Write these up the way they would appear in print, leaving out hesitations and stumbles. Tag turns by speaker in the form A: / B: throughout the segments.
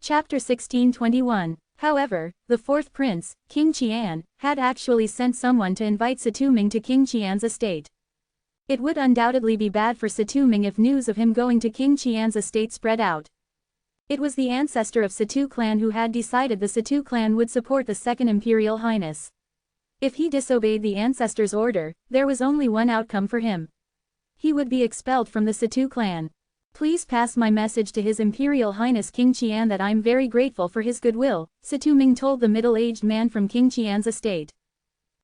A: Chapter 1621. However, the fourth prince, King Qian, had actually sent someone to invite Satuming to King Qian's estate. It would undoubtedly be bad for Satuming if news of him going to King Qian's estate spread out. It was the ancestor of Satu clan who had decided the Satu clan would support the second imperial highness. If he disobeyed the ancestor's order, there was only one outcome for him. He would be expelled from the Satu clan. Please pass my message to His Imperial Highness King Qian that I'm very grateful for his goodwill, Satuming told the middle-aged man from King Qian's estate.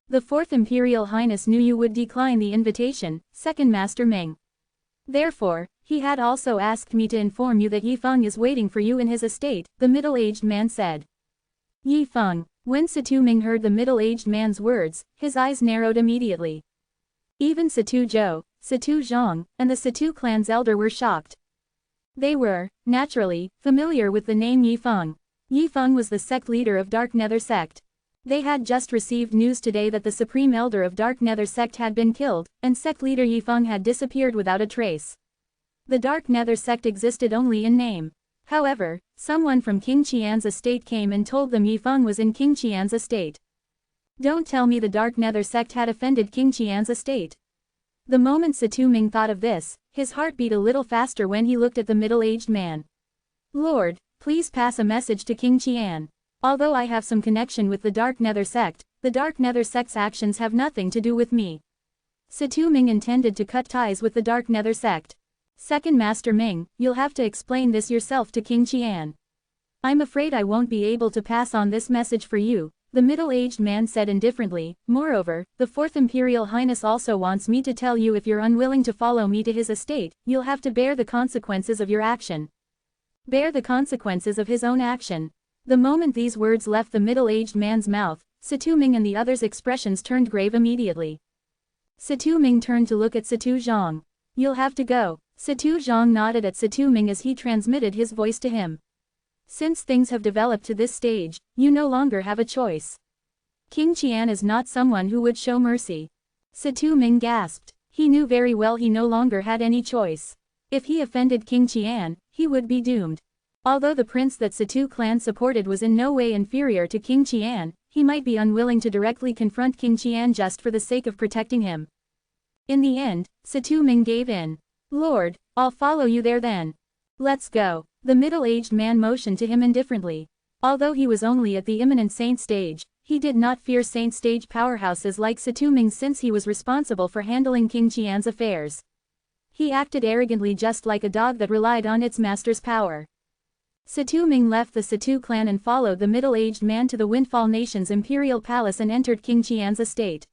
A: The fourth Imperial Highness knew you would decline the invitation, Second Master Ming. Therefore, he had also asked me to inform you that Yi Feng is waiting for you in his estate, the middle-aged man said. Yi Feng. When Satuming heard the middle-aged man's words, his eyes narrowed immediately. Even Satu Zhou, Satu Zhang, and the Satu clan's elder were shocked. They were, naturally, familiar with the name Yi Feng. Yi Feng was the sect leader of Dark Nether sect. They had just received news today that the supreme elder of Dark Nether sect had been killed, and sect leader Yi Feng had disappeared without a trace. The Dark Nether sect existed only in name. However, someone from King Qian's estate came and told them Yi Feng was in King Qian's estate. Don't tell me the Dark Nether sect had offended King Qian's estate. The moment Satuming thought of this, his heart beat a little faster when he looked at the middle-aged man. Lord, please pass a message to King Qian. Although I have some connection with the Dark Nether sect, the Dark Nether sect's actions have nothing to do with me. Satuming intended to cut ties with the Dark Nether sect. Second Master Ming, you'll have to explain this yourself to King Qian. I'm afraid I won't be able to pass on this message for you, the middle-aged man said indifferently. Moreover, the fourth Imperial Highness also wants me to tell you if you're unwilling to follow me to his estate, you'll have to bear the consequences of your action. Bear the consequences of his own action. The moment these words left the middle-aged man's mouth, Satuming and the others' expressions turned grave immediately. Satuming turned to look at Satu Zhang. You'll have to go. Satu Zhang nodded at Satuming as he transmitted his voice to him. Since things have developed to this stage, you no longer have a choice. King Qian is not someone who would show mercy. Satuming gasped. He knew very well he no longer had any choice. If he offended King Qian, he would be doomed. Although the prince that Satu clan supported was in no way inferior to King Qian, he might be unwilling to directly confront King Qian just for the sake of protecting him. In the end, Satuming gave in. Lord, I'll follow you there then. Let's go. The middle-aged man motioned to him indifferently. Although he was only at the imminent saint stage, he did not fear saint stage powerhouses like Satuming since he was responsible for handling King Qian's affairs. He acted arrogantly just like a dog that relied on its master's power. Satuming left the Satu clan and followed the middle-aged man to the Windfall Nation's imperial palace and entered King Qian's estate.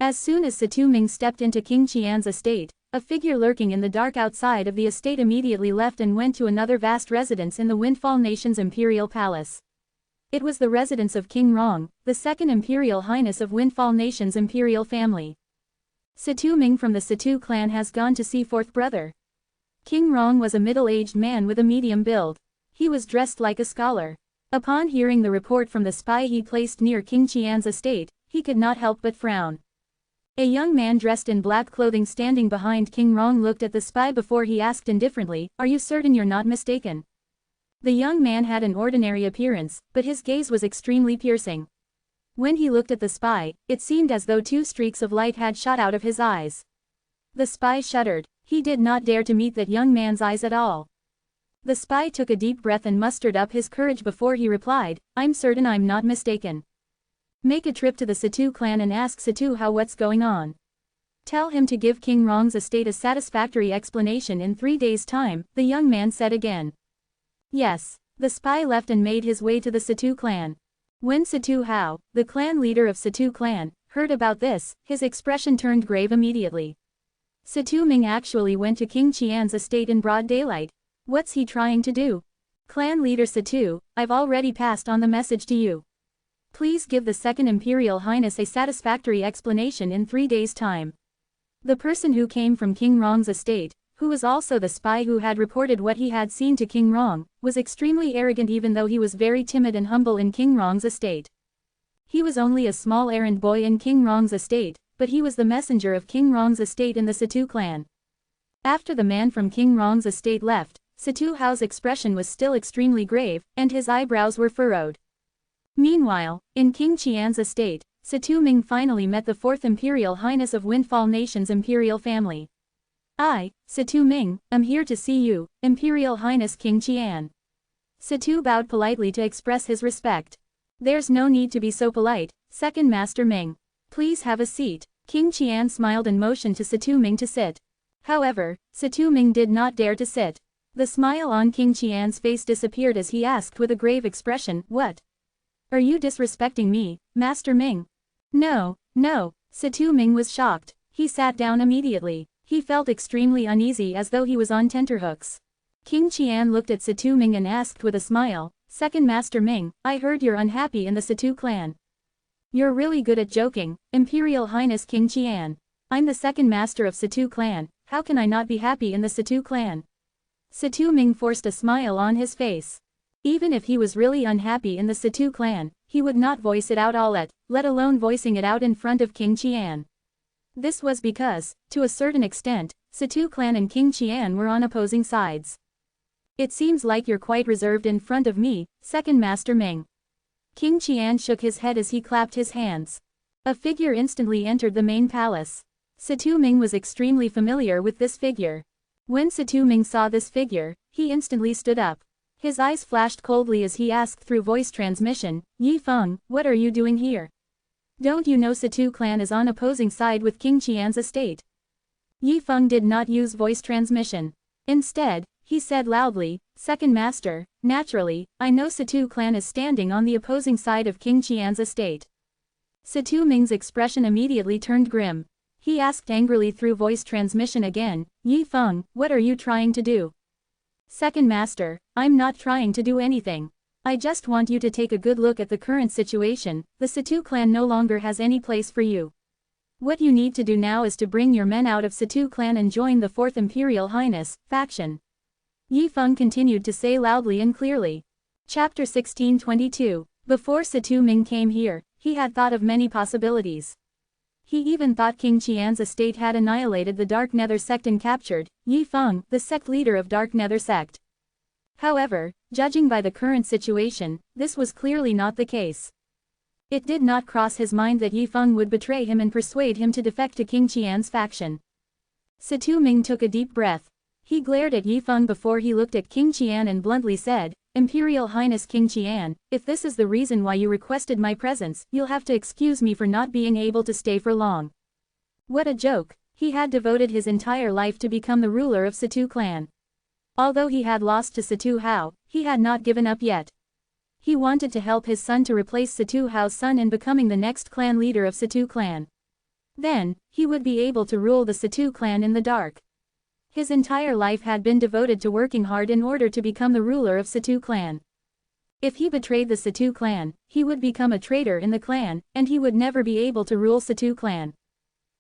A: As soon as Satuming stepped into King Qian's estate, a figure lurking in the dark outside of the estate immediately left and went to another vast residence in the Windfall Nation's imperial palace. It was the residence of King Rong, the second imperial highness of Windfall Nation's imperial family. Satuming from the Satu clan has gone to see fourth brother. King Rong was a middle-aged man with a medium build. He was dressed like a scholar. Upon hearing the report from the spy he placed near King Qian's estate, he could not help but frown. A young man dressed in black clothing standing behind King Rong looked at the spy before he asked indifferently, "Are you certain you're not mistaken?" The young man had an ordinary appearance, but his gaze was extremely piercing. When he looked at the spy, it seemed as though two streaks of light had shot out of his eyes. The spy shuddered. He did not dare to meet that young man's eyes at all. The spy took a deep breath and mustered up his courage before he replied, "I'm certain I'm not mistaken. Make a trip to the Satu clan and ask Satu how what's going on. Tell him to give King Rong's estate a satisfactory explanation in 3 days' time," the young man said again. Yes. The spy left and made his way to the Satu clan. When Satu Hao, the clan leader of Satu clan, heard about this, his expression turned grave immediately. Satuming actually went to King Qian's estate in broad daylight. What's he trying to do? Clan leader Satu, I've already passed on the message to you. Please give the second Imperial Highness a satisfactory explanation in 3 days' time. The person who came from King Rong's estate, who was also the spy who had reported what he had seen to King Rong, was extremely arrogant even though he was very timid and humble in King Rong's estate. He was only a small errand boy in King Rong's estate, but he was the messenger of King Rong's estate in the Satu clan. After the man from King Rong's estate left, Situ Hao's expression was still extremely grave, and his eyebrows were furrowed. Meanwhile, in King Qian's estate, Situ Ming finally met the 4th Imperial Highness of Windfall Nation's imperial family. I, Situ Ming, am here to see you, Imperial Highness King Qian. Situ bowed politely to express his respect. There's no need to be so polite, Second Master Ming. Please have a seat. King Qian smiled and motioned to Situ Ming to sit. However, Situ Ming did not dare to sit. The smile on King Qian's face disappeared as he asked with a grave expression, "What? Are you disrespecting me, Master Ming?" No, no. Situ Ming was shocked. He sat down immediately. He felt extremely uneasy as though he was on tenterhooks. King Qian looked at Situ Ming and asked with a smile, "Second Master Ming, I heard you're unhappy in the Situ clan." "You're really good at joking, Imperial Highness King Qian. I'm the second master of Situ clan, how can I not be happy in the Situ clan?" Situ Ming forced a smile on his face. Even if he was really unhappy in the Situ clan, he would not voice it out let alone voicing it out in front of King Qian. This was because, to a certain extent, Situ clan and King Qian were on opposing sides. "It seems like you're quite reserved in front of me, Second Master Ming." King Qian shook his head as he clapped his hands. A figure instantly entered the main palace. Situ Ming was extremely familiar with this figure. When Situ Ming saw this figure, he instantly stood up. His eyes flashed coldly as he asked through voice transmission, "Yi Feng, what are you doing here? Don't you know Situ clan is on opposing side with King Qian's estate?" Yi Feng did not use voice transmission. Instead, he said loudly, "Second Master, naturally, I know Situ clan is standing on the opposing side of King Qian's estate." Situ Ming's expression immediately turned grim. He asked angrily through voice transmission again, "Yi Feng, what are you trying to do?" "Second Master, I'm not trying to do anything. I just want you to take a good look at the current situation, the Situ clan no longer has any place for you. What you need to do now is to bring your men out of Situ clan and join the 4th Imperial Highness faction." Yi Feng continued to say loudly and clearly. Chapter 1622. Before Situ Ming came here, he had thought of many possibilities. He even thought King Qian's estate had annihilated the Dark Nether sect and captured Yi Feng, the sect leader of Dark Nether sect. However, judging by the current situation, this was clearly not the case. It did not cross his mind that Yi Feng would betray him and persuade him to defect to King Qian's faction. Situ Ming took a deep breath. He glared at Yi Feng before he looked at King Qian and bluntly said, "Imperial Highness King Qian, if this is the reason why you requested my presence, you'll have to excuse me for not being able to stay for long." What a joke! He had devoted his entire life to become the ruler of Situ clan. Although he had lost to Situ Hao, he had not given up yet. He wanted to help his son to replace Situ Hao's son in becoming the next clan leader of Situ clan. Then, he would be able to rule the Situ clan in the dark. His entire life had been devoted to working hard in order to become the ruler of Situ clan. If he betrayed the Situ clan, he would become a traitor in the clan, and he would never be able to rule Situ clan.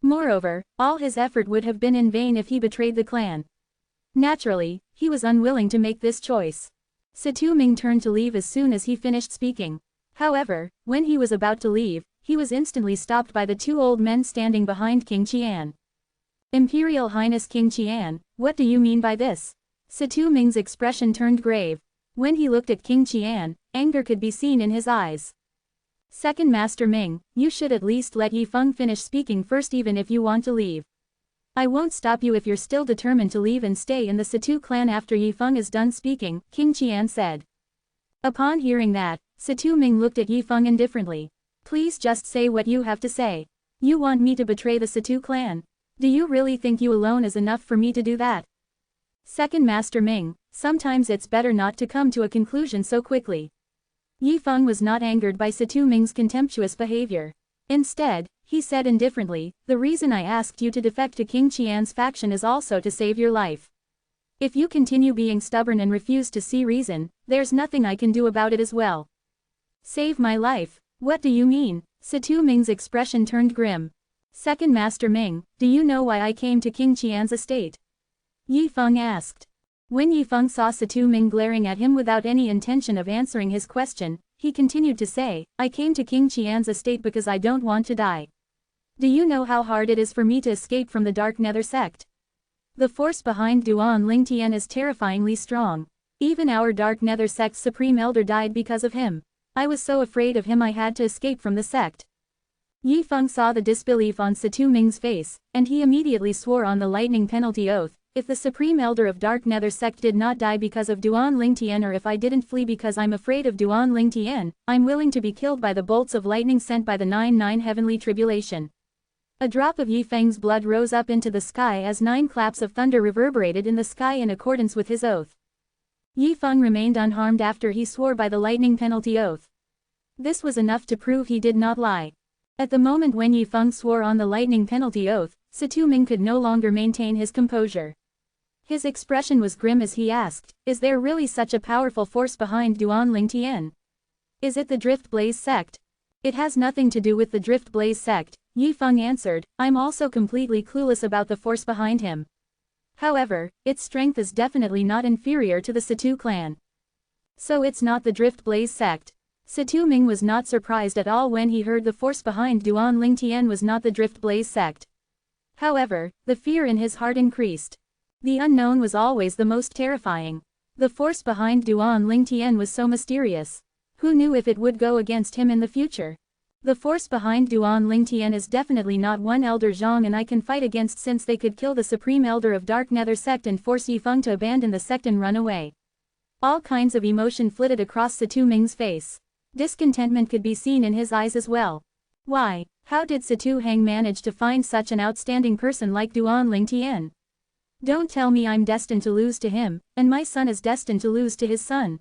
A: Moreover, all his effort would have been in vain if he betrayed the clan. Naturally, he was unwilling to make this choice. Situ Ming turned to leave as soon as he finished speaking. However, when he was about to leave, he was instantly stopped by the 2 old men standing behind King Qian. "Imperial Highness King Qian, what do you mean by this?" Situ Ming's expression turned grave. When he looked at King Qian, anger could be seen in his eyes. "Second Master Ming, you should at least let Yi Feng finish speaking first even if you want to leave. I won't stop you if you're still determined to leave and stay in the Situ clan after Yi Feng is done speaking," King Qian said. Upon hearing that, Situ Ming looked at Yi Feng indifferently. "Please just say what you have to say. You want me to betray the Situ clan? Do you really think you alone is enough for me to do that?" "Second Master Ming, sometimes it's better not to come to a conclusion so quickly." Yi Feng was not angered by Situ Ming's contemptuous behavior. Instead, he said indifferently, "The reason I asked you to defect to King Qian's faction is also to save your life. If you continue being stubborn and refuse to see reason, there's nothing I can do about it as well." "Save my life? What do you mean?" Situ Ming's expression turned grim. "Second Master Ming, do you know why I came to King Qian's estate?" Yi Feng asked. When Yi Feng saw Situ Ming glaring at him without any intention of answering his question, he continued to say, "I came to King Qian's estate because I don't want to die. Do you know how hard it is for me to escape from the Dark Nether sect? The force behind Duan Lingtian is terrifyingly strong. Even our Dark Nether sect's supreme elder died because of him. I was so afraid of him I had to escape from the sect. Yi Feng saw the disbelief on Situ Ming's face, and he immediately swore on the lightning penalty oath, if the supreme elder of Dark Nether sect did not die because of Duan Lingtian, or if I didn't flee because I'm afraid of Duan Lingtian, I'm willing to be killed by the bolts of lightning sent by the 9 heavenly tribulation. A drop of Yi Feng's blood rose up into the sky as 9 claps of thunder reverberated in the sky in accordance with his oath. Yi Feng remained unharmed after he swore by the lightning penalty oath. This was enough to prove he did not lie. At the moment when Yi Feng swore on the lightning penalty oath, Situ Ming could no longer maintain his composure. His expression was grim as he asked, is there really such a powerful force behind Duan Lingtian? Is it the Drift Blaze sect? It has nothing to do with the Drift Blaze sect, Yi Feng answered, I'm also completely clueless about the force behind him. However, its strength is definitely not inferior to the Situ clan. So it's not the Drift Blaze sect. Situ Ming was not surprised at all when he heard the force behind Duan Lingtian was not the Drift Blaze sect. However, the fear in his heart increased. The unknown was always the most terrifying. The force behind Duan Lingtian was so mysterious. Who knew if it would go against him in the future? The force behind Duan Lingtian is definitely not one Elder Zhang and I can fight against, since they could kill the Supreme Elder of Dark Nether sect and force Yi Feng to abandon the sect and run away. All kinds of emotion flitted across Situ Ming's face. Discontentment could be seen in his eyes as well. Why, how did Situ Hang manage to find such an outstanding person like Duan Lingtian? Don't tell me I'm destined to lose to him, and my son is destined to lose to his son.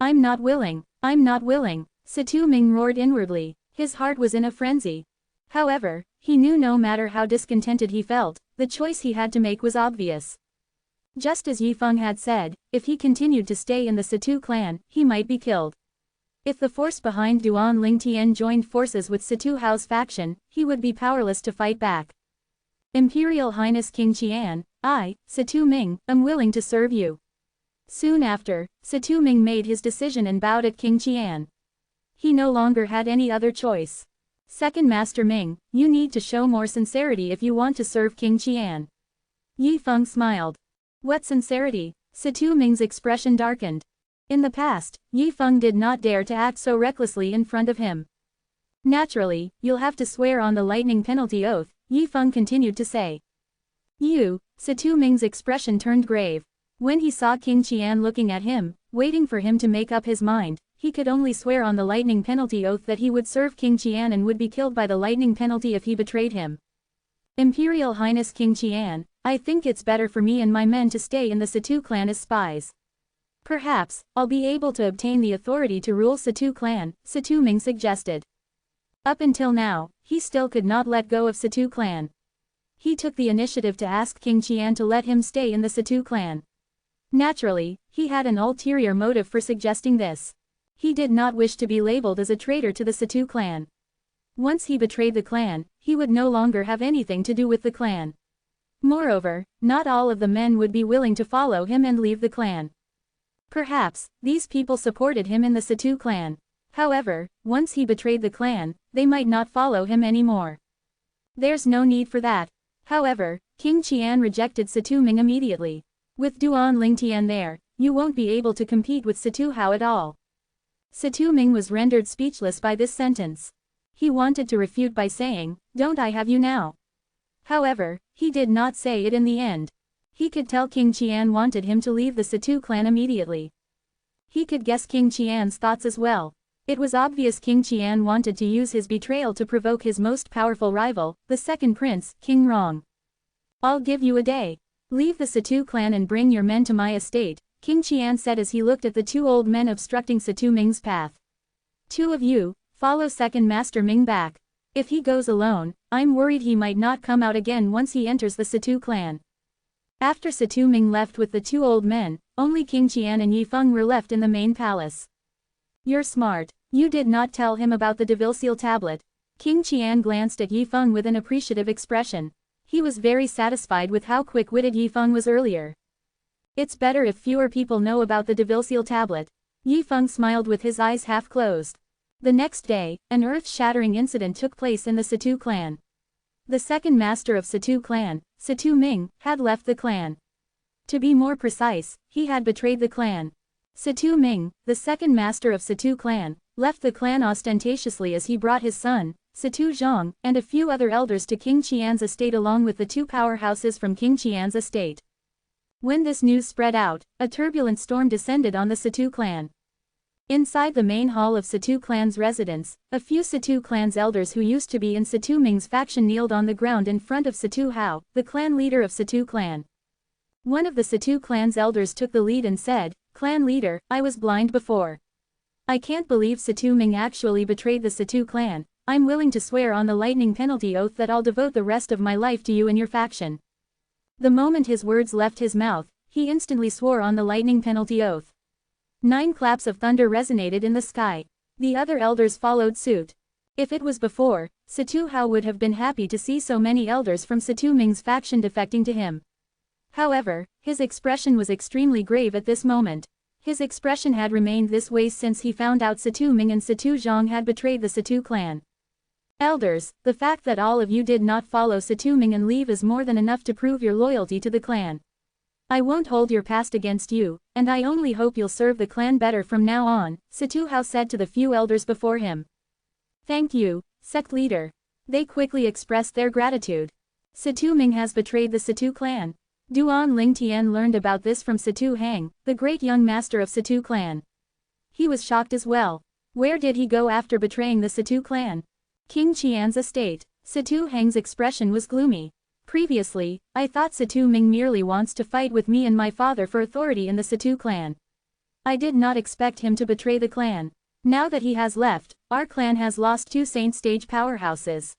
A: I'm not willing, Situ Ming roared inwardly. His heart was in a frenzy. However, he knew no matter how discontented he felt, the choice he had to make was obvious. Just as Yi Feng had said, if he continued to stay in the Situ clan, he might be killed. If the force behind Duan Lingtian joined forces with Situ Hao's faction, he would be powerless to fight back. Imperial Highness King Qian, I, Situ Ming, am willing to serve you. Soon after, Situ Ming made his decision and bowed at King Qian. He no longer had any other choice. Second Master Ming, you need to show more sincerity if you want to serve King Qian. Yi Feng smiled. What sincerity? Situ Ming's expression darkened. In the past, Yi Feng did not dare to act so recklessly in front of him. Naturally, you'll have to swear on the lightning penalty oath, Yi Feng continued to say. You, Situ Ming's expression turned grave. When he saw King Qian looking at him, waiting for him to make up his mind, he could only swear on the lightning penalty oath that he would serve King Qian and would be killed by the lightning penalty if he betrayed him. Imperial Highness King Qian, I think it's better for me and my men to stay in the Situ clan as spies. Perhaps, I'll be able to obtain the authority to rule Situ clan, Situ Ming suggested. Up until now, he still could not let go of Situ clan. He took the initiative to ask King Qian to let him stay in the Situ clan. Naturally, he had an ulterior motive for suggesting this. He did not wish to be labeled as a traitor to the Situ clan. Once he betrayed the clan, he would no longer have anything to do with the clan. Moreover, not all of the men would be willing to follow him and leave the clan. Perhaps, these people supported him in the Situ clan. However, once he betrayed the clan, they might not follow him anymore. There's no need for that. However, King Qian rejected Situ Ming immediately. With Duan Lingtian there, you won't be able to compete with Situ Hao at all. Situ Ming was rendered speechless by this sentence. He wanted to refute by saying, don't I have you now? However, he did not say it in the end. He could tell King Qian wanted him to leave the Situ clan immediately. He could guess King Qian's thoughts as well. It was obvious King Qian wanted to use his betrayal to provoke his most powerful rival, the second prince, King Rong. I'll give you a day. Leave the Situ clan and bring your men to my estate, King Qian said as he looked at the 2 old men obstructing Situ Ming's path. 2 of you, follow Second Master Ming back. If he goes alone, I'm worried he might not come out again once he enters the Situ clan. After Situ Ming left with the 2 old men, only King Qian and Yi Feng were left in the main palace. You're smart. You did not tell him about the Devil Seal tablet. King Qian glanced at Yi Feng with an appreciative expression. He was very satisfied with how quick-witted Yi Feng was earlier. It's better if fewer people know about the Devil Seal tablet. Yi Feng smiled with his eyes half closed. The next day, an earth-shattering incident took place in the Situ clan. The second master of Situ clan, Situ Ming, had left the clan. To be more precise, he had betrayed the clan. Situ Ming, the second master of Situ clan, left the clan ostentatiously as he brought his son, Situ Zhang, and a few other elders to King Qian's estate along with the two powerhouses from King Qian's estate. When this news spread out, a turbulent storm descended on the Situ clan. Inside the main hall of Situ clan's residence, a few Situ clan's elders who used to be in Situ Ming's faction kneeled on the ground in front of Situ Hao, the clan leader of Situ clan. One of the Situ clan's elders took the lead and said, "Clan leader, I was blind before. I can't believe Situ Ming actually betrayed the Situ clan. I'm willing to swear on the lightning penalty oath that I'll devote the rest of my life to you and your faction." The moment his words left his mouth, he instantly swore on the lightning penalty oath. 9 claps of thunder resonated in the sky. The other elders followed suit. If it was before, Situ Hao would have been happy to see so many elders from Situ Ming's faction defecting to him. However, his expression was extremely grave at this moment. His expression had remained this way since he found out Situ Ming and Situ Zhang had betrayed the Situ clan. "Elders, the fact that all of you did not follow Situ Ming and leave is more than enough to prove your loyalty to the clan. I won't hold your past against you, and I only hope you'll serve the clan better from now on," Situ Hao said to the few elders before him. "Thank you, sect leader." They quickly expressed their gratitude. Situ Ming has betrayed the Situ clan. Duan Lingtian learned about this from Situ Hang, the great young master of Situ clan. He was shocked as well. Where did he go after betraying the Situ clan? King Qian's estate. Situ Hang's expression was gloomy. "Previously, I thought Situ Ming merely wants to fight with me and my father for authority in the Situ clan. I did not expect him to betray the clan. Now that he has left, our clan has lost 2 saint stage powerhouses.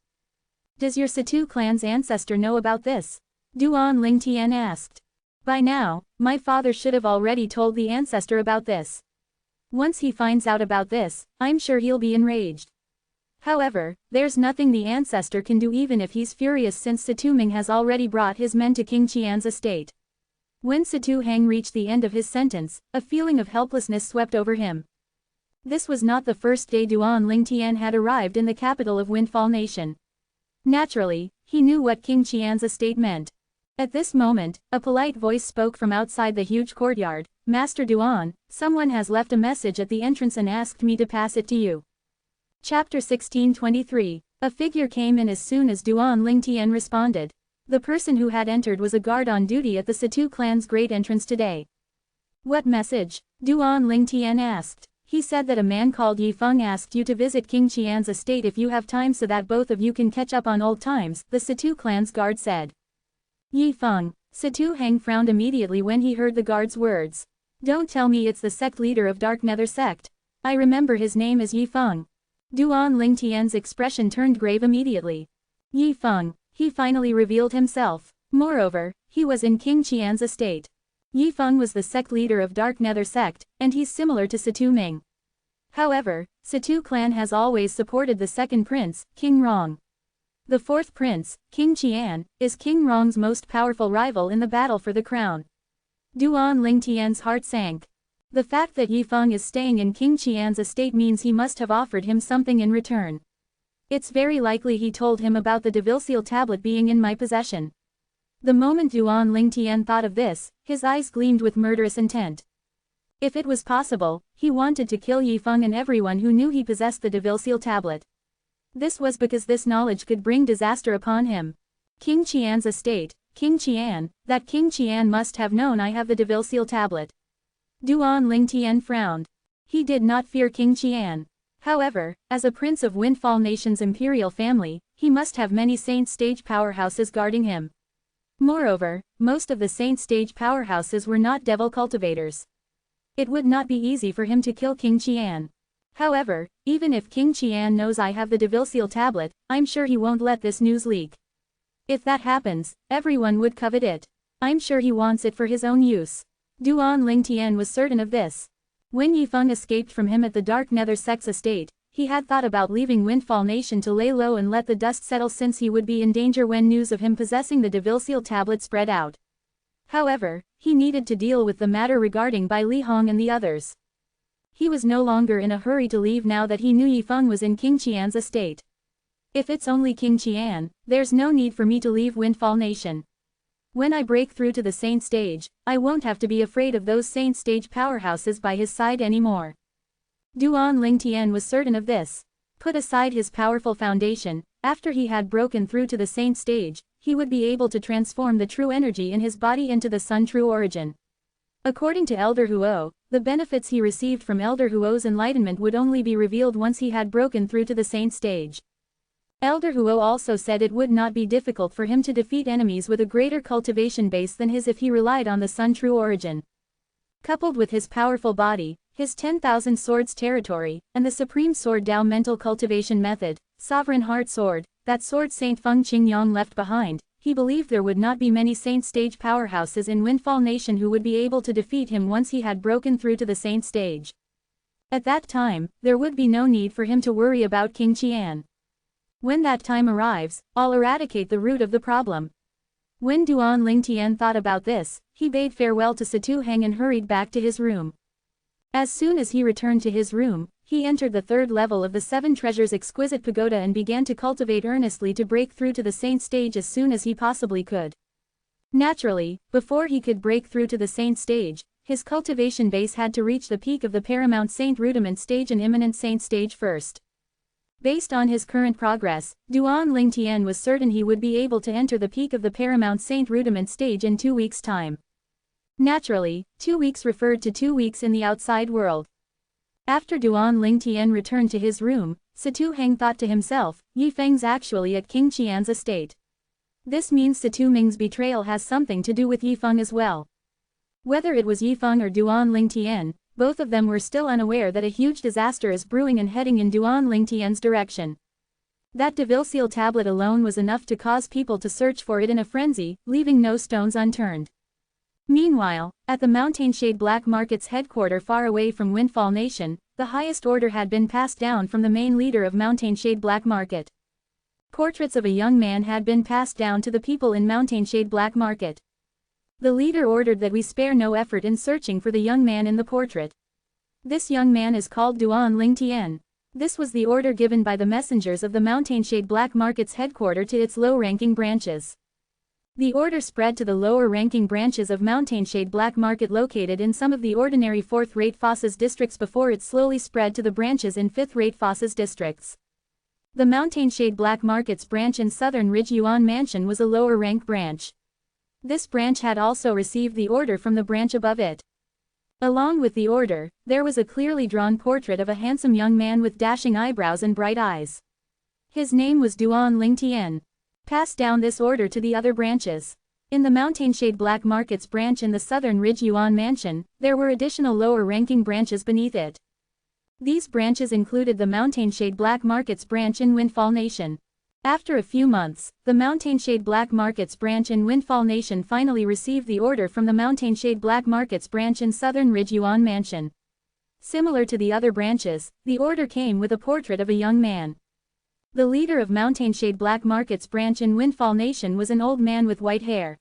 A: Does your Situ clan's ancestor know about this?" Duan Lingtian asked. "By now, my father should have already told the ancestor about this. Once he finds out about this, I'm sure he'll be enraged. However, there's nothing the ancestor can do even if he's furious since Situ Ming has already brought his men to King Qian's estate." When Situ Hang reached the end of his sentence, a feeling of helplessness swept over him. This was not the first day Duan Lingtian had arrived in the capital of Windfall Nation. Naturally, he knew what King Qian's estate meant. At this moment, a polite voice spoke from outside the huge courtyard. "Master Duan, someone has left a message at the entrance and asked me to pass it to you." Chapter 1623. A figure came in as soon as Duan Lingtian responded. The person who had entered was a guard on duty at the Situ clan's great entrance today. "What message?" Duan Lingtian asked. "He said that a man called Yi Feng asked you to visit King Qian's estate if you have time so that both of you can catch up on old times," the Situ clan's guard said. Yi Feng. Situ Hang frowned immediately when he heard the guard's words. "Don't tell me it's the sect leader of Dark Nether sect. I remember his name is Yi Feng." Duan Lingtian's expression turned grave immediately. Yi Feng. He finally revealed himself. Moreover, he was in King Qian's estate. Yi Feng was the sect leader of Dark Nether sect, and he's similar to Situ Ming. However, Situ clan has always supported the second prince, King Rong. The fourth prince, King Qian, is King Rong's most powerful rival in the battle for the crown. Duan Lingtian's heart sank. The fact that Yi Feng is staying in King Qian's estate means he must have offered him something in return. It's very likely he told him about the Devilseal tablet being in my possession. The moment Duan Lingtian thought of this, his eyes gleamed with murderous intent. If it was possible, he wanted to kill Yi Feng and everyone who knew he possessed the Devilseal tablet. This was because this knowledge could bring disaster upon him. King Qian's estate, King Qian, that King Qian must have known I have the Devilseal tablet. Duan Lingtian frowned. He did not fear King Qian. However, as a prince of Windfall Nation's imperial family, he must have many saint stage powerhouses guarding him. Moreover, most of the saint stage powerhouses were not devil cultivators. It would not be easy for him to kill King Qian. However, even if King Qian knows I have the Devilseal tablet, I'm sure he won't let this news leak. If that happens, everyone would covet it. I'm sure he wants it for his own use. Duan Lingtian was certain of this. When Yi Feng escaped from him at the Dark Nether sect's estate, he had thought about leaving Windfall Nation to lay low and let the dust settle since he would be in danger when news of him possessing the Devilseal tablet spread out. However, he needed to deal with the matter regarding Bai Li Hong and the others. He was no longer in a hurry to leave now that he knew Yi Feng was in King Qian's estate. If it's only King Qian, there's no need for me to leave Windfall Nation. When I break through to the Saint stage, I won't have to be afraid of those Saint stage powerhouses by his side anymore. Duan Lingtian was certain of this. Put aside his powerful foundation, after he had broken through to the Saint stage, he would be able to transform the true energy in his body into the Sun true origin. According to Elder Huo, the benefits he received from Elder Huo's enlightenment would only be revealed once he had broken through to the Saint stage. Elder Huo also said it would not be difficult for him to defeat enemies with a greater cultivation base than his if he relied on the Sun true origin. Coupled with his powerful body, his 10,000 swords territory, and the Supreme Sword Dao mental cultivation method, Sovereign Heart Sword, that sword Saint Feng Qingyong left behind, he believed there would not be many Saint stage powerhouses in Windfall Nation who would be able to defeat him once he had broken through to the Saint stage. At that time, there would be no need for him to worry about King Qian. When that time arrives, I'll eradicate the root of the problem. When Duan Lingtian thought about this, he bade farewell to Situ Heng and hurried back to his room. As soon as he returned to his room, he entered the third level of the Seven Treasures exquisite pagoda and began to cultivate earnestly to break through to the Saint stage as soon as he possibly could. Naturally, before he could break through to the Saint stage, his cultivation base had to reach the peak of the Paramount Saint Rudiment stage and Imminent Saint stage first. Based on his current progress, Duan Lingtian was certain he would be able to enter the peak of the Paramount Saint Rudiment stage in 2 weeks' time. Naturally, 2 weeks referred to 2 weeks in the outside world. After Duan Lingtian returned to his room, Situ Heng thought to himself, Yi Feng's actually at King Qian's estate. This means Situ Ming's betrayal has something to do with Yi Feng as well. Whether it was Yi Feng or Duan Lingtian, both of them were still unaware that a huge disaster is brewing and heading in Duan Lingtian's direction. That Devil Seal tablet alone was enough to cause people to search for it in a frenzy, leaving no stones unturned. Meanwhile, at the Mountain Shade Black Market's headquarters far away from Windfall Nation, the highest order had been passed down from the main leader of Mountain Shade Black Market. Portraits of a young man had been passed down to the people in Mountain Shade Black Market. The leader ordered that we spare no effort in searching for the young man in the portrait. This young man is called Duan Lingtian. This was the order given by the messengers of the Mountain Shade Black Market's headquarters to its low-ranking branches. The order spread to the lower-ranking branches of Mountain Shade Black Market located in some of the ordinary fourth-rate Fosses districts before it slowly spread to the branches in fifth-rate Fosses districts. The Mountain Shade Black Market's branch in Southern Ridge Yuan Mansion was a lower-rank branch. This branch had also received the order from the branch above it. Along with the order, there was a clearly drawn portrait of a handsome young man with dashing eyebrows and bright eyes. His name was Duan Lingtian. Pass down this order to the other branches. In the Mountain Shade Black Market's branch in the Southern Ridge Yuan Mansion, there were additional lower-ranking branches beneath it. These branches included the Mountain Shade Black Market's branch in Windfall Nation. After a few months, the Mountain Shade Black Market's branch in Windfall Nation finally received the order from the Mountain Shade Black Market's branch in Southern Ridge Yuan Mansion. Similar to the other branches, the order came with a portrait of a young man. The leader of Mountain Shade Black Market's branch in Windfall Nation was an old man with white hair.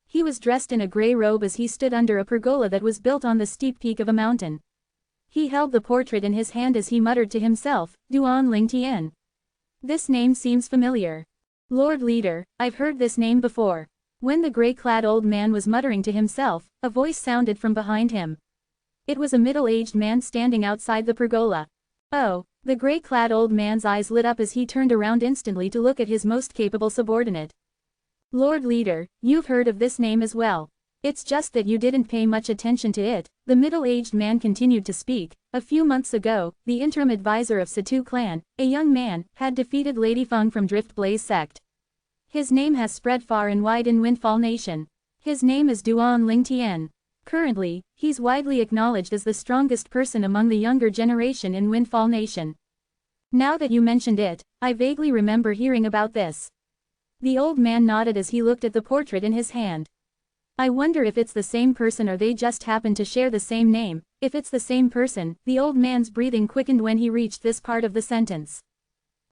A: He was dressed in a gray robe as he stood under a pergola that was built on the steep peak of a mountain. He held the portrait in his hand as he muttered to himself, Duan Lingtian. This name seems familiar. Lord Leader, I've heard this name before. When the gray-clad old man was muttering to himself, a voice sounded from behind him. It was a middle-aged man standing outside the pergola. Oh. The gray-clad old man's eyes lit up as he turned around instantly to look at his most capable subordinate. Lord Leader, you've heard of this name as well. It's just that you didn't pay much attention to it, the middle-aged man continued to speak. A few months ago, the interim advisor of Situ clan, a young man, had defeated Lady Feng from Drift Blaze sect. His name has spread far and wide in Windfall Nation. His name is Duan Lingtian. Currently, he's widely acknowledged as the strongest person among the younger generation in Windfall Nation. Now that you mentioned it, I vaguely remember hearing about this. The old man nodded as he looked at the portrait in his hand. I wonder if it's the same person or they just happen to share the same name. If it's the same person, the old man's breathing quickened when he reached this part of the sentence.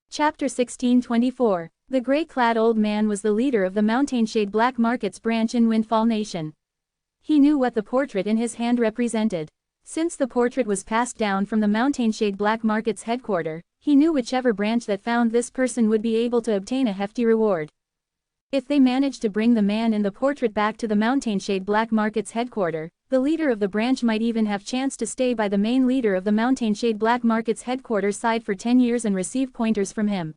A: Chapter 1624. The gray-clad old man was the leader of the Mountain Shade Black Market's branch in Windfall Nation. He knew what the portrait in his hand represented. Since the portrait was passed down from the Mountain Shade Black Market's headquarters, He knew whichever branch that found this person would be able to obtain a hefty reward. If they managed to bring the man in the portrait back to the Mountainshade Black Market's headquarters, the leader of the branch might even have chance to stay by the main leader of the Mountainshade Black Market's headquarters side for 10 years and receive pointers from him.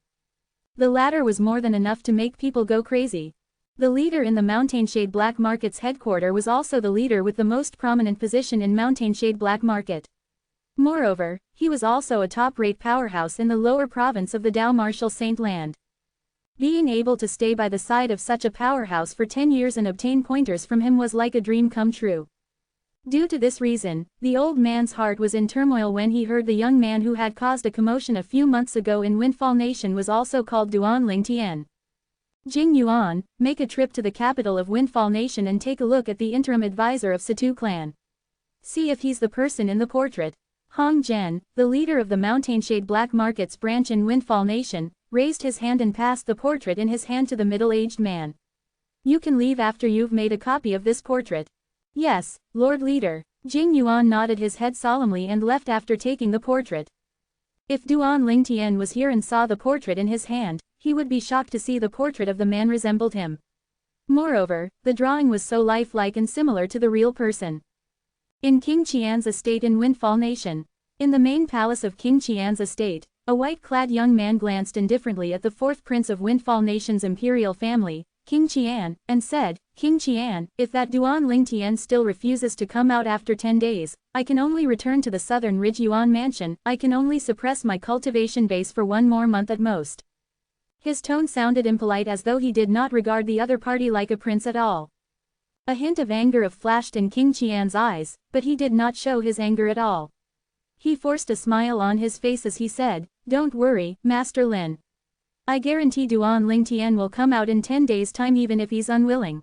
A: The latter was more than enough to make people go crazy. The leader in the Mountainshade Black Market's headquarters was also the leader with the most prominent position in Mountainshade Black Market. Moreover, he was also a top-rate powerhouse in the lower province of the Dao Martial Saint Land. Being able to stay by the side of such a powerhouse for 10 years and obtain pointers from him was like a dream come true. Due to this reason, the old man's heart was in turmoil when he heard the young man who had caused a commotion a few months ago in Windfall Nation was also called Duan Ling Tian. Jing Yuan, make a trip to the capital of Windfall Nation and take a look at the interim advisor of Situ clan. See if he's the person in the portrait. Hong Zhen, the leader of the Mountainshade Black Market's branch in Windfall Nation, raised his hand and passed the portrait in his hand to the middle-aged man. You can leave after you've made a copy of this portrait. Yes, Lord Leader. Jing Yuan nodded his head solemnly and left after taking the portrait. If Duan Ling Tian was here and saw the portrait in his hand, he would be shocked to see the portrait of the man resembled him. Moreover, the drawing was so lifelike and similar to the real person. In King Qian's estate in Windfall Nation. In the main palace of King Qian's estate, a white-clad young man glanced indifferently at the fourth prince of Windfall Nation's imperial family, King Qian, and said, King Qian, if that Duan Ling Tian still refuses to come out after 10 days, I can only return to the southern Ridge Yuan mansion. I can only suppress my cultivation base for 1 more month at most. His tone sounded impolite as though he did not regard the other party like a prince at all. A hint of anger flashed in King Qian's eyes, but he did not show his anger at all. He forced a smile on his face as he said, Don't worry, Master Lin. I guarantee Duan Ling Tian will come out in 10 days' time even if he's unwilling.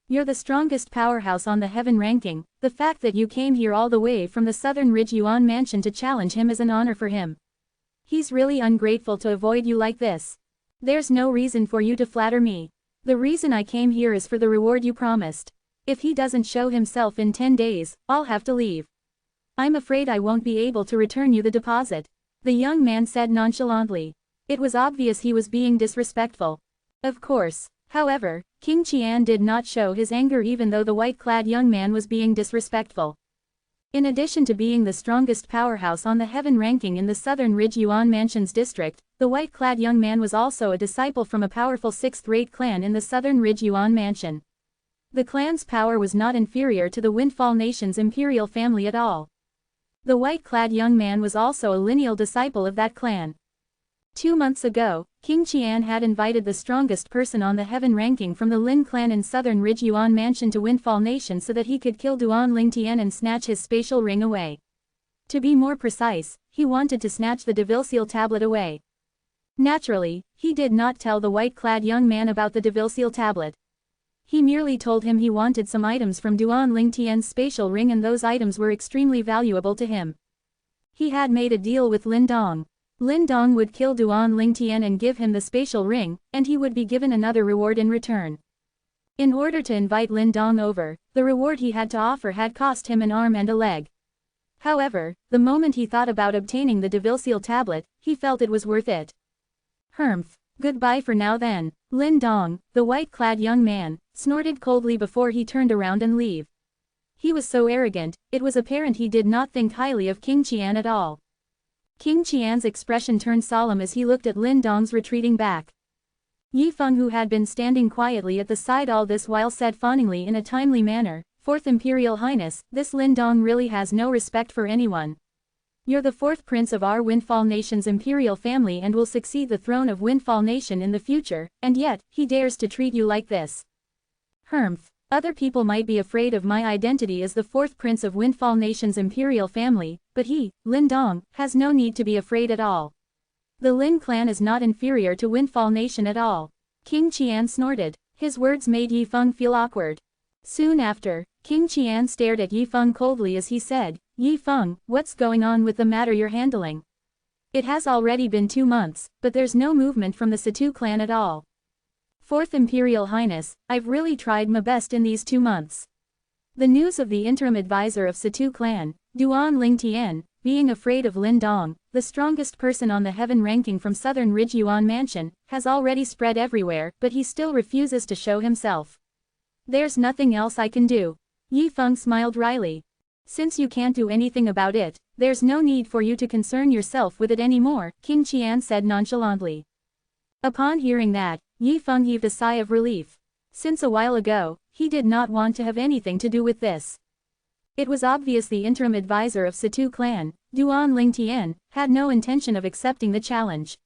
A: You're the strongest powerhouse on the heaven ranking. The fact that you came here all the way from the Southern Ridge Yuan mansion to challenge him is an honor for him. He's really ungrateful to avoid you like this. There's no reason for you to flatter me. The reason I came here is for the reward you promised. If he doesn't show himself in 10 days, I'll have to leave. I'm afraid I won't be able to return you the deposit. The young man said nonchalantly. It was obvious he was being disrespectful. Of course. However, King Qian did not show his anger even though the white-clad young man was being disrespectful. In addition to being the strongest powerhouse on the heaven ranking in the Southern Ridge Yuan Mansion's district, the white-clad young man was also a disciple from a powerful 6th-rate clan in the Southern Ridge Yuan Mansion. The clan's power was not inferior to the Windfall Nation's imperial family at all. The white-clad young man was also a lineal disciple of that clan. 2 months ago, King Qian had invited the strongest person on the heaven ranking from the Lin clan in Southern Ridge Yuan Mansion to Windfall Nation so that he could kill Duan Ling Tian and snatch his spatial ring away. To be more precise, he wanted to snatch the Devilseal tablet away. Naturally, he did not tell the white-clad young man about the Devilseal tablet. He merely told him he wanted some items from Duan Ling Tian's spatial ring and those items were extremely valuable to him. He had made a deal with Lin Dong. Lin Dong would kill Duan Ling Tian and give him the spatial ring, and he would be given another reward in return. In order to invite Lin Dong over, the reward he had to offer had cost him an arm and a leg. However, the moment he thought about obtaining the Devilseal tablet, he felt it was worth it. Humph. Goodbye for now then. Lin Dong, the white-clad young man, snorted coldly before he turned around and leave. He was so arrogant, it was apparent he did not think highly of King Qian at all. King Qian's expression turned solemn as he looked at Lin Dong's retreating back. Yi Feng, who had been standing quietly at the side all this while, said fawningly in a timely manner, Fourth Imperial Highness, this Lin Dong really has no respect for anyone. You're the 4th prince of our Windfall Nation's imperial family and will succeed the throne of Windfall Nation in the future, and yet, he dares to treat you like this. Humph. Other people might be afraid of my identity as the 4th prince of Windfall Nation's imperial family, but he, Lin Dong, has no need to be afraid at all. The Lin clan is not inferior to Windfall Nation at all. King Qian snorted. His words made Yi Feng feel awkward. Soon after, King Qian stared at Yi Feng coldly as he said, Yi Feng, what's going on with the matter you're handling? It has already been 2 months, but there's no movement from the Situ clan at all. 4th Imperial Highness, I've really tried my best in these 2 months. The news of the interim advisor of Situ clan, Duan Ling Tian, being afraid of Lin Dong, the strongest person on the heaven ranking from Southern Ridge Yuan Mansion, has already spread everywhere, but he still refuses to show himself. There's nothing else I can do. Yi Feng smiled wryly. Since you can't do anything about it, there's no need for you to concern yourself with it anymore, King Qian said nonchalantly. Upon hearing that, Yi Feng heaved a sigh of relief. Since a while ago, he did not want to have anything to do with this. It was obvious the interim advisor of Situ clan, Duan Lingtian, had no intention of accepting the challenge.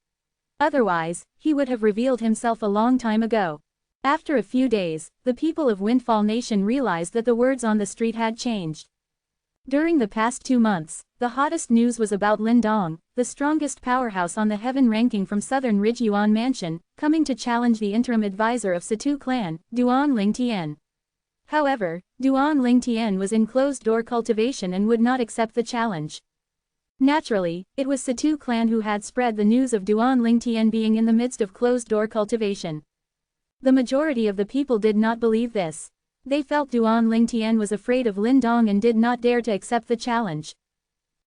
A: Otherwise, he would have revealed himself a long time ago. After a few days, the people of Windfall Nation realized that the words on the street had changed. During the past 2 months, the hottest news was about Lin Dong, the strongest powerhouse on the heaven ranking from Southern Ridge Yuan Mansion, coming to challenge the interim advisor of Situ clan, Duan Lingtian. However, Duan Lingtian was in closed-door cultivation and would not accept the challenge. Naturally, it was Situ clan who had spread the news of Duan Lingtian being in the midst of closed-door cultivation. The majority of the people did not believe this. They felt Duan Lingtian was afraid of Lin Dong and did not dare to accept the challenge.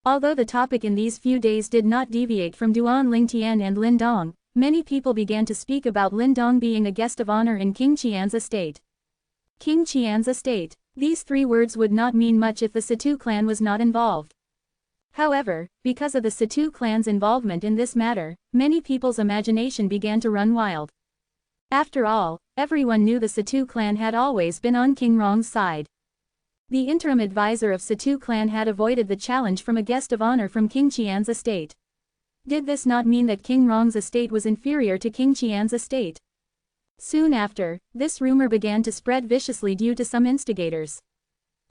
A: Although the topic in these few days did not deviate from Duan Lingtian and Lin Dong, many people began to speak about Lin Dong being a guest of honor in King Qian's estate. King Qian's estate. These 3 words would not mean much if the Situ clan was not involved. However, because of the Situ clan's involvement in this matter, many people's imagination began to run wild. After all, everyone knew the Situ clan had always been on King Rong's side. The interim advisor of Situ clan had avoided the challenge from a guest of honor from King Qian's estate. Did this not mean that King Rong's estate was inferior to King Qian's estate? Soon after, this rumor began to spread viciously due to some instigators.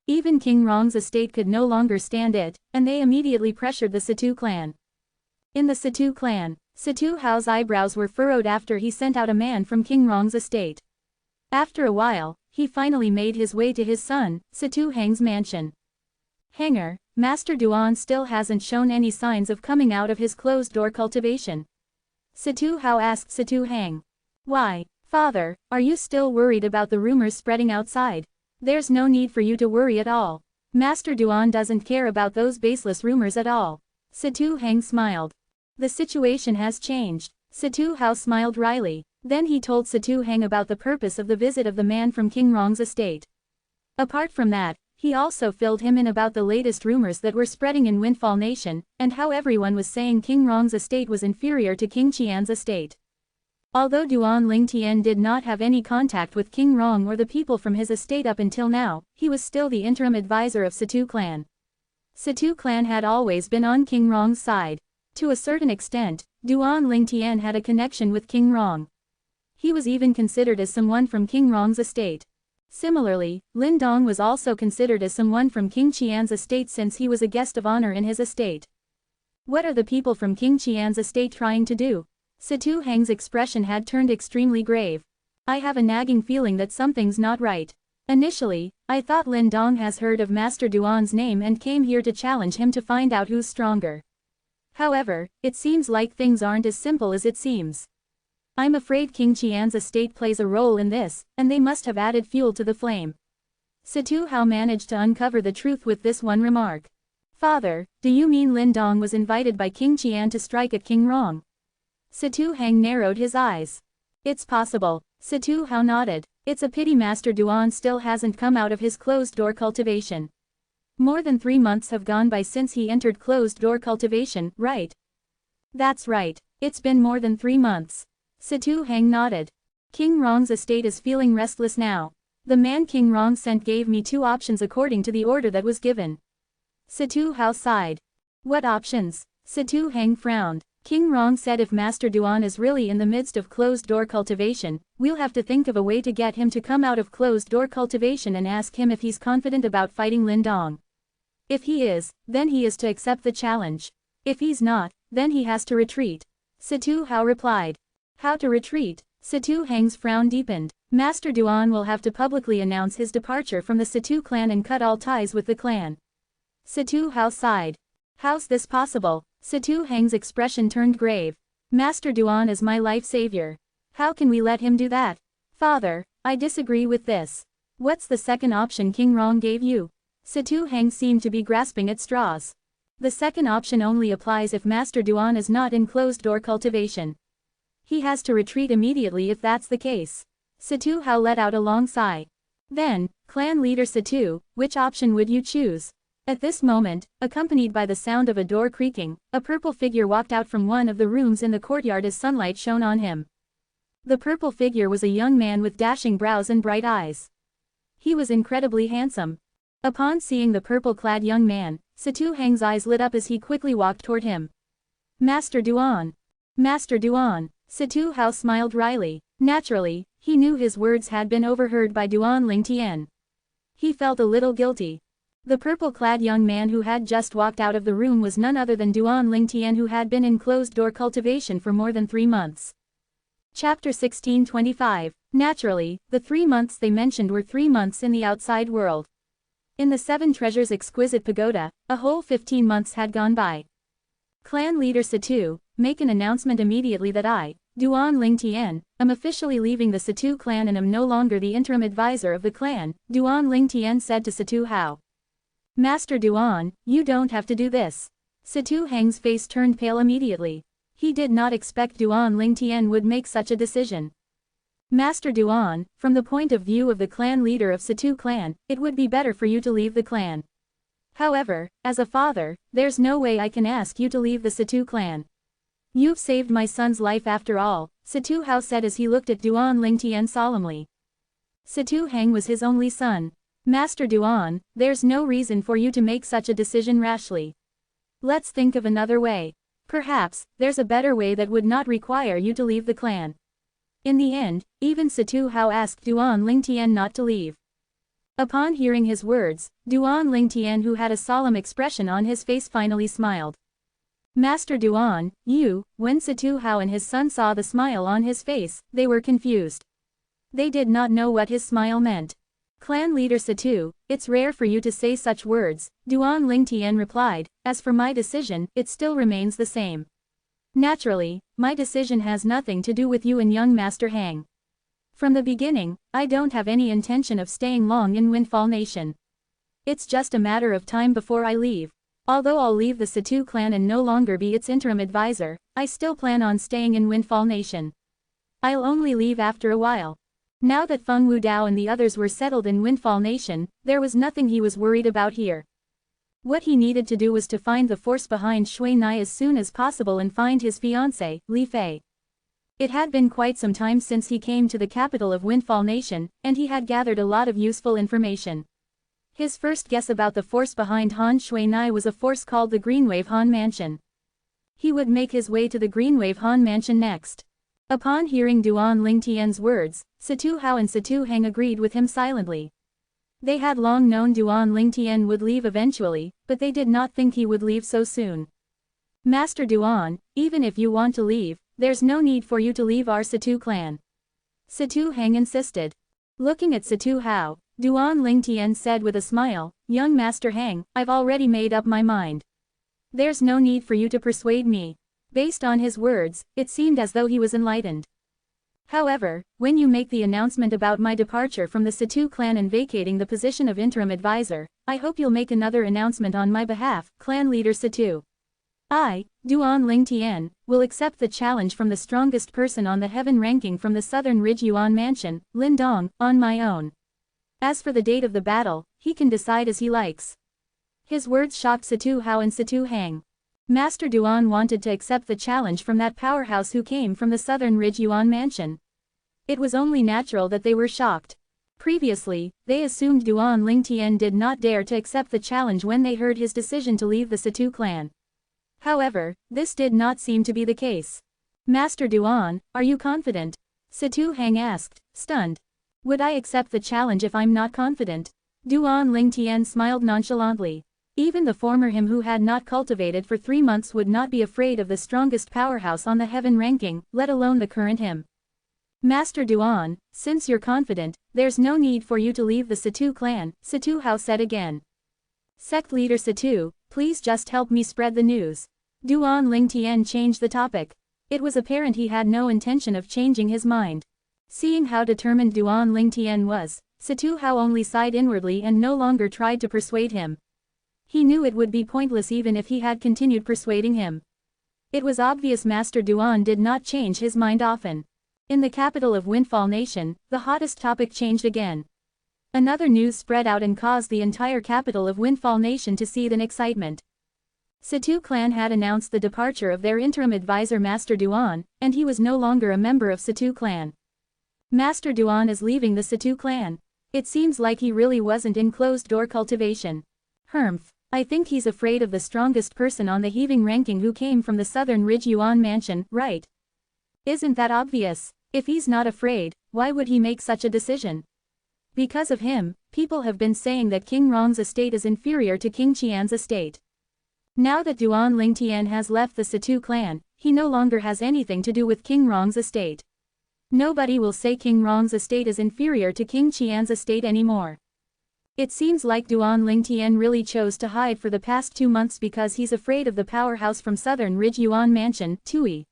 A: Even King Rong's estate could no longer stand it, and they immediately pressured the Situ clan. In the Situ clan, Situ Hao's eyebrows were furrowed after he sent out a man from King Rong's estate. After a while, he finally made his way to his son, Situ Hang's mansion. Hanger, Master Duan still hasn't shown any signs of coming out of his closed-door cultivation. Situ Hao asked Situ Hang. Why, father, are you still worried about the rumors spreading outside? There's no need for you to worry at all. Master Duan doesn't care about those baseless rumors at all. Situ Hang smiled. The situation has changed. Situ Hao smiled wryly. Then he told Situ Hang about the purpose of the visit of the man from King Rong's estate. Apart from that, he also filled him in about the latest rumors that were spreading in Windfall Nation, and how everyone was saying King Rong's estate was inferior to King Qian's estate. Although Duan Lingtian did not have any contact with King Rong or the people from his estate up until now, he was still the interim advisor of Situ clan. Situ clan had always been on King Rong's side. To a certain extent, Duan Lingtian had a connection with King Rong. He was even considered as someone from King Rong's estate. Similarly, Lin Dong was also considered as someone from King Qian's estate since he was a guest of honor in his estate. What are the people from King Qian's estate trying to do? Situ Hang's expression had turned extremely grave. I have a nagging feeling that something's not right. Initially, I thought Lin Dong has heard of Master Duan's name and came here to challenge him to find out who's stronger. However, it seems like things aren't as simple as it seems. I'm afraid King Qian's estate plays a role in this, and they must have added fuel to the flame. Situ Hao managed to uncover the truth with this one remark. Father, do you mean Lin Dong was invited by King Qian to strike at King Rong? Situ Hang narrowed his eyes. It's possible. Situ Hao nodded. It's a pity Master Duan still hasn't come out of his closed-door cultivation. More than 3 months have gone by since he entered closed-door cultivation, right? That's right. It's been more than 3 months. Situ Hang nodded. King Rong's estate is feeling restless now. The man King Rong sent gave me 2 options according to the order that was given. Situ Hao sighed. What options? Situ Hang frowned. King Rong said if Master Duan is really in the midst of closed-door cultivation, we'll have to think of a way to get him to come out of closed-door cultivation and ask him if he's confident about fighting Lin Dong. If he is, then he is to accept the challenge. If he's not, then he has to retreat. Situ Hao replied. How to retreat? Situ Hang's frown deepened. Master Duan will have to publicly announce his departure from the Situ clan and cut all ties with the clan. Situ Hao sighed. How's this possible? Situ Hang's expression turned grave. Master Duan is my life savior. How can we let him do that? Father, I disagree with this. What's the second option King Rong gave you? Situ Hang seemed to be grasping at straws. The second option only applies if Master Duan is not in closed-door cultivation. He has to retreat immediately if that's the case. Situ Hao let out a long sigh. Then, clan leader Situ, which option would you choose? At this moment, accompanied by the sound of a door creaking, a purple figure walked out from one of the rooms in the courtyard as sunlight shone on him. The purple figure was a young man with dashing brows and bright eyes. He was incredibly handsome. Upon seeing the purple-clad young man, Situ Hang's eyes lit up as he quickly walked toward him. Master Duan! Master Duan! Situ Hao smiled wryly. Naturally, he knew his words had been overheard by Duan Lingtian. He felt a little guilty. The purple-clad young man who had just walked out of the room was none other than Duan Lingtian, who had been in closed-door cultivation for more than 3 months. Chapter 1625. Naturally, the 3 months they mentioned were 3 months in the outside world. In the 7 Treasures exquisite pagoda, a whole 15 months had gone by. Clan leader Situ, make an announcement immediately that I, Duan Lingtian, am officially leaving the Situ clan and am no longer the interim advisor of the clan, Duan Lingtian said to Situ Hao. Master Duan, you don't have to do this. Situ Hang's face turned pale immediately. He did not expect Duan Lingtian would make such a decision. Master Duan, from the point of view of the clan leader of Situ clan, it would be better for you to leave the clan. However, as a father, there's no way I can ask you to leave the Situ clan. You've saved my son's life after all, Situ Hao said as he looked at Duan Lingtian solemnly. Situ Hang was his only son. Master Duan, there's no reason for you to make such a decision rashly. Let's think of another way. Perhaps, there's a better way that would not require you to leave the clan. In the end, even Situ Hao asked Duan Lingtian not to leave. Upon hearing his words, Duan Lingtian, who had a solemn expression on his face, finally smiled. Master Duan, you, when Situ Hao and his son saw the smile on his face, they were confused. They did not know what his smile meant. Clan leader Situ, it's rare for you to say such words, Duan Lingtian replied. As for my decision, it still remains the same. Naturally, my decision has nothing to do with you and young Master Hang. From the beginning, I don't have any intention of staying long in Windfall Nation. It's just a matter of time before I leave. Although I'll leave the Situ clan and no longer be its interim advisor, I still plan on staying in Windfall Nation. I'll only leave after a while. Now that Feng Wudao and the others were settled in Windfall Nation, there was nothing he was worried about here. What he needed to do was to find the force behind Shui Nai as soon as possible and find his fiancée, Li Fei. It had been quite some time since he came to the capital of Windfall Nation, and he had gathered a lot of useful information. His first guess about the force behind Han Shui Nai was a force called the Greenwave Han Mansion. He would make his way to the Greenwave Han Mansion next. Upon hearing Duan Lingtian's words, Situ Hao and Situ Hang agreed with him silently. They had long known Duan Lingtian would leave eventually, but they did not think he would leave so soon. Master Duan, even if you want to leave, there's no need for you to leave our Situ clan. Situ Hang insisted. Looking at Situ Hao, Duan Lingtian said with a smile, Young Master Hang, I've already made up my mind. There's no need for you to persuade me. Based on his words, it seemed as though he was enlightened. However, when you make the announcement about my departure from the Situ clan and vacating the position of interim advisor, I hope you'll make another announcement on my behalf, clan leader Situ. I, Duan Lingtian, will accept the challenge from the strongest person on the heaven ranking from the Southern Ridge Yuan Mansion, Lin Dong, on my own. As for the date of the battle, he can decide as he likes. His words shocked Situ Hao and Situ Hang. Master Duan wanted to accept the challenge from that powerhouse who came from the Southern Ridge Yuan Mansion. It was only natural that they were shocked. Previously, they assumed Duan Lingtian did not dare to accept the challenge when they heard his decision to leave the Situ clan. However, this did not seem to be the case. Master Duan, are you confident? Situ Hang asked, stunned. Would I accept the challenge if I'm not confident? Duan Lingtian smiled nonchalantly. Even the former him who had not cultivated for 3 months would not be afraid of the strongest powerhouse on the heaven ranking, let alone the current him. Master Duan, since you're confident, there's no need for you to leave the Situ clan, Situ Hao said again. Sect leader Situ, please just help me spread the news. Duan Lingtian changed the topic. It was apparent he had no intention of changing his mind. Seeing how determined Duan Lingtian was, Situ Hao only sighed inwardly and no longer tried to persuade him. He knew it would be pointless even if he had continued persuading him. It was obvious Master Duan did not change his mind often. In the capital of Windfall Nation, the hottest topic changed again. Another news spread out and caused the entire capital of Windfall Nation to seethe in excitement. Situ clan had announced the departure of their interim advisor Master Duan, and he was no longer a member of Situ clan. Master Duan is leaving the Situ clan. It seems like he really wasn't in closed-door cultivation. Humph, I think he's afraid of the strongest person on the heaving ranking who came from the Southern Ridge Yuan mansion, right? Isn't that obvious? If he's not afraid, why would he make such a decision? Because of him, people have been saying that King Rong's estate is inferior to King Qian's estate. Now that Duan Lingtian has left the Situ clan, he no longer has anything to do with King Rong's estate. Nobody will say King Rong's estate is inferior to King Qian's estate anymore. It seems like Duan Lingtian really chose to hide for the past 2 months because he's afraid of the powerhouse from Southern Ridge Yuan Mansion, Tui.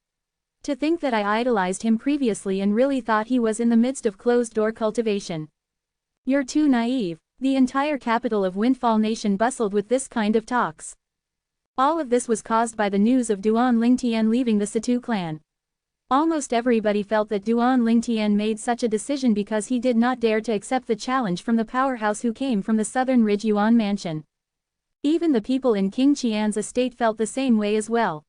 A: To think that I idolized him previously and really thought he was in the midst of closed-door cultivation. You're too naive. The entire capital of Windfall Nation bustled with this kind of talks. All of this was caused by the news of Duan Lingtian leaving the Situ clan. Almost everybody felt that Duan Lingtian made such a decision because he did not dare to accept the challenge from the powerhouse who came from the Southern Ridge Yuan Mansion. Even the people in King Qian's estate felt the same way as well.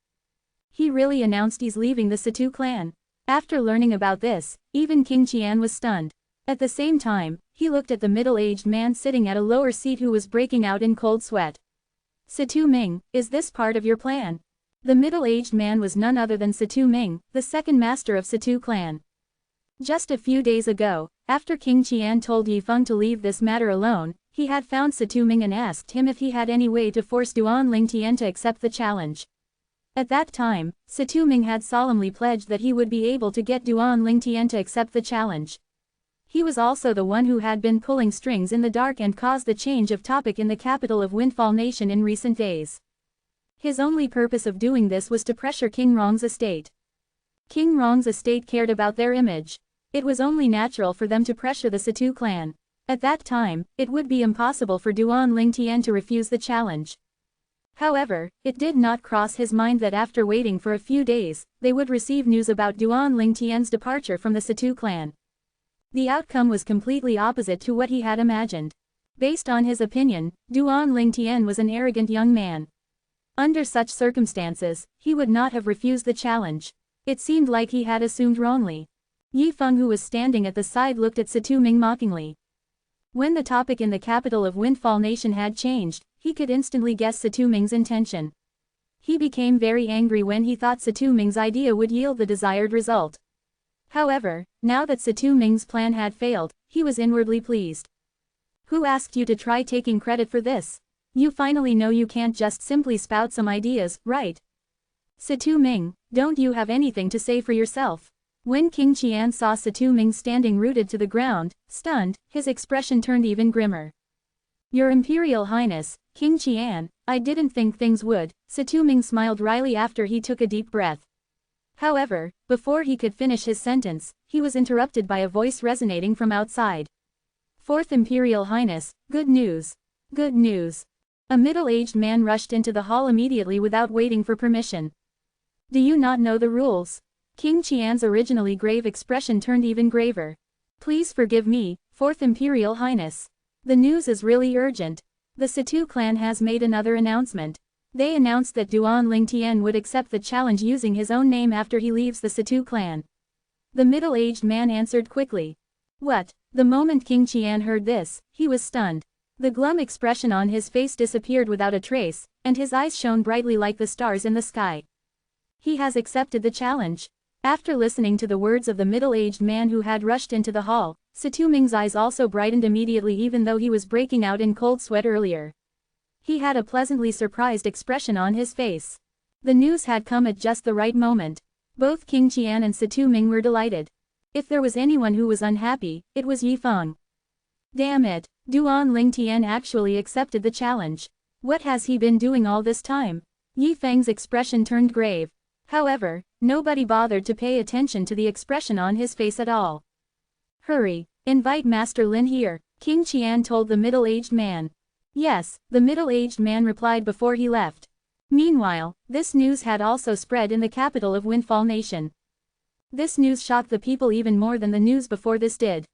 A: He really announced he's leaving the Situ clan. After learning about this, even King Qian was stunned. At the same time, he looked at the middle-aged man sitting at a lower seat who was breaking out in cold sweat. Situ Ming, is this part of your plan? The middle-aged man was none other than Situ Ming, the second master of Situ clan. Just a few days ago, after King Qian told Yifeng to leave this matter alone, he had found Situ Ming and asked him if he had any way to force Duan Lingtian to accept the challenge. At that time, Situ Ming had solemnly pledged that he would be able to get Duan Lingtian to accept the challenge. He was also the one who had been pulling strings in the dark and caused the change of topic in the capital of Windfall Nation in recent days. His only purpose of doing this was to pressure King Rong's estate. King Rong's estate cared about their image. It was only natural for them to pressure the Situ clan. At that time, it would be impossible for Duan Lingtian to refuse the challenge. However, it did not cross his mind that after waiting for a few days, they would receive news about Duan Lingtian's departure from the Situ clan. The outcome was completely opposite to what he had imagined. Based on his opinion, Duan Lingtian was an arrogant young man. Under such circumstances, he would not have refused the challenge. It seemed like he had assumed wrongly. Yifeng, who was standing at the side, looked at Situ Ming mockingly. When the topic in the capital of Windfall Nation had changed, he could instantly guess Situ Ming's intention. He became very angry when he thought Situ Ming's idea would yield the desired result. However, now that Situ Ming's plan had failed, he was inwardly pleased. Who asked you to try taking credit for this? You finally know you can't just simply spout some ideas, right? Situ Ming, don't you have anything to say for yourself? When King Qian saw Situ Ming standing rooted to the ground, stunned, his expression turned even grimmer. Your Imperial Highness, King Qian, I didn't think things would. Situ Ming smiled wryly after he took a deep breath. However, before he could finish his sentence, he was interrupted by a voice resonating from outside. Fourth Imperial Highness, good news. Good news. A middle-aged man rushed into the hall immediately without waiting for permission. Do you not know the rules? King Qian's originally grave expression turned even graver. Please forgive me, Fourth Imperial Highness. The news is really urgent. The Situ clan has made another announcement. They announced that Duan Lingtian would accept the challenge using his own name after he leaves the Situ clan. The middle-aged man answered quickly. What? The moment King Qian heard this, he was stunned. The glum expression on his face disappeared without a trace, and his eyes shone brightly like the stars in the sky. He has accepted the challenge. After listening to the words of the middle-aged man who had rushed into the hall, Situ Ming's eyes also brightened immediately even though he was breaking out in cold sweat earlier. He had a pleasantly surprised expression on his face. The news had come at just the right moment. Both King Qian and Situ Ming were delighted. If there was anyone who was unhappy, it was Yifeng. Damn it, Duan Lingtian actually accepted the challenge. What has he been doing all this time? Yifeng's expression turned grave. However, nobody bothered to pay attention to the expression on his face at all. Hurry, invite Master Lin here, King Qian told the middle-aged man. Yes, the middle-aged man replied before he left. Meanwhile, this news had also spread in the capital of Windfall Nation. This news shocked the people even more than the news before this did.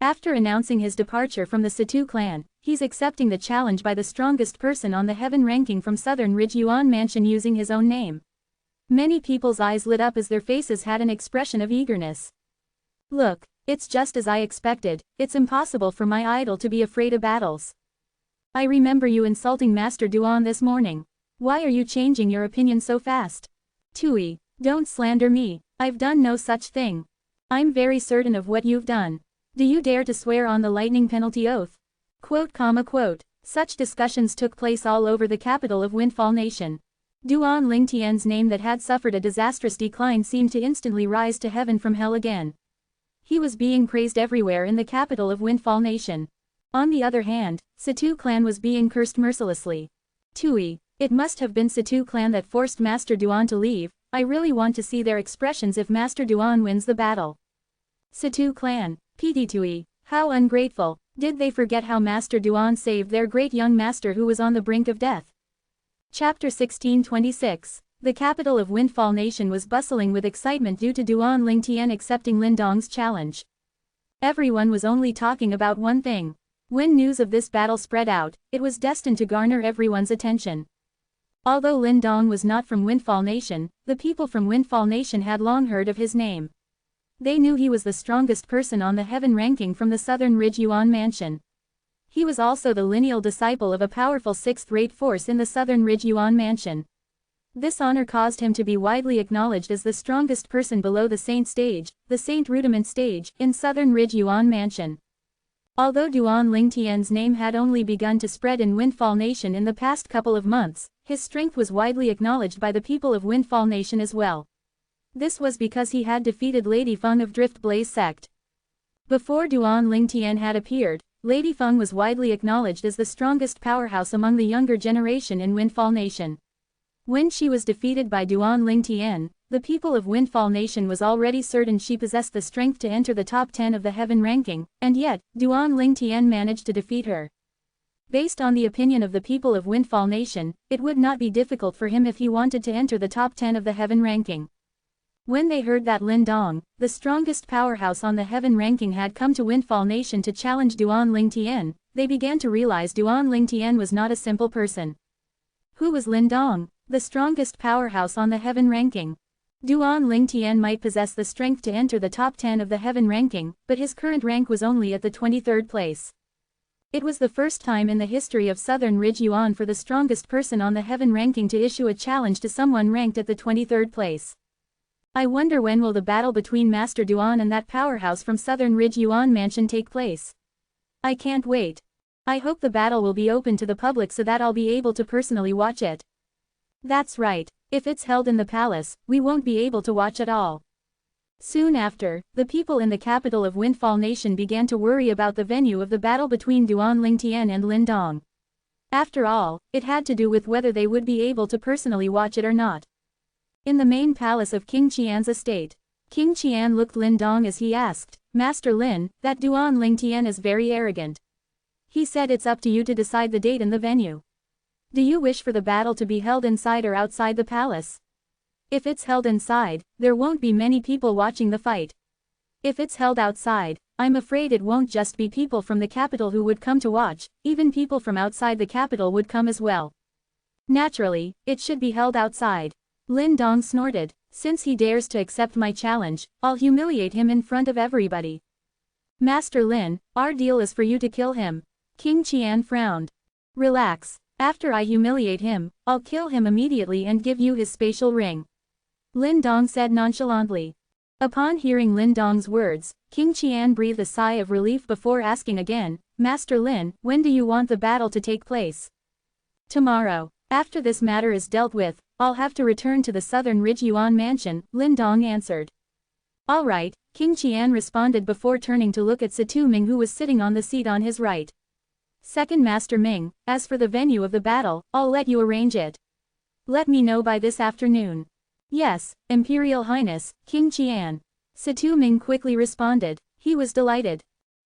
A: After announcing his departure from the Situ clan, he's accepting the challenge by the strongest person on the heaven ranking from Southern Ridge Yuan Mansion using his own name. Many people's eyes lit up as their faces had an expression of eagerness. Look, it's just as I expected, it's impossible for my idol to be afraid of battles. I remember you insulting Master Duan this morning. Why are you changing your opinion so fast? Tui, don't slander me, I've done no such thing. I'm very certain of what you've done. Do you dare to swear on the lightning penalty oath? Quote. Such discussions took place all over the capital of Windfall Nation. Duan Lingtian's name that had suffered a disastrous decline seemed to instantly rise to heaven from hell again. He was being praised everywhere in the capital of Windfall Nation. On the other hand, Situ clan was being cursed mercilessly. Tui, it must have been Situ clan that forced Master Duan to leave. I really want to see their expressions if Master Duan wins the battle. Situ clan, Piti Tui, how ungrateful, did they forget how Master Duan saved their great young master who was on the brink of death? Chapter 1626. The capital of Windfall Nation was bustling with excitement due to Duan Lingtian accepting Lindong's challenge. Everyone was only talking about one thing. When news of this battle spread out, it was destined to garner everyone's attention. Although Lindong was not from Windfall Nation, the people from Windfall Nation had long heard of his name. They knew he was the strongest person on the heaven ranking from the Southern Ridge Yuan Mansion. He was also the lineal disciple of a powerful sixth-rate force in the Southern Ridge Yuan Mansion. This honor caused him to be widely acknowledged as the strongest person below the Saint stage, the Saint Rudiment stage, in Southern Ridge Yuan Mansion. Although Duan Lingtian's name had only begun to spread in Windfall Nation in the past couple of months, his strength was widely acknowledged by the people of Windfall Nation as well. This was because he had defeated Lady Feng of Drift Blaze sect. Before Duan Lingtian had appeared, Lady Feng was widely acknowledged as the strongest powerhouse among the younger generation in Windfall Nation. When she was defeated by Duan Lingtian, the people of Windfall Nation was already certain she possessed the strength to enter the top 10 of the heaven ranking, and yet, Duan Lingtian managed to defeat her. Based on the opinion of the people of Windfall Nation, it would not be difficult for him if he wanted to enter the top 10 of the heaven ranking. When they heard that Lindong, the strongest powerhouse on the heaven ranking, had come to Windfall Nation to challenge Duan Lingtian, they began to realize Duan Lingtian was not a simple person. Who was Lindong, the strongest powerhouse on the heaven ranking? Duan Lingtian might possess the strength to enter the top 10 of the heaven ranking, but his current rank was only at the 23rd place. It was the first time in the history of Southern Ridge Yuan for the strongest person on the heaven ranking to issue a challenge to someone ranked at the 23rd place. I wonder when will the battle between Master Duan and that powerhouse from Southern Ridge Yuan Mansion take place. I can't wait. I hope the battle will be open to the public so that I'll be able to personally watch it. That's right, if it's held in the palace, we won't be able to watch at all. Soon after, the people in the capital of Windfall Nation began to worry about the venue of the battle between Duan Lingtian and Lindong. After all, it had to do with whether they would be able to personally watch it or not. In the main palace of King Qian's estate, King Qian looked Lindong as he asked, Master Lin, that Duan Lingtian is very arrogant. He said it's up to you to decide the date and the venue. Do you wish for the battle to be held inside or outside the palace? If it's held inside, there won't be many people watching the fight. If it's held outside, I'm afraid it won't just be people from the capital who would come to watch, even people from outside the capital would come as well. Naturally, it should be held outside. Lindong snorted, since he dares to accept my challenge, I'll humiliate him in front of everybody. Master Lin, our deal is for you to kill him. King Qian frowned. Relax. After I humiliate him, I'll kill him immediately and give you his spatial ring. Lindong said nonchalantly. Upon hearing Lindong's words, King Qian breathed a sigh of relief before asking again, Master Lin, when do you want the battle to take place? Tomorrow. After this matter is dealt with, I'll have to return to the Southern Ridge Yuan Mansion, Lindong answered. All right, King Qian responded before turning to look at Situ Ming, who was sitting on the seat on his right. Second Master Ming, as for the venue of the battle, I'll let you arrange it. Let me know by this afternoon. Yes, Imperial Highness, King Qian. Situ Ming quickly responded. He was delighted.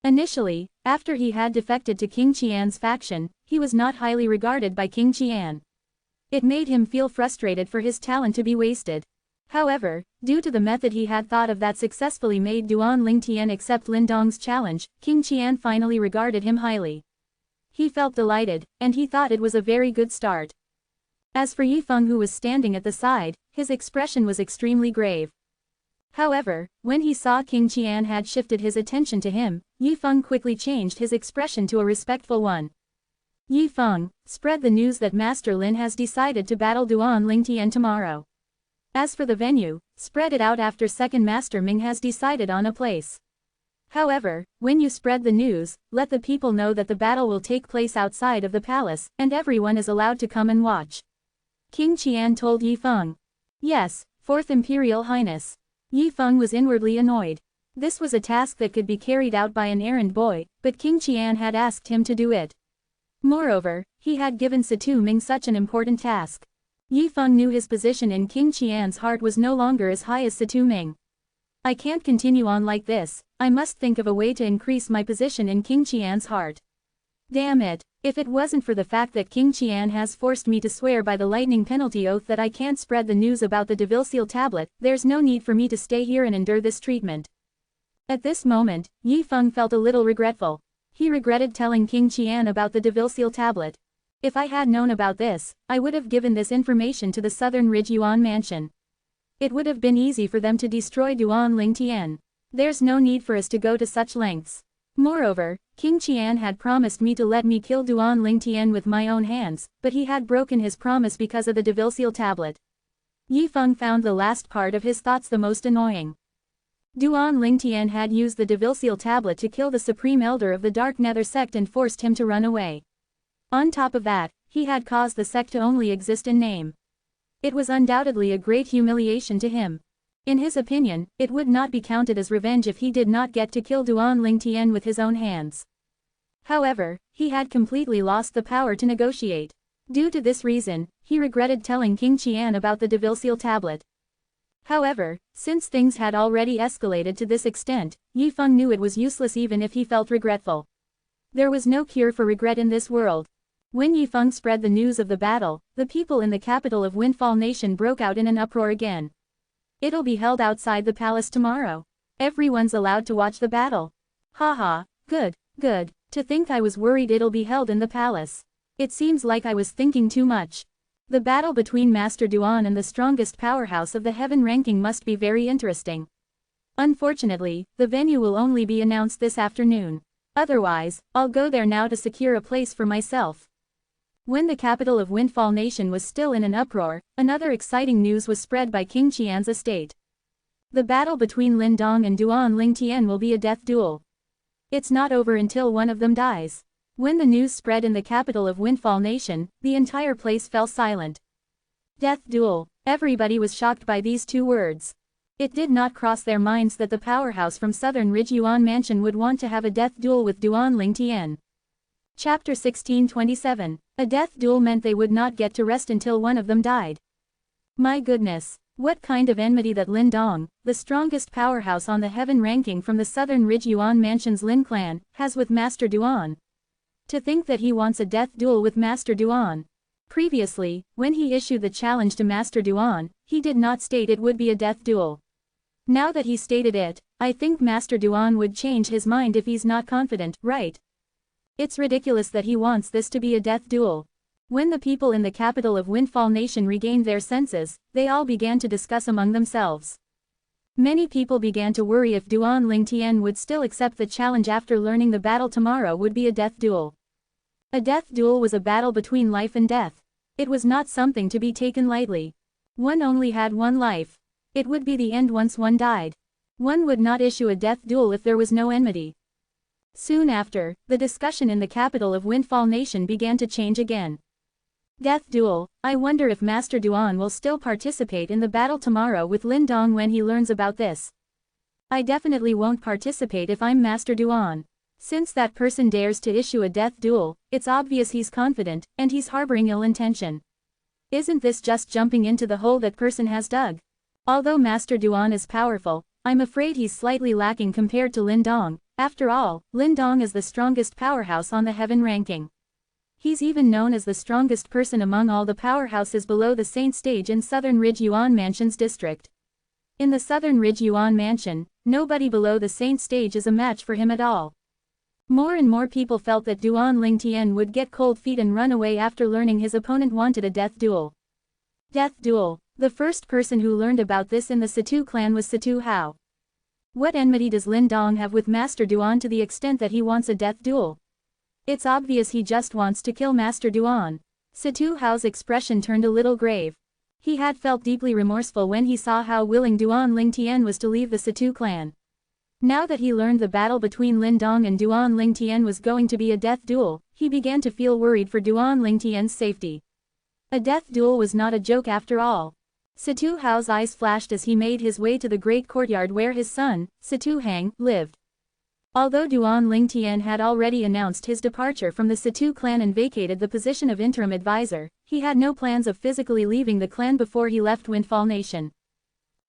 A: Initially, after he had defected to King Qian's faction, he was not highly regarded by King Qian. It made him feel frustrated for his talent to be wasted. However, due to the method he had thought of that successfully made Duan Lingtian accept Lin Dong's challenge, King Qian finally regarded him highly. He felt delighted, and he thought it was a very good start. As for Yi Feng, who was standing at the side, his expression was extremely grave. However, when he saw King Qian had shifted his attention to him, Yi Feng quickly changed his expression to a respectful one. Yi Feng, spread the news that Master Lin has decided to battle Duan Lingtian tomorrow. As for the venue, spread it out after Second Master Ming has decided on a place. However, when you spread the news, let the people know that the battle will take place outside of the palace, and everyone is allowed to come and watch. King Qian told Yi Feng. Yes, Fourth Imperial Highness. Yi Feng was inwardly annoyed. This was a task that could be carried out by an errand boy, but King Qian had asked him to do it. Moreover, he had given Situ Ming such an important task. Yi Feng knew his position in King Qian's heart was no longer as high as Situ Ming. I can't continue on like this, I must think of a way to increase my position in King Qian's heart. Damn it, if it wasn't for the fact that King Qian has forced me to swear by the lightning penalty oath that I can't spread the news about the Devil Seal tablet, there's no need for me to stay here and endure this treatment. At this moment, Yi Feng felt a little regretful. He regretted telling King Qian about the Devil Seal tablet. If I had known about this, I would have given this information to the Southern Ridge Yuan Mansion. It would have been easy for them to destroy Duan Lingtian. There's no need for us to go to such lengths. Moreover, King Qian had promised me to let me kill Duan Lingtian with my own hands, but he had broken his promise because of the Devil Seal tablet. Yi Feng found the last part of his thoughts the most annoying. Duan Lingtian had used the Devil Seal tablet to kill the Supreme Elder of the Dark Nether sect and forced him to run away. On top of that, he had caused the sect to only exist in name. It was undoubtedly a great humiliation to him. In his opinion, it would not be counted as revenge if he did not get to kill Duan Lingtian with his own hands. However, he had completely lost the power to negotiate. Due to this reason, he regretted telling King Qian about the Devil Seal tablet. However, since things had already escalated to this extent, Yi Feng knew it was useless even if he felt regretful. There was no cure for regret in this world. When Yi Feng spread the news of the battle, the people in the capital of Windfall Nation broke out in an uproar again. It'll be held outside the palace tomorrow. Everyone's allowed to watch the battle. Haha, good, good. To think I was worried it'll be held in the palace. It seems like I was thinking too much. The battle between Master Duan and the strongest powerhouse of the heaven ranking must be very interesting. Unfortunately, the venue will only be announced this afternoon. Otherwise, I'll go there now to secure a place for myself. When the capital of Windfall Nation was still in an uproar, another exciting news was spread by King Qian's estate. The battle between Lin Dong and Duan Lingtian will be a death duel. It's not over until one of them dies. When the news spread in the capital of Windfall Nation, the entire place fell silent. Death duel. Everybody was shocked by these two words. It did not cross their minds that the powerhouse from Southern Ridge Yuan Mansion would want to have a death duel with Duan Lingtian. Chapter 1627. A death duel meant they would not get to rest until one of them died. My goodness, what kind of enmity that Lin Dong, the strongest powerhouse on the heaven ranking from the Southern Ridge Yuan Mansion's Lin clan, has with Master Duan. To think that he wants a death duel with Master Duan. Previously, when he issued the challenge to Master Duan, he did not state it would be a death duel. Now that he stated it, I think Master Duan would change his mind if he's not confident, right? It's ridiculous that he wants this to be a death duel. When the people in the capital of Windfall Nation regained their senses, they all began to discuss among themselves. Many people began to worry if Duan Lingtian would still accept the challenge after learning the battle tomorrow would be a death duel. A death duel was a battle between life and death. It was not something to be taken lightly. One only had one life. It would be the end once one died. One would not issue a death duel if there was no enmity. Soon after, the discussion in the capital of Windfall Nation began to change again. Death duel. I wonder if Master Duan will still participate in the battle tomorrow with Lin Dong when he learns about this. I definitely won't participate if I'm Master Duan. Since that person dares to issue a death duel, it's obvious he's confident, and he's harboring ill intention. Isn't this just jumping into the hole that person has dug? Although Master Duan is powerful, I'm afraid he's slightly lacking compared to Lin Dong, After all, Lindong is the strongest powerhouse on the heaven ranking. He's even known as the strongest person among all the powerhouses below the Saint Stage in Southern Ridge Yuan Mansion's district. In the Southern Ridge Yuan Mansion, nobody below the Saint Stage is a match for him at all. More and more people felt that Duan Lingtian would get cold feet and run away after learning his opponent wanted a death duel. Death duel. The first person who learned about this in the Situ clan was Situ Hao. What enmity does Lindong have with Master Duan to the extent that he wants a death duel? It's obvious he just wants to kill Master Duan. Situ Hao's expression turned a little grave. He had felt deeply remorseful when he saw how willing Duan Lingtian was to leave the Situ clan. Now that he learned the battle between Lindong and Duan Lingtian was going to be a death duel, he began to feel worried for Duan Lingtian's safety. A death duel was not a joke after all. Situ Hao's eyes flashed as he made his way to the great courtyard where his son, Situ Hang, lived. Although Duan Lingtian had already announced his departure from the Situ clan and vacated the position of interim advisor, he had no plans of physically leaving the clan before he left Windfall Nation.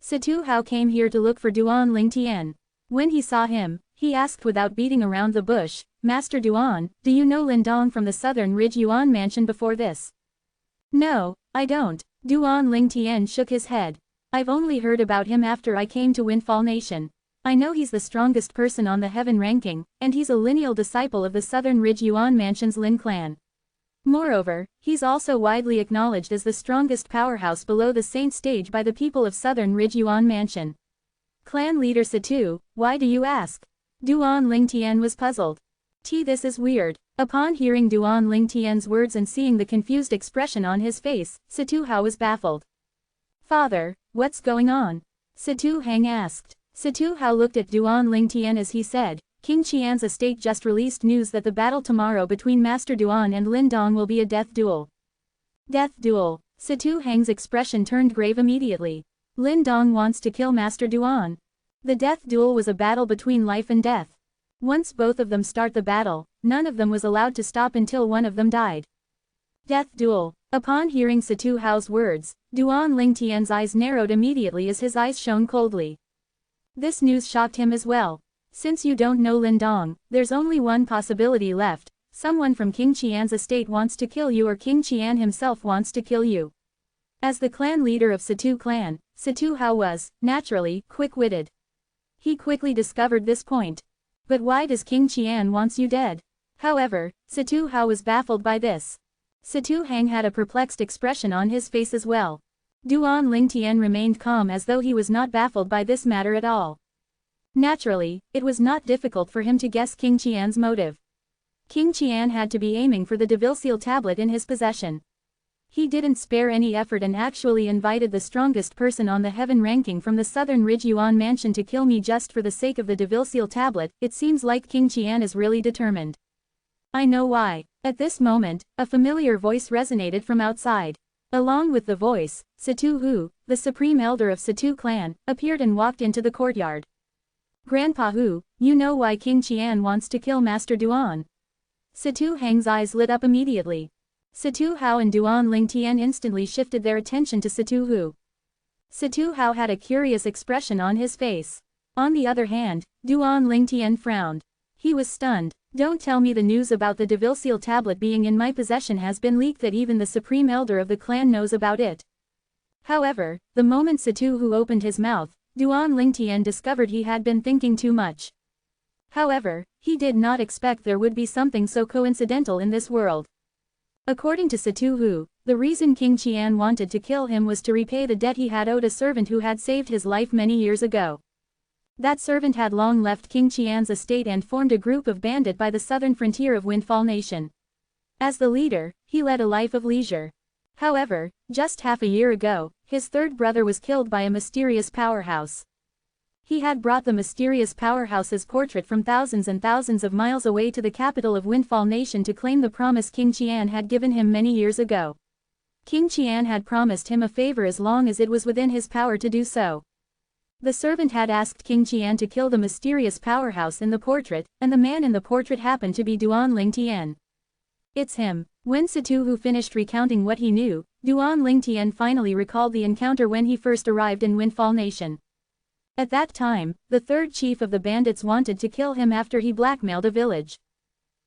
A: Situ Hao came here to look for Duan Lingtian. When he saw him, he asked without beating around the bush, "Master Duan, do you know Lindong from the Southern Ridge Yuan Mansion before this?" "No, I don't." Duan Lingtian shook his head. "I've only heard about him after I came to Windfall Nation. I know he's the strongest person on the heaven ranking, and he's a lineal disciple of the Southern Ridge Yuan Mansion's Lin clan. Moreover, he's also widely acknowledged as the strongest powerhouse below the Saint Stage by the people of Southern Ridge Yuan Mansion." Clan leader Situ, why do you ask? Duan Lingtian was puzzled. This is weird. Upon hearing Duan Lingtian's words and seeing the confused expression on his face, Situ Hao was baffled. "Father, what's going on?" Situ Hang asked. Situ Hao looked at Duan Lingtian as he said, "King Qian's estate just released news that the battle tomorrow between Master Duan and Lindong will be a death duel." Death duel. Situ Hang's expression turned grave immediately. Lindong wants to kill Master Duan. The death duel was a battle between life and death. Once both of them start the battle, none of them was allowed to stop until one of them died. Death duel. Upon hearing Situ Hao's words, Duan Lingtian's eyes narrowed immediately as his eyes shone coldly. This news shocked him as well. "Since you don't know Lindong, there's only one possibility left. Someone from King Qian's estate wants to kill you or King Qian himself wants to kill you." As the clan leader of Situ clan, Situ Hao was, naturally, quick-witted. He quickly discovered this point. But why does King Qian wants you dead? However, Situ Hao was baffled by this. Situ Hang had a perplexed expression on his face as well. Duan Lingtian remained calm as though he was not baffled by this matter at all. Naturally, it was not difficult for him to guess King Qian's motive. King Qian had to be aiming for the Devilseal tablet in his possession. He didn't spare any effort and actually invited the strongest person on the heaven ranking from the Southern Ridge Yuan Mansion to kill me just for the sake of the Devilseal tablet. It seems like King Qian is really determined. I know why. At this moment, a familiar voice resonated from outside. Along with the voice, Situ Hu, the supreme elder of Situ clan, appeared and walked into the courtyard. "Grandpa Hu, you know why King Qian wants to kill Master Duan?" Situ Hang's eyes lit up immediately. Situ Hao and Duan Lingtian instantly shifted their attention to Situ Hu. Situ Hao had a curious expression on his face. On the other hand, Duan Lingtian frowned. He was stunned. "Don't tell me the news about the Devilseal tablet being in my possession has been leaked that even the supreme elder of the clan knows about it." However, the moment Situ Hu opened his mouth, Duan Lingtian discovered he had been thinking too much. However, he did not expect there would be something so coincidental in this world. According to Situ Hu, the reason King Qian wanted to kill him was to repay the debt he had owed a servant who had saved his life many years ago. That servant had long left King Qian's estate and formed a group of bandit by the southern frontier of Windfall Nation. As the leader, he led a life of leisure. However, just half a year ago, his third brother was killed by a mysterious powerhouse. He had brought the mysterious powerhouse's portrait from thousands and thousands of miles away to the capital of Windfall Nation to claim the promise King Qian had given him many years ago. King Qian had promised him a favor as long as it was within his power to do so. The servant had asked King Qian to kill the mysterious powerhouse in the portrait, and the man in the portrait happened to be Duan Lingtian. "It's him." When Situ Hu finished recounting what he knew, Duan Lingtian finally recalled the encounter when he first arrived in Windfall Nation. At that time, the third chief of the bandits wanted to kill him after he blackmailed a village.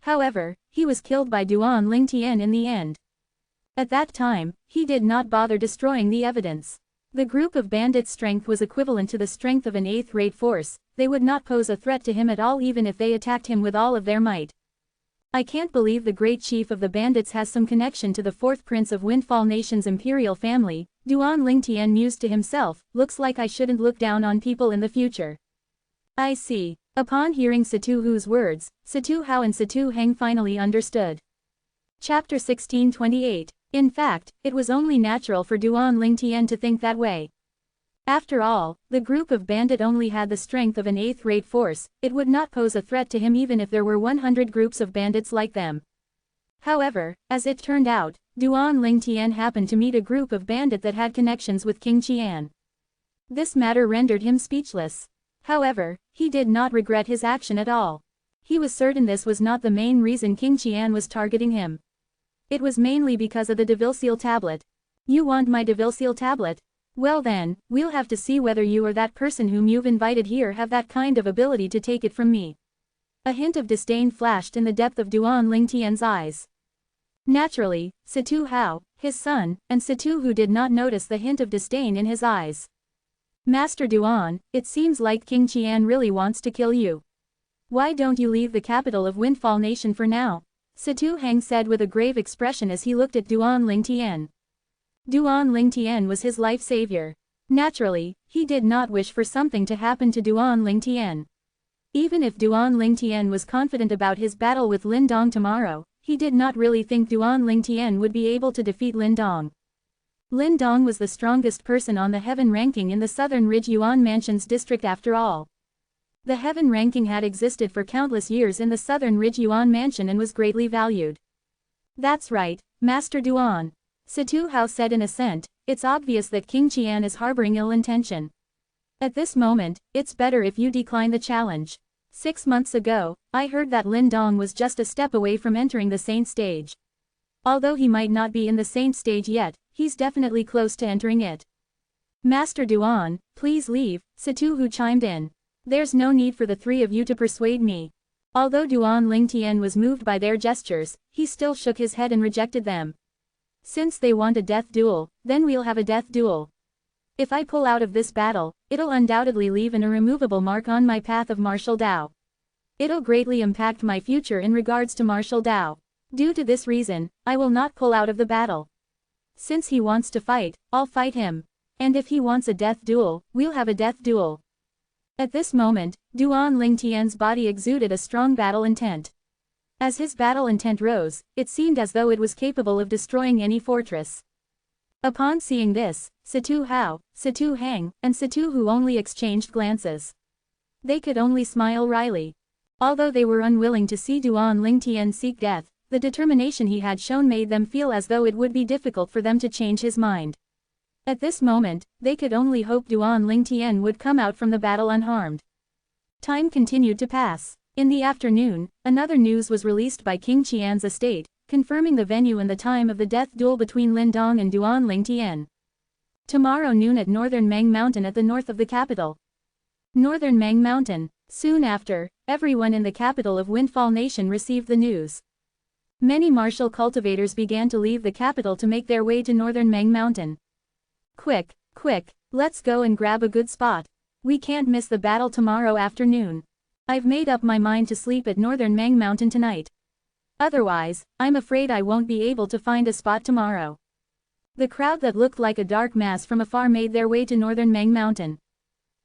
A: However, he was killed by Duan Lingtian in the end. At that time, he did not bother destroying the evidence. The group of bandits' strength was equivalent to the strength of an eighth-rate force. They would not pose a threat to him at all even if they attacked him with all of their might. I can't believe the great chief of the bandits has some connection to the fourth prince of Windfall Nation's imperial family, Duan Lingtian mused to himself. Looks like I shouldn't look down on people in the future. I see. Upon hearing Situ Hu's words, Situ Hao and Situ Heng finally understood. Chapter 1628. In fact, it was only natural for Duan Lingtian to think that way. After all, the group of bandit only had the strength of an eighth-rate force. It would not pose a threat to him even if there were 100 groups of bandits like them. However, as it turned out, Duan Lingtian happened to meet a group of bandit that had connections with King Qian. This matter rendered him speechless. However, he did not regret his action at all. He was certain this was not the main reason King Qian was targeting him. It was mainly because of the Devilseal tablet. You want my Devilseal tablet? Well then, we'll have to see whether you or that person whom you've invited here have that kind of ability to take it from me. A hint of disdain flashed in the depth of Duan Lingtian's eyes. Naturally, Situ Hao, his son, and Situ Hu did not notice the hint of disdain in his eyes. Master Duan, it seems like King Qian really wants to kill you. Why don't you leave the capital of Windfall Nation for now? Situ Heng said with a grave expression as he looked at Duan Lingtian. Duan Lingtian was his life savior. Naturally, he did not wish for something to happen to Duan Lingtian. Even if Duan Lingtian was confident about his battle with Lin Dong tomorrow, he did not really think Duan Lingtian would be able to defeat Lin Dong. Lin Dong was the strongest person on the heaven ranking in the Southern Ridge Yuan Mansion's district after all. The heaven ranking had existed for countless years in the Southern Ridge Yuan Mansion and was greatly valued. That's right, Master Duan. Situ Hao said in assent. It's obvious that King Qian is harboring ill intention. At this moment, it's better if you decline the challenge. 6 months ago, I heard that Lin Dong was just a step away from entering the Saint stage. Although he might not be in the Saint stage yet, he's definitely close to entering it. Master Duan, please leave, Situ Hu chimed in. There's no need for the three of you to persuade me. Although Duan Lingtian was moved by their gestures, he still shook his head and rejected them. Since they want a death duel, then we'll have a death duel. If I pull out of this battle, it'll undoubtedly leave an irremovable mark on my path of martial Dao. It'll greatly impact my future in regards to martial Dao. Due to this reason, I will not pull out of the battle. Since he wants to fight, I'll fight him. And if he wants a death duel, we'll have a death duel. At this moment, Duan Lingtian's body exuded a strong battle intent. As his battle intent rose, it seemed as though it was capable of destroying any fortress. Upon seeing this, Situ Hao, Situ Heng, and Situ Hu only exchanged glances. They could only smile wryly. Although they were unwilling to see Duan Lingtian seek death, the determination he had shown made them feel as though it would be difficult for them to change his mind. At this moment, they could only hope Duan Lingtian would come out from the battle unharmed. Time continued to pass. In the afternoon, another news was released by King Qian's estate, confirming the venue and the time of the death duel between Lin Dong and Duan Lingtian. Tomorrow noon at Northern Mang Mountain at the north of the capital. Northern Mang Mountain. Soon after, everyone in the capital of Windfall Nation received the news. Many martial cultivators began to leave the capital to make their way to Northern Mang Mountain. Quick, quick, let's go and grab a good spot. We can't miss the battle tomorrow afternoon. I've made up my mind to sleep at Northern Mang Mountain tonight. Otherwise, I'm afraid I won't be able to find a spot tomorrow. The crowd that looked like a dark mass from afar made their way to Northern Mang Mountain.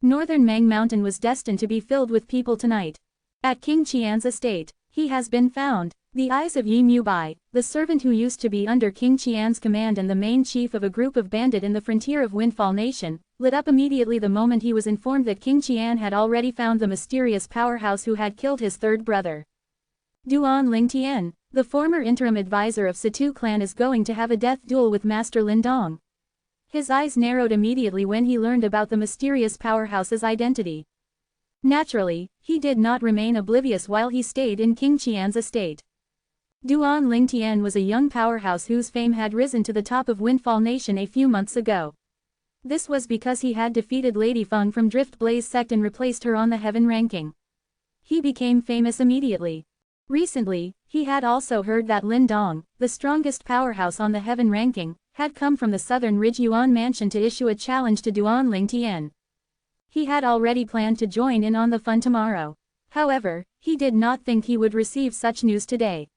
A: Northern Mang Mountain was destined to be filled with people tonight. At King Qian's estate, he has been found. The eyes of Yi Mubai, the servant who used to be under King Qian's command and the main chief of a group of bandit in the frontier of Windfall Nation, lit up immediately the moment he was informed that King Qian had already found the mysterious powerhouse who had killed his third brother. Duan Lingtian, the former interim advisor of Situ clan, is going to have a death duel with Master Lin Dong. His eyes narrowed immediately when he learned about the mysterious powerhouse's identity. Naturally, he did not remain oblivious while he stayed in King Qian's estate. Duan Lingtian was a young powerhouse whose fame had risen to the top of Windfall Nation a few months ago. This was because he had defeated Lady Feng from Drift Blaze sect and replaced her on the heaven ranking. He became famous immediately. Recently, he had also heard that Lin Dong, the strongest powerhouse on the heaven ranking, had come from the southern Ridge Yuan mansion to issue a challenge to Duan Ling Tian. He had already planned to join in on the fun tomorrow. However, he did not think he would receive such news today.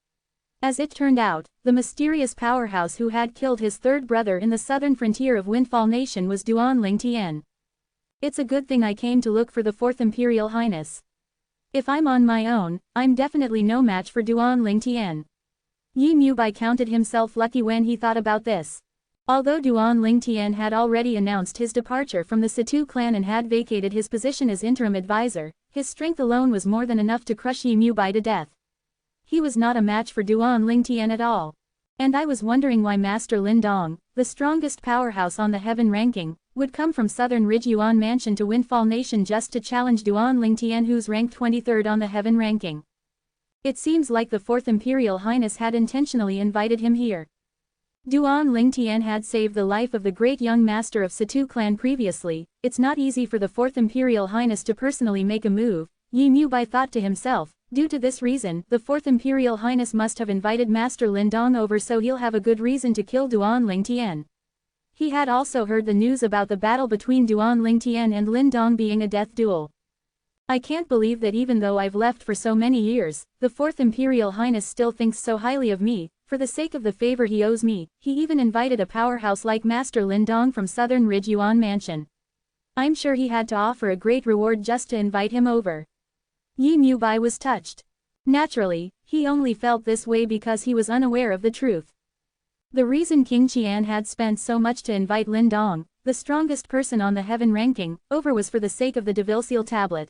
A: As it turned out, the mysterious powerhouse who had killed his third brother in the southern frontier of Windfall Nation was Duan Ling Tian. It's a good thing I came to look for the Fourth Imperial Highness. If I'm on my own, I'm definitely no match for Duan Ling Tian. Yi Mubai counted himself lucky when he thought about this. Although Duan Ling Tian had already announced his departure from the Situ clan and had vacated his position as interim advisor, his strength alone was more than enough to crush Yi Mubai to death. He was not a match for Duan Ling Tian at all. And I was wondering why Master Lin Dong, the strongest powerhouse on the heaven ranking, would come from Southern Ridge Yuan Mansion to Windfall Nation just to challenge Duan Ling Tian, who's ranked 23rd on the heaven ranking. It seems like the Fourth Imperial Highness had intentionally invited him here. Duan Ling Tian had saved the life of the great young master of Situ clan previously. It's not easy for the Fourth Imperial Highness to personally make a move, Yi Mubai thought to himself. Due to this reason, the Fourth Imperial Highness must have invited Master Lin Dong over so he'll have a good reason to kill Duan Ling Tian. He had also heard the news about the battle between Duan Ling Tian and Lin Dong being a death duel. I can't believe that even though I've left for so many years, the Fourth Imperial Highness still thinks so highly of me. For the sake of the favor he owes me, he even invited a powerhouse like Master Lin Dong from Southern Ridge Yuan Mansion. I'm sure he had to offer a great reward just to invite him over. Yi Mubai was touched. Naturally, he only felt this way because he was unaware of the truth. The reason King Qian had spent so much to invite Lin Dong, the strongest person on the heaven ranking, over was for the sake of the Devil Seal tablet.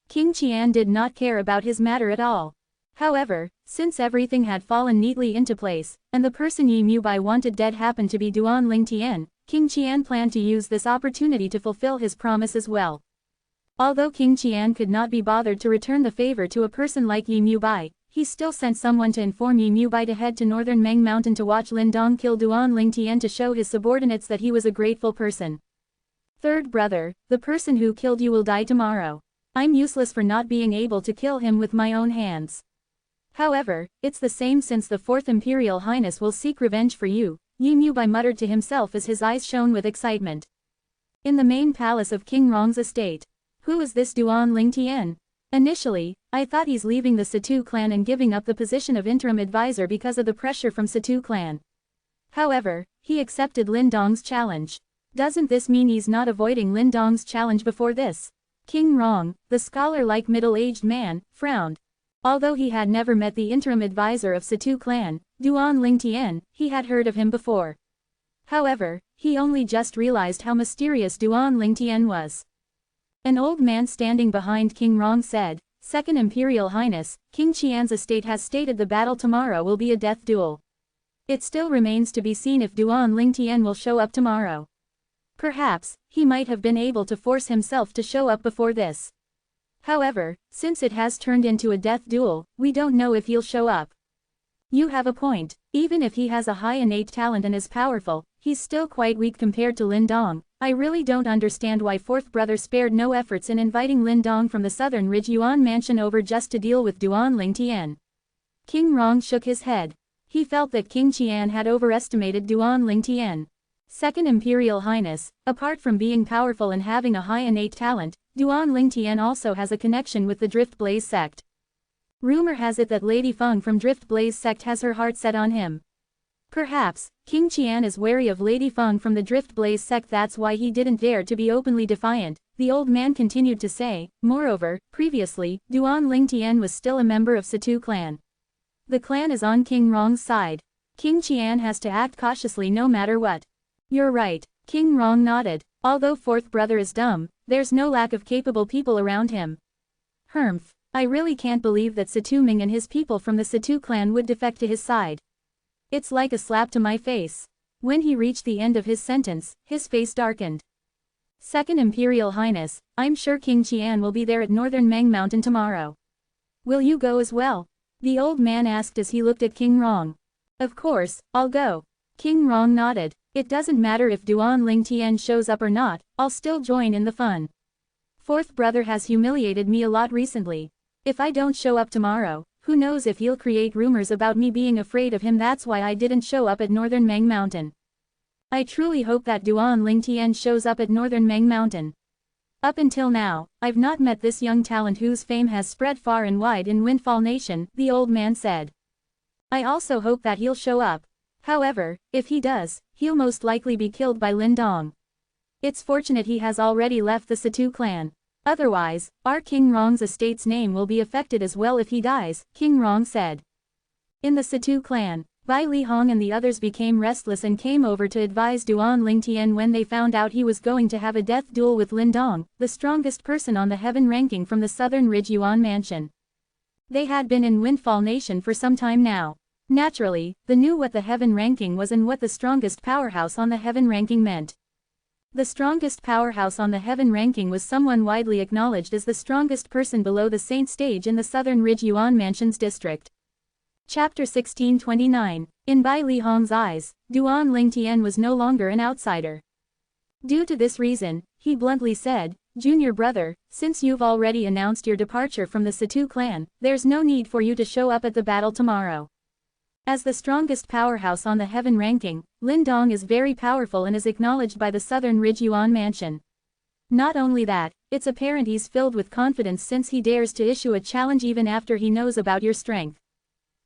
A: King Qian did not care about his matter at all. However, since everything had fallen neatly into place, and the person Yi Mubai wanted dead happened to be Duan Ling Tian, King Qian planned to use this opportunity to fulfill his promise as well. Although King Qian could not be bothered to return the favor to a person like Yi Mubai, he still sent someone to inform Yi Mubai to head to northern Meng Mountain to watch Lin Dong kill Duan Ling Tian to show his subordinates that he was a grateful person. Third brother, the person who killed you will die tomorrow. I'm useless for not being able to kill him with my own hands. However, it's the same since the Fourth Imperial Highness will seek revenge for you, Yi Mubai muttered to himself as his eyes shone with excitement. In the main palace of King Rong's estate. Who is this Duan Ling Tian? Initially, I thought he's leaving the Situ clan and giving up the position of interim advisor because of the pressure from Situ clan. However, he accepted Lin Dong's challenge. Doesn't this mean he's not avoiding Lin Dong's challenge before this? King Rong, the scholar-like middle-aged man, frowned. Although he had never met the interim advisor of Situ clan, Duan Ling Tian, he had heard of him before. However, he only just realized how mysterious Duan Ling Tian was. An old man standing behind King Rong said, Second Imperial Highness, King Qian's estate has stated the battle tomorrow will be a death duel. It still remains to be seen if Duan Ling Tian will show up tomorrow. Perhaps, he might have been able to force himself to show up before this. However, since it has turned into a death duel, we don't know if he'll show up. You have a point. Even if he has a high innate talent and is powerful, he's still quite weak compared to Lin Dong. I really don't understand why Fourth Brother spared no efforts in inviting Lin Dong from the Southern Ridge Yuan Mansion over just to deal with Duan Ling Tian. King Rong shook his head. He felt that King Qian had overestimated Duan Ling Tian. Second Imperial Highness, apart from being powerful and having a high innate talent, Duan Ling Tian also has a connection with the Drift Blaze sect. Rumor has it that Lady Feng from Drift Blaze sect has her heart set on him. Perhaps, King Qian is wary of Lady Feng from the Drift Blaze sect, that's why he didn't dare to be openly defiant, the old man continued to say. Moreover, previously, Duan Ling Tian was still a member of Situ clan. The clan is on King Rong's side. King Qian has to act cautiously no matter what. You're right, King Rong nodded. Although Fourth Brother is dumb, there's no lack of capable people around him. Humph, I really can't believe that Situ Ming and his people from the Situ clan would defect to his side. It's like a slap to my face. When he reached the end of his sentence, his face darkened. Second Imperial Highness, I'm sure King Qian will be there at Northern Meng Mountain tomorrow. Will you go as well? The old man asked as he looked at King Rong. Of course, I'll go. King Rong nodded. It doesn't matter if Duan Ling Tian shows up or not, I'll still join in the fun. Fourth brother has humiliated me a lot recently. If I don't show up tomorrow, who knows if he'll create rumors about me being afraid of him. That's why I didn't show up at Northern Meng Mountain. I truly hope that Duan Ling Tian shows up at Northern Meng Mountain. Up until now, I've not met this young talent whose fame has spread far and wide in Windfall Nation, the old man said. I also hope that he'll show up. However, if he does, he'll most likely be killed by Lin Dong. It's fortunate he has already left the Situ clan. Otherwise, our King Rong's estate's name will be affected as well if he dies, King Rong said. In the Situ clan, Bai Li Hong and the others became restless and came over to advise Duan Ling Tian when they found out he was going to have a death duel with Lin Dong, the strongest person on the heaven ranking from the Southern Ridge Yuan Mansion. They had been in Windfall Nation for some time now. Naturally, they knew what the heaven ranking was and what the strongest powerhouse on the heaven ranking meant. The strongest powerhouse on the heaven ranking was someone widely acknowledged as the strongest person below the Saint stage in the Southern Ridge Yuan Mansion's district. Chapter 1629. In Bai Li Hong's eyes, Duan Ling Tian was no longer an outsider. Due to this reason, he bluntly said, "Junior brother, since you've already announced your departure from the Situ clan, there's no need for you to show up at the battle tomorrow." As the strongest powerhouse on the heaven ranking, Lin Dong is very powerful and is acknowledged by the Southern Ridge Yuan Mansion. Not only that, it's apparent he's filled with confidence since he dares to issue a challenge even after he knows about your strength.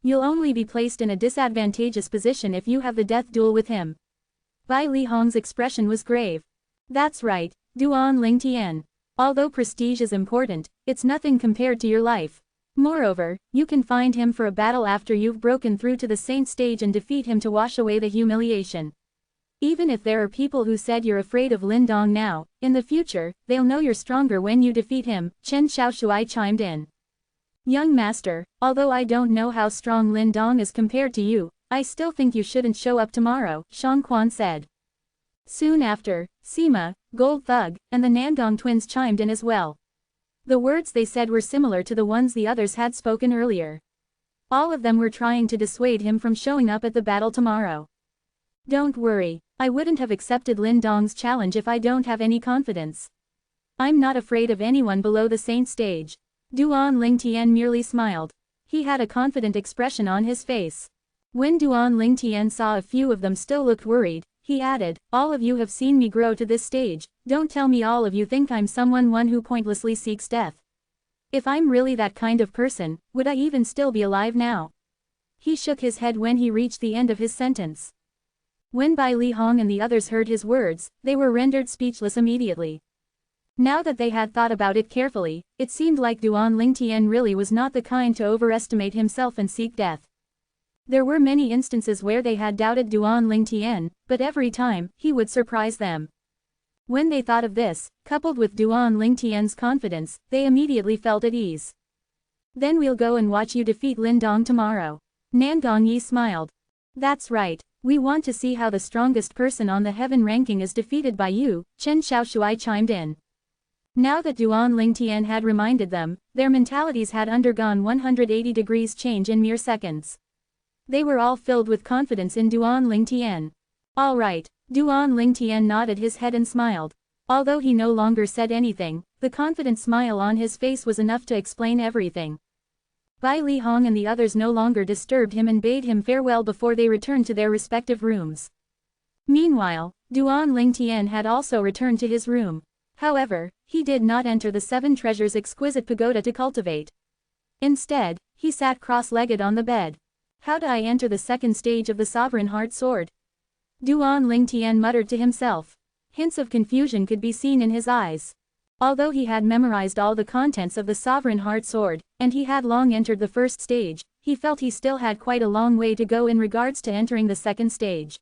A: You'll only be placed in a disadvantageous position if you have the death duel with him. Bai Li Hong's expression was grave. That's right, Duan Ling Tian. Although prestige is important, it's nothing compared to your life. Moreover, you can find him for a battle after you've broken through to the Saint stage and defeat him to wash away the humiliation. Even if there are people who said you're afraid of Lin Dong now, in the future, they'll know you're stronger when you defeat him, Chen Xiaoshui chimed in. Young master, although I don't know how strong Lin Dong is compared to you, I still think you shouldn't show up tomorrow, Shang Quan said. Soon after, Sima, Gold Thug, and the Nangong twins chimed in as well. The words they said were similar to the ones the others had spoken earlier. All of them were trying to dissuade him from showing up at the battle tomorrow. Don't worry, I wouldn't have accepted Lin Dong's challenge if I don't have any confidence. I'm not afraid of anyone below the Saint stage. Duan Ling Tian merely smiled. He had a confident expression on his face. When Duan Ling Tian saw a few of them still looked worried, he added, all of you have seen me grow to this stage, don't tell me all of you think I'm someone who pointlessly seeks death. If I'm really that kind of person, would I even still be alive now? He shook his head when he reached the end of his sentence. When Bai Li Hong and the others heard his words, they were rendered speechless immediately. Now that they had thought about it carefully, it seemed like Duan Ling Tian really was not the kind to overestimate himself and seek death. There were many instances where they had doubted Duan Ling Tian, but every time, he would surprise them. When they thought of this, coupled with Duan Ling Tian's confidence, they immediately felt at ease. Then we'll go and watch you defeat Lin Dong tomorrow. Nangong Yi smiled. That's right, we want to see how the strongest person on the heaven ranking is defeated by you, Chen Xiaoshui chimed in. Now that Duan Ling Tian had reminded them, their mentalities had undergone 180 degrees change in mere seconds. They were all filled with confidence in Duan Ling Tian. All right, Duan Ling Tian nodded his head and smiled. Although he no longer said anything, the confident smile on his face was enough to explain everything. Bai Li Hong and the others no longer disturbed him and bade him farewell before they returned to their respective rooms. Meanwhile, Duan Ling Tian had also returned to his room. However, he did not enter the Seven Treasures' exquisite pagoda to cultivate. Instead, he sat cross-legged on the bed. How do I enter the second stage of the Sovereign Heart Sword? Duan Ling Tian muttered to himself. Hints of confusion could be seen in his eyes. Although he had memorized all the contents of the Sovereign Heart Sword, and he had long entered the first stage, he felt he still had quite a long way to go in regards to entering the second stage.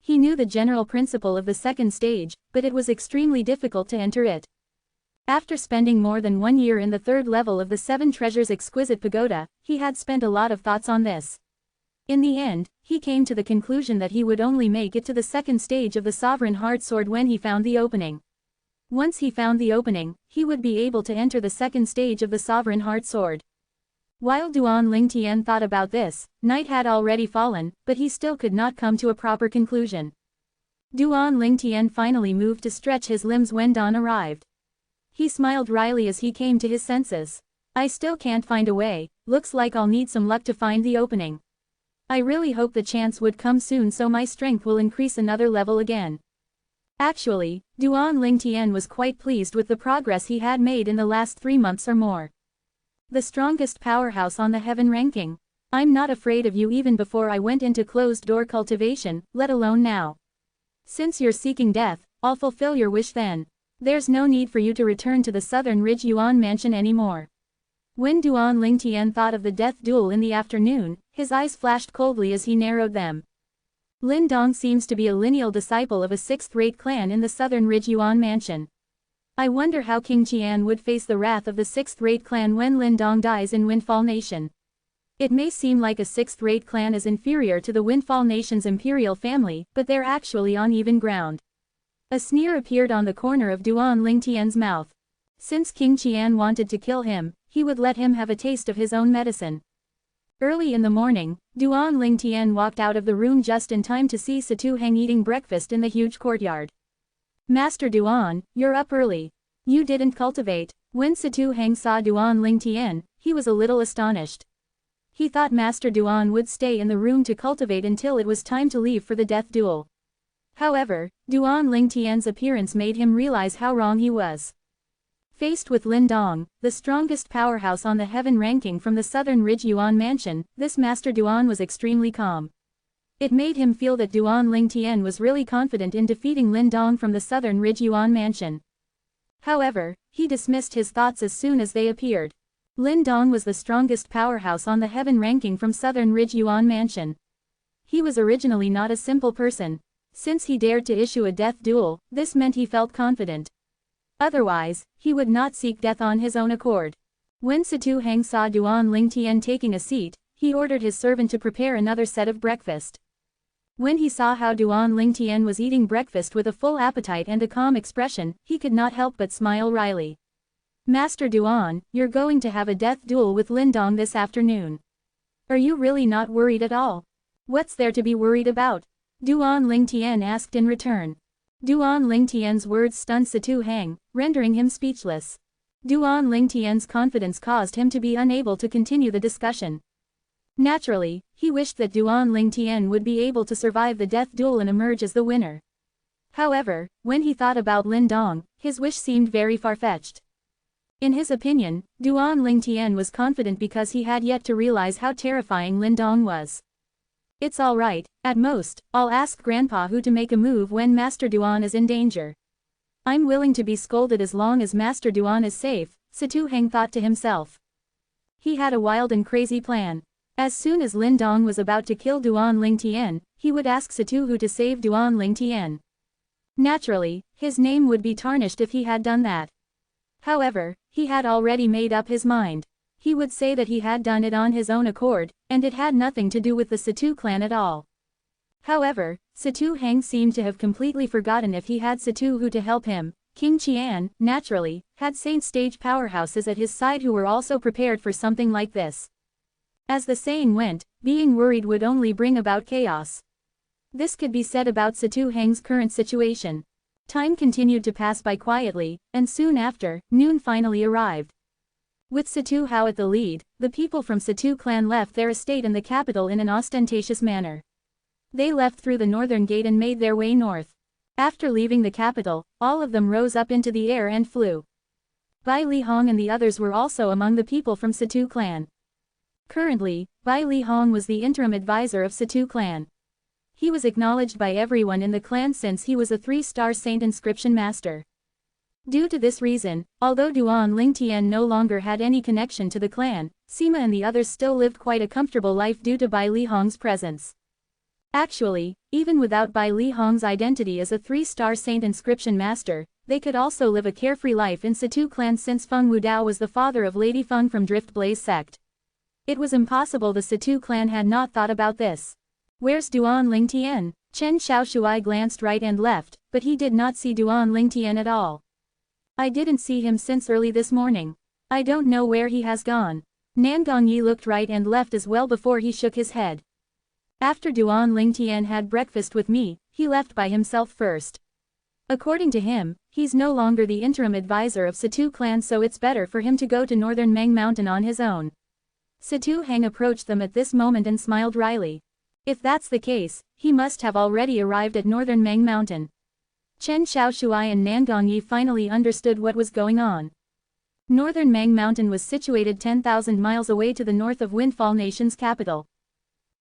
A: He knew the general principle of the second stage, but it was extremely difficult to enter it. After spending more than 1 year in the third level of the Seven Treasures' exquisite pagoda, he had spent a lot of thoughts on this. In the end, he came to the conclusion that he would only make it to the second stage of the Sovereign Heart Sword when he found the opening. Once he found the opening, he would be able to enter the second stage of the Sovereign Heart Sword. While Duan Ling Tian thought about this, night had already fallen, but he still could not come to a proper conclusion. Duan Lingtian finally moved to stretch his limbs when dawn arrived. He smiled wryly as he came to his senses. I still can't find a way, looks like I'll need some luck to find the opening. I really hope the chance would come soon so my strength will increase another level again. Actually, Duan Lingtian was quite pleased with the progress he had made in the last 3 months or more. The strongest powerhouse on the heaven ranking. I'm not afraid of you even before I went into closed-door cultivation, let alone now. Since you're seeking death, I'll fulfill your wish then. There's no need for you to return to the Southern Ridge Yuan mansion anymore. When Duan Lingtian thought of the death duel in the afternoon, his eyes flashed coldly as he narrowed them. Lin Dong seems to be a lineal disciple of a 6th-rate clan in the Southern Ridge Yuan mansion. I wonder how King Qian would face the wrath of the 6th-rate clan when Lin Dong dies in Windfall Nation. It may seem like a 6th-rate clan is inferior to the Windfall Nation's imperial family, but they're actually on even ground. A sneer appeared on the corner of Duan Lingtian's mouth. Since King Qian wanted to kill him, he would let him have a taste of his own medicine. Early in the morning, Duan Lingtian walked out of the room just in time to see Situ Heng eating breakfast in the huge courtyard. Master Duan, you're up early. You didn't cultivate. When Situ Heng saw Duan Lingtian, he was a little astonished. He thought Master Duan would stay in the room to cultivate until it was time to leave for the death duel. However, Duan Lingtian's appearance made him realize how wrong he was. Faced with Lin Dong, the strongest powerhouse on the heaven ranking from the Southern Ridge Yuan mansion, this Master Duan was extremely calm. It made him feel that Duan Lingtian was really confident in defeating Lin Dong from the Southern Ridge Yuan mansion. However, he dismissed his thoughts as soon as they appeared. Lin Dong was the strongest powerhouse on the heaven ranking from Southern Ridge Yuan mansion. He was originally not a simple person. Since he dared to issue a death duel, this meant he felt confident. Otherwise, he would not seek death on his own accord. When Situ Heng saw Duan Lingtian taking a seat, he ordered his servant to prepare another set of breakfast. When he saw how Duan Lingtian was eating breakfast with a full appetite and a calm expression, he could not help but smile wryly. Master Duan, you're going to have a death duel with Lin Dong this afternoon. Are you really not worried at all? What's there to be worried about? Duan Lingtian asked in return. Duan Lingtian's words stunned Situ Heng, rendering him speechless. Duan Lingtian's confidence caused him to be unable to continue the discussion. Naturally, he wished that Duan Lingtian would be able to survive the death duel and emerge as the winner. However, when he thought about Lin Dong, his wish seemed very far-fetched. In his opinion, Duan Lingtian was confident because he had yet to realize how terrifying Lin Dong was. It's alright, at most, I'll ask Grandpa Hu to make a move when Master Duan is in danger. I'm willing to be scolded as long as Master Duan is safe, Situ Heng thought to himself. He had a wild and crazy plan. As soon as Lin Dong was about to kill Duan Lingtian, he would ask Situ Hu to save Duan Lingtian. Naturally, his name would be tarnished if he had done that. However, he had already made up his mind. He would say that he had done it on his own accord, and it had nothing to do with the Situ clan at all. However, Situ Heng seemed to have completely forgotten if he had Situ Hu to help him. King Qian, naturally, had saint stage powerhouses at his side who were also prepared for something like this. As the saying went, being worried would only bring about chaos. This could be said about Situ Heng's current situation. Time continued to pass by quietly, and soon after, noon finally arrived. With Situ Hao at the lead, the people from Situ clan left their estate in the capital in an ostentatious manner. They left through the northern gate and made their way north. After leaving the capital, all of them rose up into the air and flew. Bai Li Hong and the others were also among the people from Situ clan. Currently, Bai Li Hong was the interim advisor of Situ clan. He was acknowledged by everyone in the clan since he was a 3-star saint inscription master. Due to this reason, although Duan Lingtian no longer had any connection to the clan, Sima and the others still lived quite a comfortable life due to Bai Li Hong's presence. Actually, even without Bai Li Hong's identity as a 3-star saint inscription master, they could also live a carefree life in Situ clan since Feng Wudao was the father of Lady Feng from Drift Blaze sect. It was impossible the Situ clan had not thought about this. Where's Duan Lingtian? Chen Xiaoshuai glanced right and left, but he did not see Duan Lingtian at all. I didn't see him since early this morning. I don't know where he has gone. Nan Gongyi looked right and left as well before he shook his head. After Duan Lingtian had breakfast with me, he left by himself first. According to him, he's no longer the interim advisor of Satu clan, so it's better for him to go to northern Mang Mountain on his own. Satu Hang approached them at this moment and smiled wryly. If that's the case, he must have already arrived at northern Mang Mountain. Chen Xiaoshuai and Nangongyi finally understood what was going on. Northern Mang Mountain was situated 10,000 miles away to the north of Windfall Nation's capital.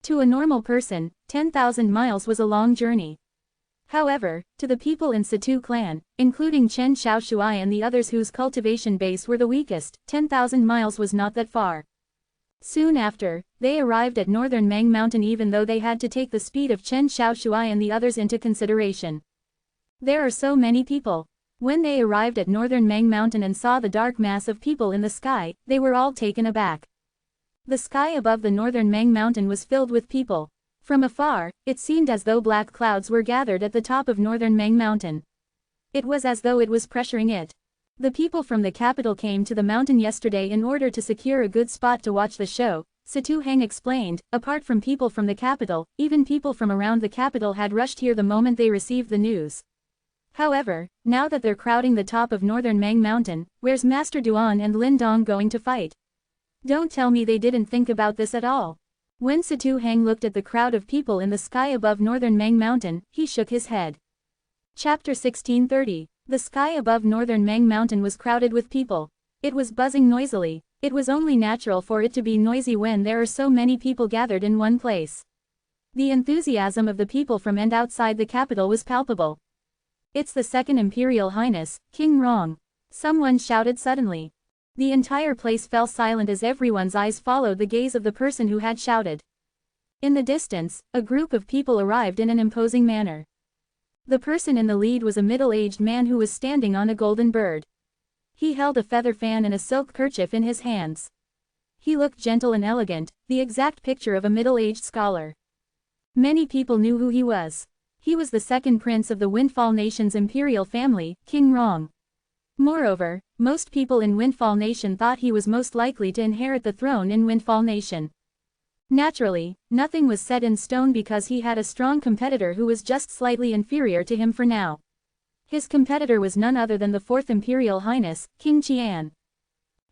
A: To a normal person, 10,000 miles was a long journey. However, to the people in Satu clan, including Chen Xiaoshuai and the others whose cultivation base were the weakest, 10,000 miles was not that far. Soon after, they arrived at northern Mang Mountain, even though they had to take the speed of Chen Xiaoshuai and the others into consideration. There are so many people. When they arrived at northern Mang Mountain and saw the dark mass of people in the sky, they were all taken aback. The sky above the northern Mang Mountain was filled with people. From afar, it seemed as though black clouds were gathered at the top of northern Mang Mountain. It was as though it was pressuring it. The people from the capital came to the mountain yesterday in order to secure a good spot to watch the show, Satu Hang explained. Apart from people from the capital, even people from around the capital had rushed here the moment they received the news. However, now that they're crowding the top of northern Mang Mountain, where's Master Duan and Lin Dong going to fight? Don't tell me they didn't think about this at all. When Satu Hang looked at the crowd of people in the sky above northern Mang Mountain, he shook his head. Chapter 1630. The sky above northern Mang Mountain was crowded with people. It was buzzing noisily. It was only natural for it to be noisy when there are so many people gathered in one place. The enthusiasm of the people from and outside the capital was palpable. It's the Second Imperial Highness, King Rong. Someone shouted suddenly. The entire place fell silent as everyone's eyes followed the gaze of the person who had shouted. In the distance, a group of people arrived in an imposing manner. The person in the lead was a middle-aged man who was standing on a golden bird. He held a feather fan and a silk kerchief in his hands. He looked gentle and elegant, the exact picture of a middle-aged scholar. Many people knew who he was. He was the second prince of the Windfall Nation's imperial family, King Rong. Moreover, most people in Windfall Nation thought he was most likely to inherit the throne in Windfall Nation. Naturally, nothing was set in stone because he had a strong competitor who was just slightly inferior to him for now. His competitor was none other than the Fourth Imperial Highness, King Qian.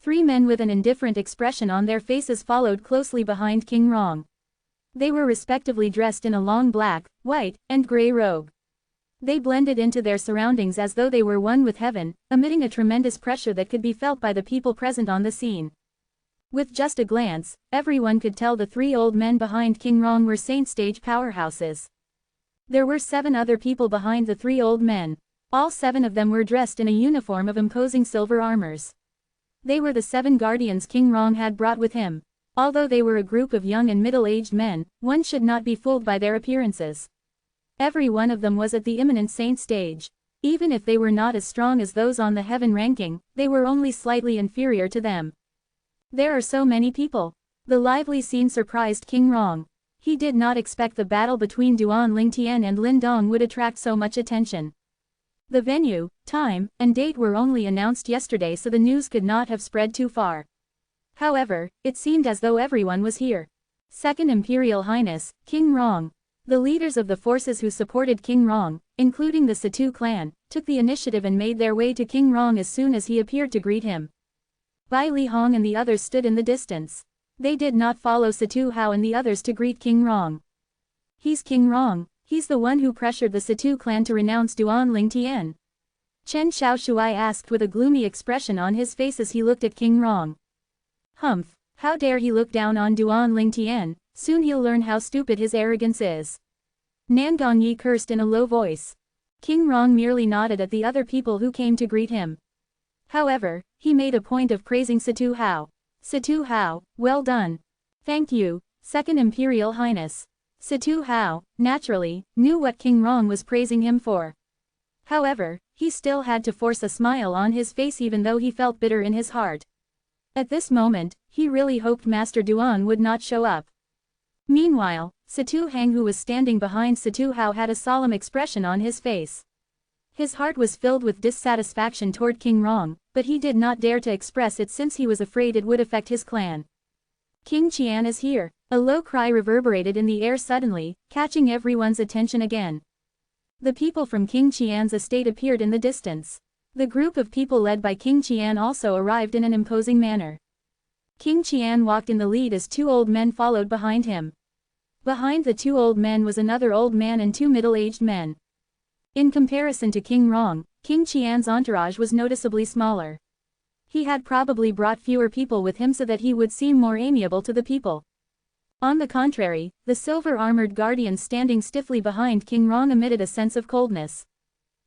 A: Three men with an indifferent expression on their faces followed closely behind King Rong. They were respectively dressed in a long black, white, and gray robe. They blended into their surroundings as though they were one with heaven, emitting a tremendous pressure that could be felt by the people present on the scene. With just a glance, everyone could tell the three old men behind King Rong were Saint Stage powerhouses. There were 7 other people behind the 3 old men. All 7 of them were dressed in a uniform of imposing silver armors. They were the 7 guardians King Rong had brought with him. Although they were a group of young and middle-aged men, one should not be fooled by their appearances. Every one of them was at the imminent saint stage. Even if they were not as strong as those on the heaven ranking, they were only slightly inferior to them. There are so many people. The lively scene surprised King Rong. He did not expect the battle between Duan Lingtian and Lin Dong would attract so much attention. The venue, time, and date were only announced yesterday, so the news could not have spread too far. However, it seemed as though everyone was here. Second Imperial Highness, King Rong. The leaders of the forces who supported King Rong, including the Satu clan, took the initiative and made their way to King Rong as soon as he appeared to greet him. Bai Li Hong and the others stood in the distance. They did not follow Satu Hao and the others to greet King Rong. He's King Rong. He's the one who pressured the Satu clan to renounce Duan Lingtian. Chen Xiaoshuai asked with a gloomy expression on his face as he looked at King Rong. Humph, how dare he look down on Duan Lingtian, soon he'll learn how stupid his arrogance is. Nangongyi cursed in a low voice. King Rong merely nodded at the other people who came to greet him. However, he made a point of praising Satu Hao. Satu Hao, well done. Thank you, Second Imperial Highness. Satu Hao, naturally, knew what King Rong was praising him for. However, he still had to force a smile on his face even though he felt bitter in his heart. At this moment, he really hoped Master Duan would not show up. Meanwhile, Satu Hang, who was standing behind Satu Hao, had a solemn expression on his face. His heart was filled with dissatisfaction toward King Rong, but he did not dare to express it since he was afraid it would affect his clan. King Qian is here. A low cry reverberated in the air suddenly, catching everyone's attention again. The people from King Qian's estate appeared in the distance. The group of people led by King Qian also arrived in an imposing manner. King Qian walked in the lead as two old men followed behind him. Behind the two old men was another old man and two middle-aged men. In comparison to King Rong, King Qian's entourage was noticeably smaller. He had probably brought fewer people with him so that he would seem more amiable to the people. On the contrary, the silver-armored guardians standing stiffly behind King Rong emitted a sense of coldness.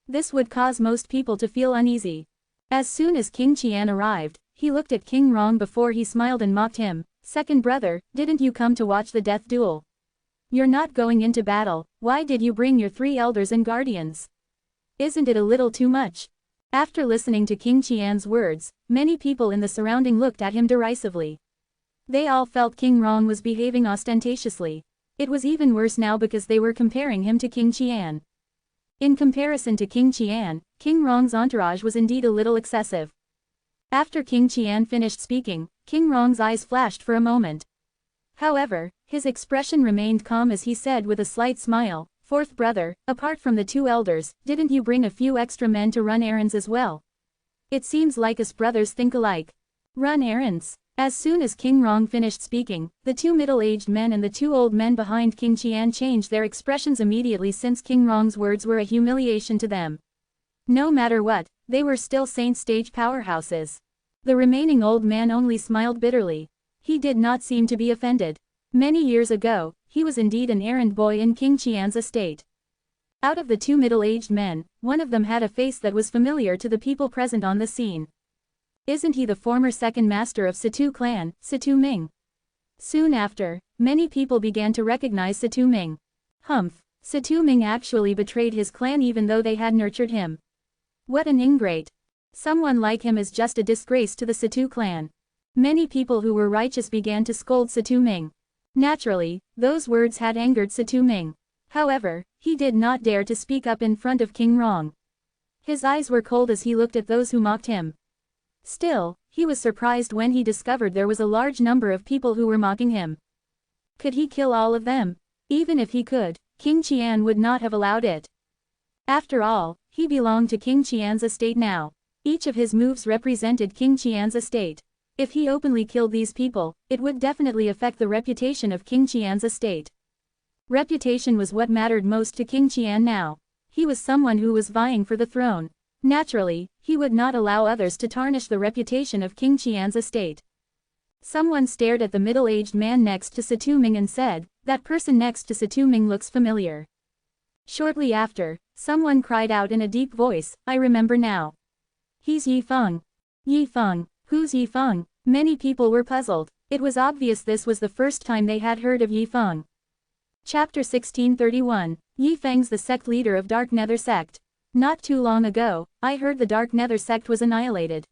A: This would cause most people to feel uneasy. As soon as King Qian arrived, he looked at King Rong before he smiled and mocked him. "Second brother, didn't you come to watch the death duel? You're not going into battle, why did you bring your 3 elders and guardians? Isn't it a little too much?" After listening to King Qian's words, many people in the surrounding looked at him derisively. They all felt King Rong was behaving ostentatiously. It was even worse now because they were comparing him to King Qian. In comparison to King Qian, King Rong's entourage was indeed a little excessive. After King Qian finished speaking, King Rong's eyes flashed for a moment. However, his expression remained calm as he said with a slight smile, "Fourth brother, apart from the 2 elders, didn't you bring a few extra men to run errands as well? It seems like us brothers think alike. Run errands?" As soon as King Rong finished speaking, the 2 middle-aged men and the 2 old men behind King Qian changed their expressions immediately since King Rong's words were a humiliation to them. No matter what, they were still saint stage powerhouses. The remaining old man only smiled bitterly. He did not seem to be offended. Many years ago, he was indeed an errand boy in King Qian's estate. Out of the 2 middle-aged men, one of them had a face that was familiar to the people present on the scene. Isn't he the former second master of Situ clan, Situ Ming? Soon after, many people began to recognize Situ Ming. Humph, Situ Ming actually betrayed his clan even though they had nurtured him. What an ingrate. Someone like him is just a disgrace to the Situ clan. Many people who were righteous began to scold Situ Ming. Naturally, those words had angered Situ Ming. However, he did not dare to speak up in front of King Rong. His eyes were cold as he looked at those who mocked him. Still, he was surprised when he discovered there was a large number of people who were mocking him. Could he kill all of them? Even if he could, King Qian would not have allowed it. After all, he belonged to King Qian's estate now. Each of his moves represented King Qian's estate. If he openly killed these people, it would definitely affect the reputation of King Qian's estate. Reputation was what mattered most to King Qian now. He was someone who was vying for the throne. Naturally, he would not allow others to tarnish the reputation of King Qian's estate. Someone stared at the middle-aged man next to Situ Ming and said, "That person next to Situ Ming looks familiar." Shortly after, someone cried out in a deep voice, "I remember now. He's Yi Feng." Yi Feng, who's Yi Feng? Many people were puzzled. It was obvious this was the first time they had heard of Yi Feng. Chapter 1631, Yi Feng's the sect leader of Dark Nether sect. Not too long ago, I heard the Dark Nether sect was annihilated.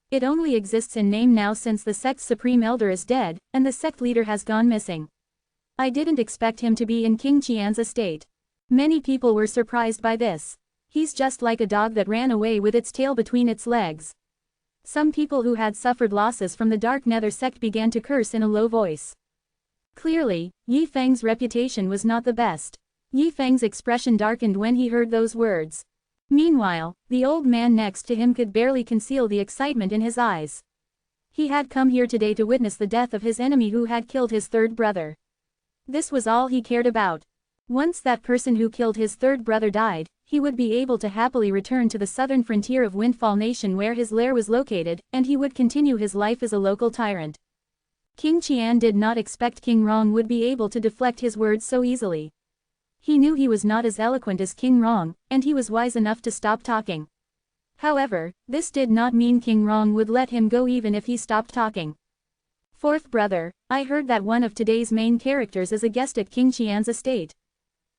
A: It only exists in name now since the sect's supreme elder is dead, and the sect leader has gone missing. I didn't expect him to be in King Qian's estate. Many people were surprised by this. He's just like a dog that ran away with its tail between its legs. Some people who had suffered losses from the Dark Nether sect began to curse in a low voice. Clearly, Yi Feng's reputation was not the best. Yi Feng's expression darkened when he heard those words. Meanwhile, the old man next to him could barely conceal the excitement in his eyes. He had come here today to witness the death of his enemy who had killed his 3rd brother. This was all he cared about. Once that person who killed his 3rd brother died, he would be able to happily return to the southern frontier of Windfall Nation where his lair was located, and he would continue his life as a local tyrant. King Qian did not expect King Rong would be able to deflect his words so easily. He knew he was not as eloquent as King Rong, and he was wise enough to stop talking. However, this did not mean King Rong would let him go even if he stopped talking. "4th brother, I heard that one of today's main characters is a guest at King Qian's estate.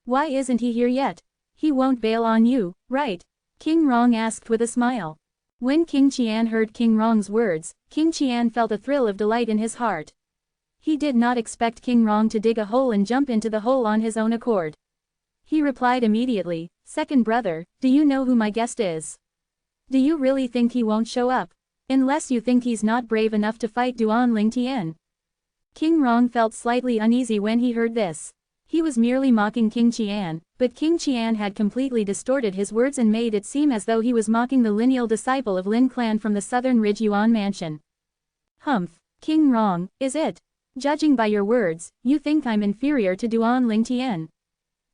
A: Why isn't he here yet? He won't bail on you, right?" King Rong asked with a smile. When King Qian heard King Rong's words, King Qian felt a thrill of delight in his heart. He did not expect King Rong to dig a hole and jump into the hole on his own accord. He replied immediately, "Second brother, do you know who my guest is? Do you really think he won't show up? Unless you think he's not brave enough to fight Duan Ling Tian." King Rong felt slightly uneasy when he heard this. He was merely mocking King Qian, But King Qian had completely distorted his words and made it seem as though he was mocking the lineal disciple of Lin clan from the southern Ridge Yuan mansion. Humph, King Rong, is it? Judging by your words, you think I'm inferior to Duan Lingtian.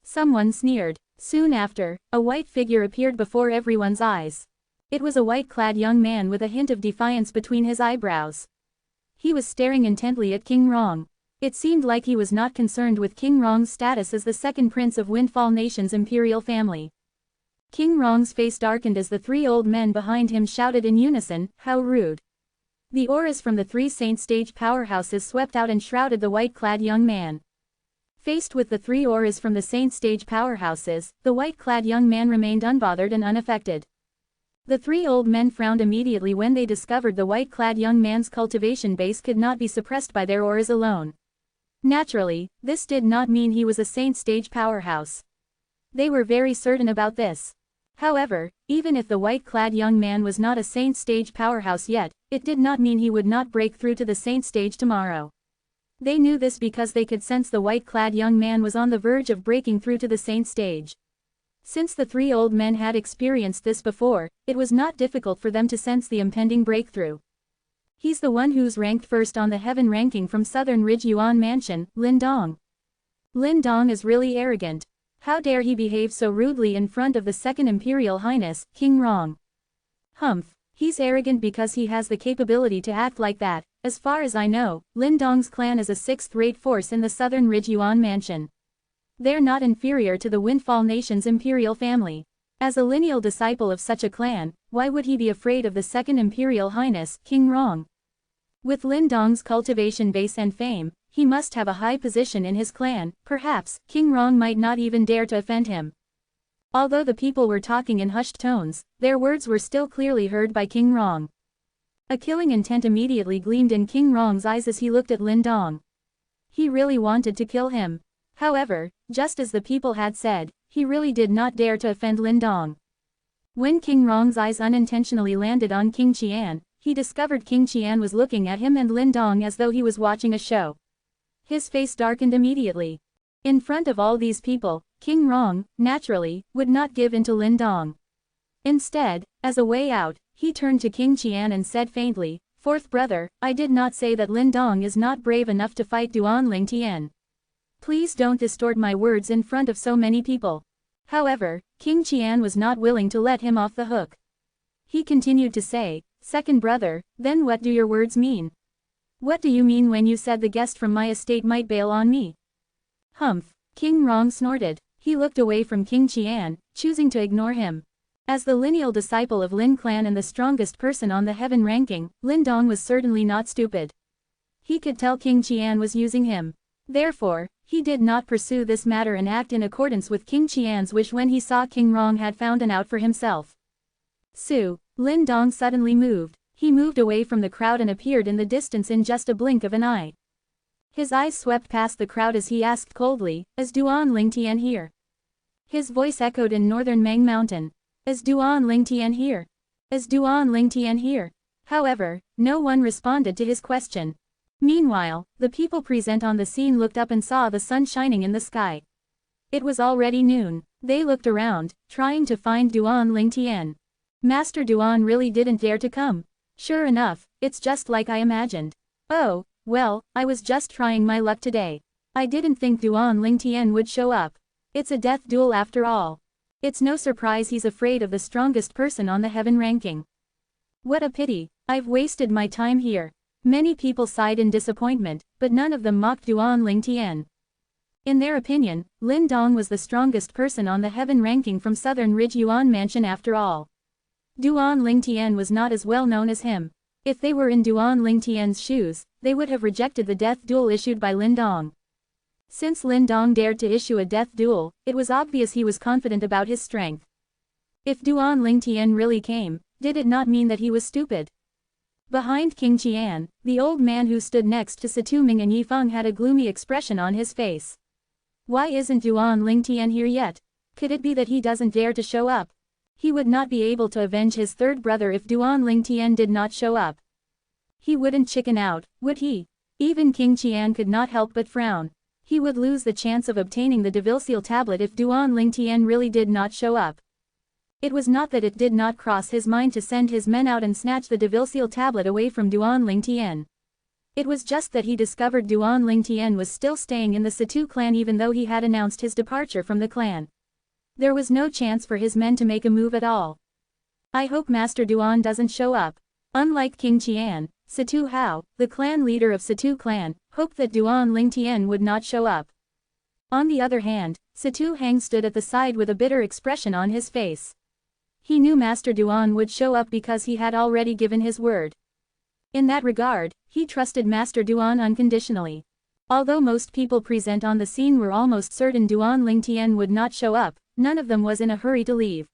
A: Someone sneered. Soon after, a white figure appeared before everyone's eyes. It was a white-clad young man with a hint of defiance between his eyebrows. He was staring intently at King Rong. It seemed like he was not concerned with King Rong's status as the second prince of Windfall Nation's imperial family. King Rong's face darkened as the three old men behind him shouted in unison, "How rude!" The auras from the three saint stage powerhouses swept out and shrouded the white-clad young man. Faced with the three auras from the saint stage powerhouses, the white-clad young man remained unbothered and unaffected. The three old men frowned immediately when they discovered the white-clad young man's cultivation base could not be suppressed by their auras alone. Naturally, this did not mean he was a saint stage powerhouse. They were very certain about this. However, even if the white-clad young man was not a saint stage powerhouse yet, it did not mean he would not break through to the saint stage tomorrow. They knew this because they could sense the white-clad young man was on the verge of breaking through to the saint stage. Since the three old men had experienced this before, it was not difficult for them to sense the impending breakthrough. He's the one who's ranked first on the heaven ranking from Southern Ridge Yuan Mansion, Lin Dong. Lin Dong is really arrogant. How dare he behave so rudely in front of the Second Imperial Highness, King Rong? Humph, he's arrogant because he has the capability to act like that. As far as I know, Lin Dong's clan is a sixth-rate force in the Southern Ridge Yuan Mansion. They're not inferior to the Windfall Nation's imperial family. As a lineal disciple of such a clan, why would he be afraid of the Second Imperial Highness, King Rong? With Lin Dong's cultivation base and fame, he must have a high position in his clan. Perhaps, King Rong might not even dare to offend him. Although the people were talking in hushed tones, their words were still clearly heard by King Rong. A killing intent immediately gleamed in King Rong's eyes as he looked at Lin Dong. He really wanted to kill him. However, just as the people had said, he really did not dare to offend Lin Dong. When King Rong's eyes unintentionally landed on King Qian, he discovered King Qian was looking at him and Lin Dong as though he was watching a show. His face darkened immediately. In front of all these people, King Rong, naturally, would not give in to Lin Dong. Instead, as a way out, he turned to King Qian and said faintly, "Fourth brother, I did not say that Lin Dong is not brave enough to fight Duan Lingtian. Please don't distort my words in front of so many people." However, King Qian was not willing to let him off the hook. He continued to say, "Second brother, then what do your words mean? What do you mean when you said the guest from my estate might bail on me?" Humph, King Rong snorted. He looked away from King Qian, choosing to ignore him. As the lineal disciple of Lin clan and the strongest person on the heaven ranking, Lin Dong was certainly not stupid. He could tell King Qian was using him. Therefore, he did not pursue this matter and act in accordance with King Qian's wish when he saw King Rong had found an out for himself. Lin Dong suddenly moved. He moved away from the crowd and appeared in the distance in just a blink of an eye. His eyes swept past the crowd as he asked coldly, "Is Duan Lingtian here?" His voice echoed in northern Mang Mountain. "Is Duan Lingtian here? Is Duan Lingtian here?" However, no one responded to his question. Meanwhile, the people present on the scene looked up and saw the sun shining in the sky. It was already noon. They looked around, trying to find Duan Lingtian. Master Duan really didn't dare to come. Sure enough, it's just like I imagined. Oh, well, I was just trying my luck today. I didn't think Duan Lingtian would show up. It's a death duel after all. It's no surprise he's afraid of the strongest person on the heaven ranking. What a pity, I've wasted my time here. Many people sighed in disappointment, but none of them mocked Duan Lingtian. In their opinion, Lin Dong was the strongest person on the heaven ranking from Southern Ridge Yuan Mansion after all. Duan Lingtian was not as well known as him. If they were in Duan Lingtian's shoes, they would have rejected the death duel issued by Lin Dong. Since Lin Dong dared to issue a death duel, it was obvious he was confident about his strength. If Duan Lingtian really came, did it not mean that he was stupid? Behind King Qian, the old man who stood next to Satuming and Yifeng had a gloomy expression on his face. Why isn't Duan Lingtian here yet? Could it be that he doesn't dare to show up? He would not be able to avenge his third brother if Duan Lingtian did not show up. He wouldn't chicken out, would he? Even King Qian could not help but frown. he would lose the chance of obtaining the Devilseal tablet if Duan Lingtian really did not show up. It was not that it did not cross his mind to send his men out and snatch the Devilseal tablet away from Duan Lingtian. It was just that he discovered Duan Lingtian was still staying in the Situ clan even though he had announced his departure from the clan. There was no chance for his men to make a move at all. I hope Master Duan doesn't show up. Unlike King Qian, Situ Hao, the clan leader of Situ clan, hoped that Duan Lingtian would not show up. On the other hand, Situ Hang stood at the side with a bitter expression on his face. He knew Master Duan would show up because he had already given his word. In that regard, he trusted Master Duan unconditionally. Although most people present on the scene were almost certain Duan Lingtian would not show up, none of them was in a hurry to leave.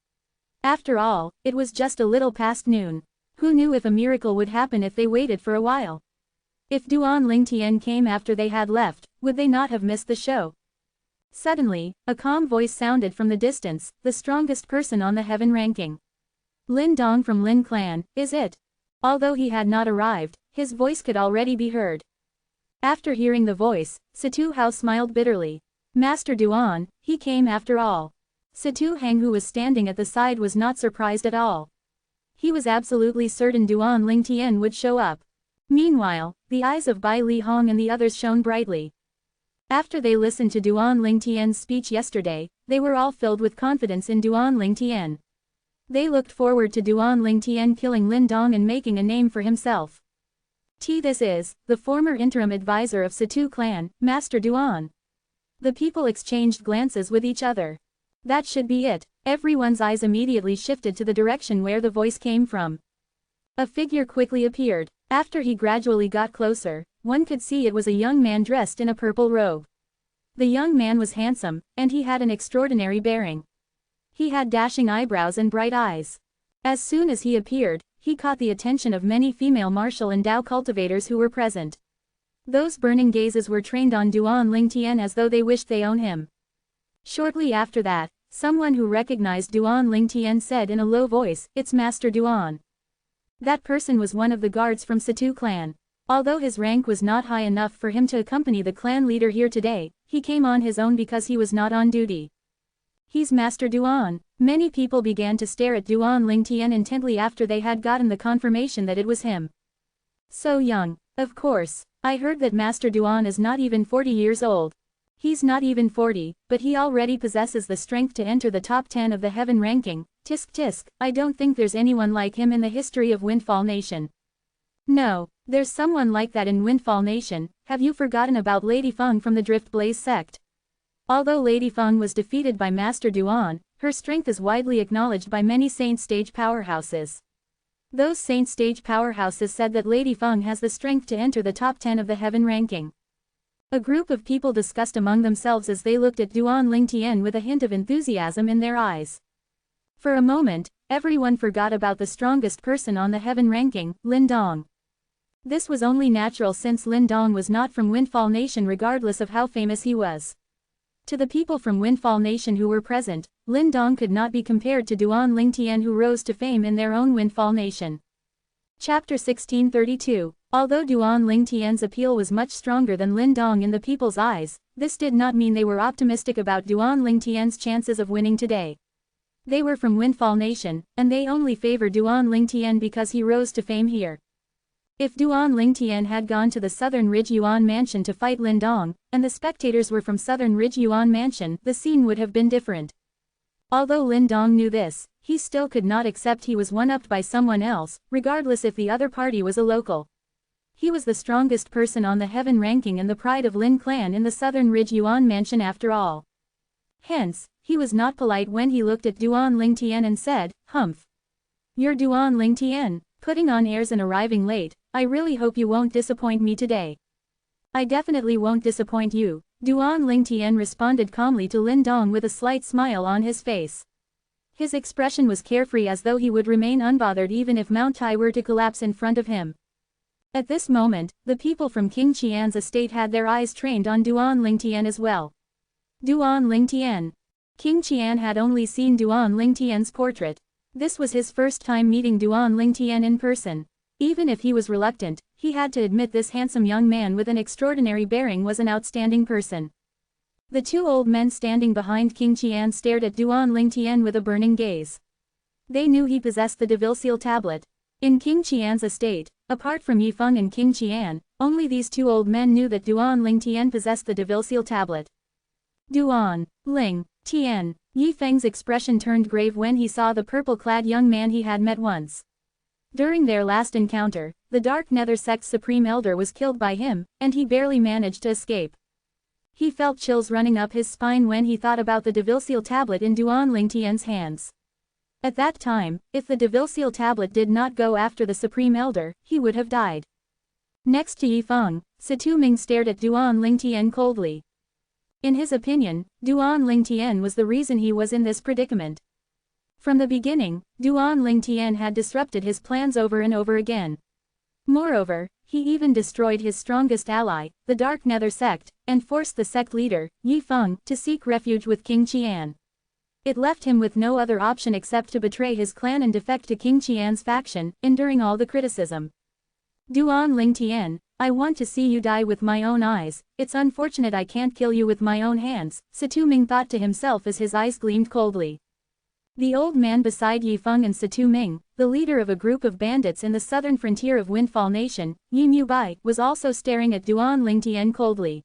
A: After all, it was just a little past noon. Who knew if a miracle would happen if they waited for a while? If Duan Lingtian came after they had left, would they not have missed the show? Suddenly, a calm voice sounded from the distance, the strongest person on the heaven ranking. Lin Dong from Lin Clan, is it? Although he had not arrived, his voice could already be heard. After hearing the voice, Situ Hao smiled bitterly. Master Duan, he came after all. Situ Hang, who was standing at the side, was not surprised at all. He was absolutely certain Duan Lingtian would show up. Meanwhile, the eyes of Bai Li Hong and the others shone brightly. After they listened to Duan Lingtian's speech yesterday, they were all filled with confidence in Duan Lingtian. They looked forward to Duan Lingtian killing Lin Dong and making a name for himself. This is the former interim advisor of Situ clan, Master Duan. The people exchanged glances with each other. That should be it. Everyone's eyes immediately shifted to the direction where the voice came from. A figure quickly appeared. After he gradually got closer, one could see it was a young man dressed in a purple robe. The young man was handsome, and he had an extraordinary bearing. He had dashing eyebrows and bright eyes. As soon as he appeared, he caught the attention of many female martial and Dao cultivators who were present. Those burning gazes were trained on Duan Lingtian as though they wished they owned him. Shortly after that, someone who recognized Duan Lingtian said in a low voice, "It's Master Duan." That person was one of the guards from Situ clan. Although his rank was not high enough for him to accompany the clan leader here today, he came on his own because he was not on duty. He's Master Duan. Many people began to stare at Duan Lingtian intently after they had gotten the confirmation that it was him. So young. Of course, I heard that Master Duan is not even 40 years old. He's not even 40, but he already possesses the strength to enter the top 10 of the heaven ranking. Tisk tisk, I don't think there's anyone like him in the history of Windfall Nation. No, there's someone like that in Windfall Nation. Have you forgotten about Lady Feng from the Drift Blaze sect? Although Lady Feng was defeated by Master Duan, her strength is widely acknowledged by many Saint Stage powerhouses. Those Saint Stage powerhouses said that Lady Feng has the strength to enter the top 10 of the heaven ranking. A group of people discussed among themselves as they looked at Duan Lingtian with a hint of enthusiasm in their eyes. For a moment, everyone forgot about the strongest person on the heaven ranking, Lin Dong. This was only natural since Lin Dong was not from Windfall Nation regardless of how famous he was. To the people from Windfall Nation who were present, Lin Dong could not be compared to Duan Lingtian who rose to fame in their own Windfall Nation. Chapter 1632. Although Duan Lingtian's appeal was much stronger than Lin Dong in the people's eyes, this did not mean they were optimistic about Duan Lingtian's chances of winning today. They were from Windfall Nation, and they only favor Duan Lingtian because he rose to fame here. If Duan Lingtian had gone to the Southern Ridge Yuan Mansion to fight Lin Dong, and the spectators were from Southern Ridge Yuan Mansion, the scene would have been different. Although Lin Dong knew this, he still could not accept he was one-upped by someone else, regardless if the other party was a local. He was the strongest person on the heaven ranking and the pride of Lin Clan in the Southern Ridge Yuan Mansion after all. Hence, he was not polite when he looked at Duan Lingtian and said, "Humph. You're Duan Lingtian, putting on airs and arriving late. I really hope you won't disappoint me today." "I definitely won't disappoint you," Duan Lingtian responded calmly to Lin Dong with a slight smile on his face. His expression was carefree as though he would remain unbothered even if Mount Tai were to collapse in front of him. At this moment, the people from King Qian's estate had their eyes trained on Duan Lingtian as well. Duan Lingtian. King Qian had only seen Duan Lingtian's portrait. This was his first time meeting Duan Lingtian in person. Even if he was reluctant, he had to admit this handsome young man with an extraordinary bearing was an outstanding person. The two old men standing behind King Qian stared at Duan Lingtian with a burning gaze. They knew he possessed the Devil Seal tablet. In King Qian's estate, apart from Yifeng and King Qian, only these two old men knew that Duan Lingtian possessed the Devil Seal tablet. Duan Ling Tian. Yifeng's expression turned grave when he saw the purple-clad young man he had met once. During their last encounter, the Dark Nether Sect's Supreme Elder was killed by him, and he barely managed to escape. He felt chills running up his spine when he thought about the Devil Seal tablet in Duan Lingtian's hands. At that time, if the Devil Seal tablet did not go after the Supreme Elder, he would have died. Next to Yifeng, Situming stared at Duan Lingtian coldly. In his opinion, Duan Lingtian was the reason he was in this predicament. From the beginning, Duan Lingtian had disrupted his plans over and over again. Moreover, he even destroyed his strongest ally, the Dark Nether Sect, and forced the sect leader, Yifeng, to seek refuge with King Qian. It left him with no other option except to betray his clan and defect to King Qian's faction, enduring all the criticism. Duan Lingtian, I want to see you die with my own eyes. It's unfortunate I can't kill you with my own hands, Situming thought to himself as his eyes gleamed coldly. The old man beside Yifeng and Situming, the leader of a group of bandits in the southern frontier of Windfall Nation, Yi Bai, was also staring at Duan Lingtian coldly.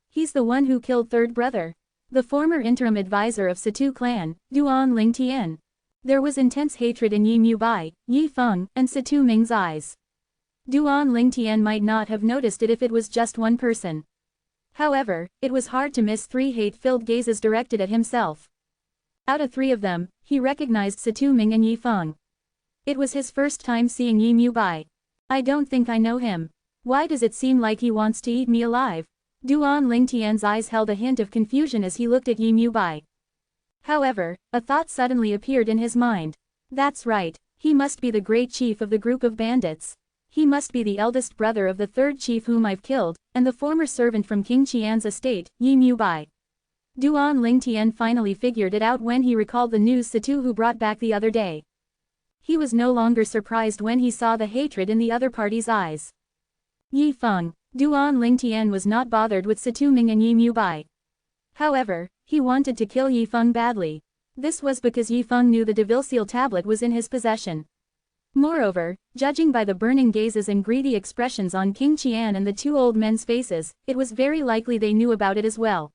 A: He's the one who killed third brother. The former interim advisor of Situ clan, Duan Lingtian. There was intense hatred in Yi Bai, Yifeng, and Situming's eyes. Duan Lingtian might not have noticed it if it was just one person. However, it was hard to miss three hate-filled gazes directed at himself. Out of three of them, he recognized Situming and Yifeng. It was his first time seeing Yi Bai. I don't think I know him. Why does it seem like he wants to eat me alive? Duan Lingtian's eyes held a hint of confusion as he looked at Yi Bai. However, a thought suddenly appeared in his mind. That's right, he must be the great chief of the group of bandits. He must be the eldest brother of the third chief whom I've killed, and the former servant from King Qian's estate, Yi Bai. Duan Lingtian finally figured it out when he recalled the news Situ who brought back the other day. He was no longer surprised when he saw the hatred in the other party's eyes. Yifeng. Duan Lingtian was not bothered with Situming and Yi Bai. However, he wanted to kill Yifeng badly. This was because Yifeng knew the Devil Seal tablet was in his possession. Moreover, judging by the burning gazes and greedy expressions on King Qian and the two old men's faces, it was very likely they knew about it as well.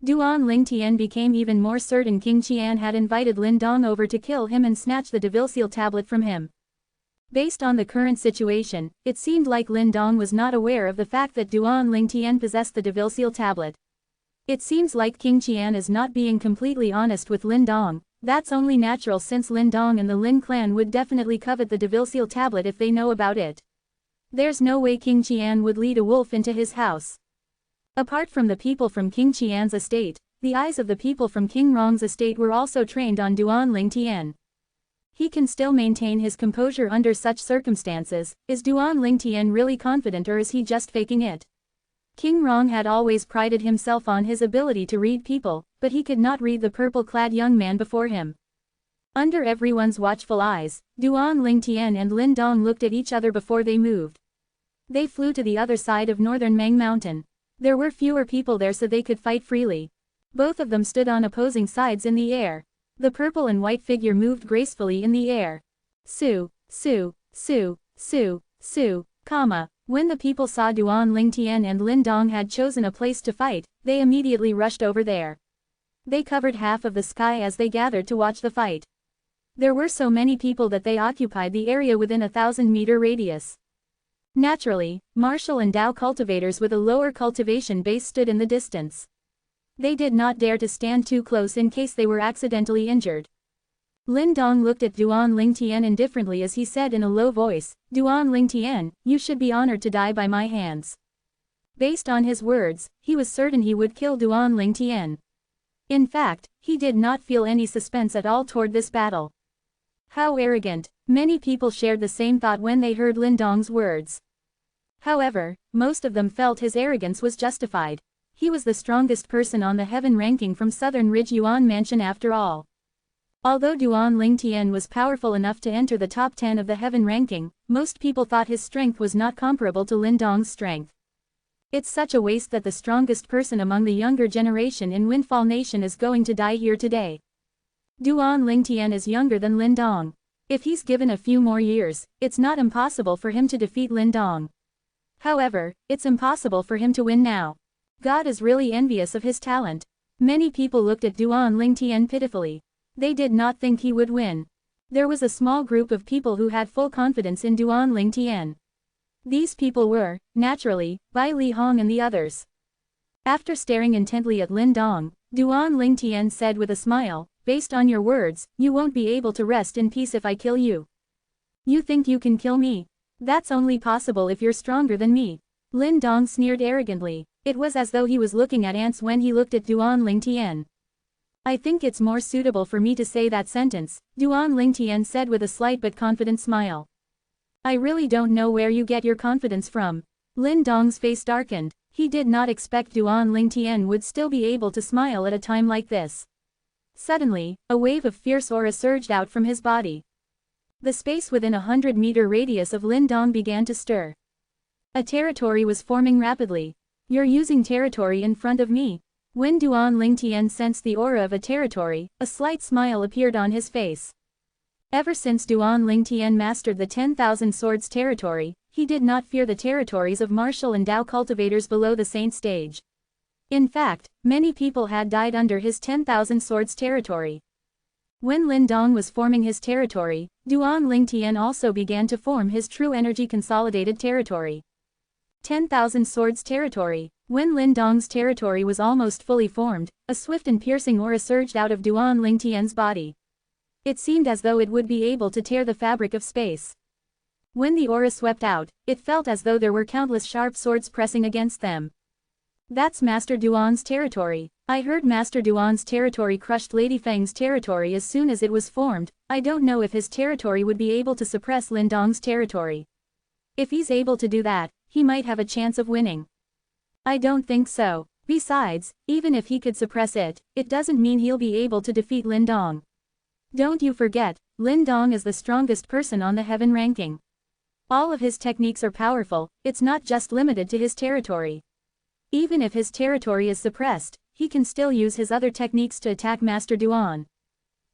A: Duan Lingtian became even more certain King Qian had invited Lin Dong over to kill him and snatch the Devil Seal tablet from him. Based on the current situation, it seemed like Lin Dong was not aware of the fact that Duan Lingtian possessed the Devil Seal tablet. It seems like King Qian is not being completely honest with Lin Dong. That's only natural since Lin Dong and the Lin clan would definitely covet the Devil Seal tablet if they know about it. There's no way King Qian would lead a wolf into his house. Apart from the people from King Qian's estate, the eyes of the people from King Rong's estate were also trained on Duan Lingtian. He can still maintain his composure under such circumstances. Is Duan Lingtian really confident or is he just faking it? King Rong had always prided himself on his ability to read people, but he could not read the purple-clad young man before him. Under everyone's watchful eyes, Duan Lingtian and Lin Dong looked at each other before they moved. They flew to the other side of northern Mang Mountain. There were fewer people there so they could fight freely. Both of them stood on opposing sides in the air. The purple and white figure moved gracefully in the air. Su, su, su, su, su, comma. When the people saw Duan Lingtian and Lin Dong had chosen a place to fight, they immediately rushed over there. They covered half of the sky as they gathered to watch the fight. There were so many people that they occupied the area within a 1,000-meter radius. Naturally, martial and Dao cultivators with a lower cultivation base stood in the distance. They did not dare to stand too close in case they were accidentally injured. Lin Dong looked at Duan Lingtian indifferently as he said in a low voice, Duan Lingtian, you should be honored to die by my hands. Based on his words, he was certain he would kill Duan Lingtian. In fact, he did not feel any suspense at all toward this battle. How arrogant! Many people shared the same thought when they heard Lin Dong's words. However, most of them felt his arrogance was justified. He was the strongest person on the heaven ranking from Southern Ridge Yuan Mansion after all. Although Duan Lingtian was powerful enough to enter the top 10 of the heaven ranking, most people thought his strength was not comparable to Lin Dong's strength. It's such a waste that the strongest person among the younger generation in Windfall Nation is going to die here today. Duan Lingtian is younger than Lin Dong. If he's given a few more years, it's not impossible for him to defeat Lin Dong. However, it's impossible for him to win now. God is really envious of his talent. Many people looked at Duan Lingtian pitifully. They did not think he would win. There was a small group of people who had full confidence in Duan Lingtian. These people were, naturally, Bai Li Hong and the others. After staring intently at Lin Dong, Duan Lingtian said with a smile, "Based on your words, you won't be able to rest in peace if I kill you. You think you can kill me? That's only possible if you're stronger than me." Lin Dong sneered arrogantly. It was as though he was looking at ants when he looked at Duan Lingtian. "I think it's more suitable for me to say that sentence," Duan Lingtian said with a slight but confident smile. "I really don't know where you get your confidence from." Lin Dong's face darkened. He did not expect Duan Lingtian would still be able to smile at a time like this. Suddenly, a wave of fierce aura surged out from his body. The space within a 100-meter radius of Lin Dong began to stir. A territory was forming rapidly. "You're using territory in front of me." When Duan Lingtian sensed the aura of a territory, a slight smile appeared on his face. Ever since Duan Lingtian mastered the 10,000 swords territory, he did not fear the territories of martial and Dao cultivators below the saint stage. In fact, many people had died under his 10,000 swords territory. When Lin Dong was forming his territory, Duan Lingtian also began to form his true energy consolidated territory. 10,000 swords territory. When Lin Dong's territory was almost fully formed, a swift and piercing aura surged out of Duan Lingtian's body. It seemed as though it would be able to tear the fabric of space. When the aura swept out, it felt as though there were countless sharp swords pressing against them. "That's Master Duan's territory. I heard Master Duan's territory crushed Lady Feng's territory as soon as it was formed. I don't know if his territory would be able to suppress Lin Dong's territory. If he's able to do that, he might have a chance of winning. I don't think so. Besides, even if he could suppress it, it doesn't mean he'll be able to defeat Lin Dong. Don't you forget, Lin Dong is the strongest person on the heaven ranking. All of his techniques are powerful, it's not just limited to his territory. Even if his territory is suppressed, he can still use his other techniques to attack Master Duan.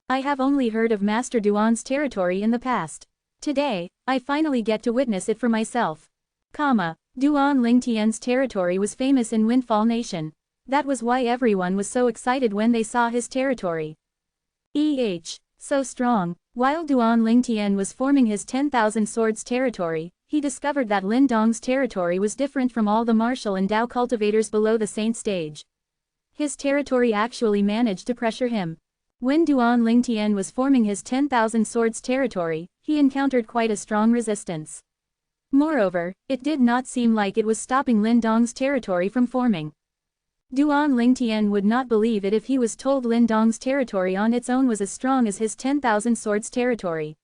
A: I have only heard of Master Duan's territory in the past. Today, I finally get to witness it for myself. Duan Lingtian's territory was famous in Windfall Nation. That was why everyone was so excited when they saw his territory. So strong. While Duan Lingtian was forming his 10,000 swords territory, he discovered that Lin Dong's territory was different from all the martial and Dao cultivators below the saint stage. His territory actually managed to pressure him. When Duan Lingtian was forming his 10,000 swords territory, he encountered quite a strong resistance. Moreover, it did not seem like it was stopping Lin Dong's territory from forming. Duan Lingtian would not believe it if he was told Lin Dong's territory on its own was as strong as his 10,000 swords territory.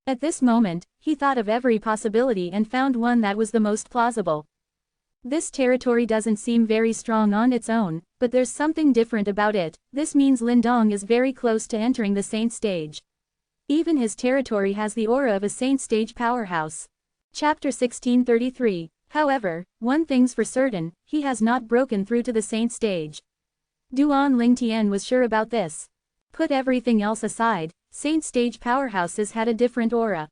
A: At this moment, he thought of every possibility and found one that was the most plausible. This territory doesn't seem very strong on its own, but there's something different about it. This means Lin Dong is very close to entering the saint stage. Even his territory has the aura of a saint stage powerhouse. Chapter 1633. However, one thing's for certain, he has not broken through to the saint stage. Duan Lingtian was sure about this. Put everything else aside, saint stage powerhouses had a different aura.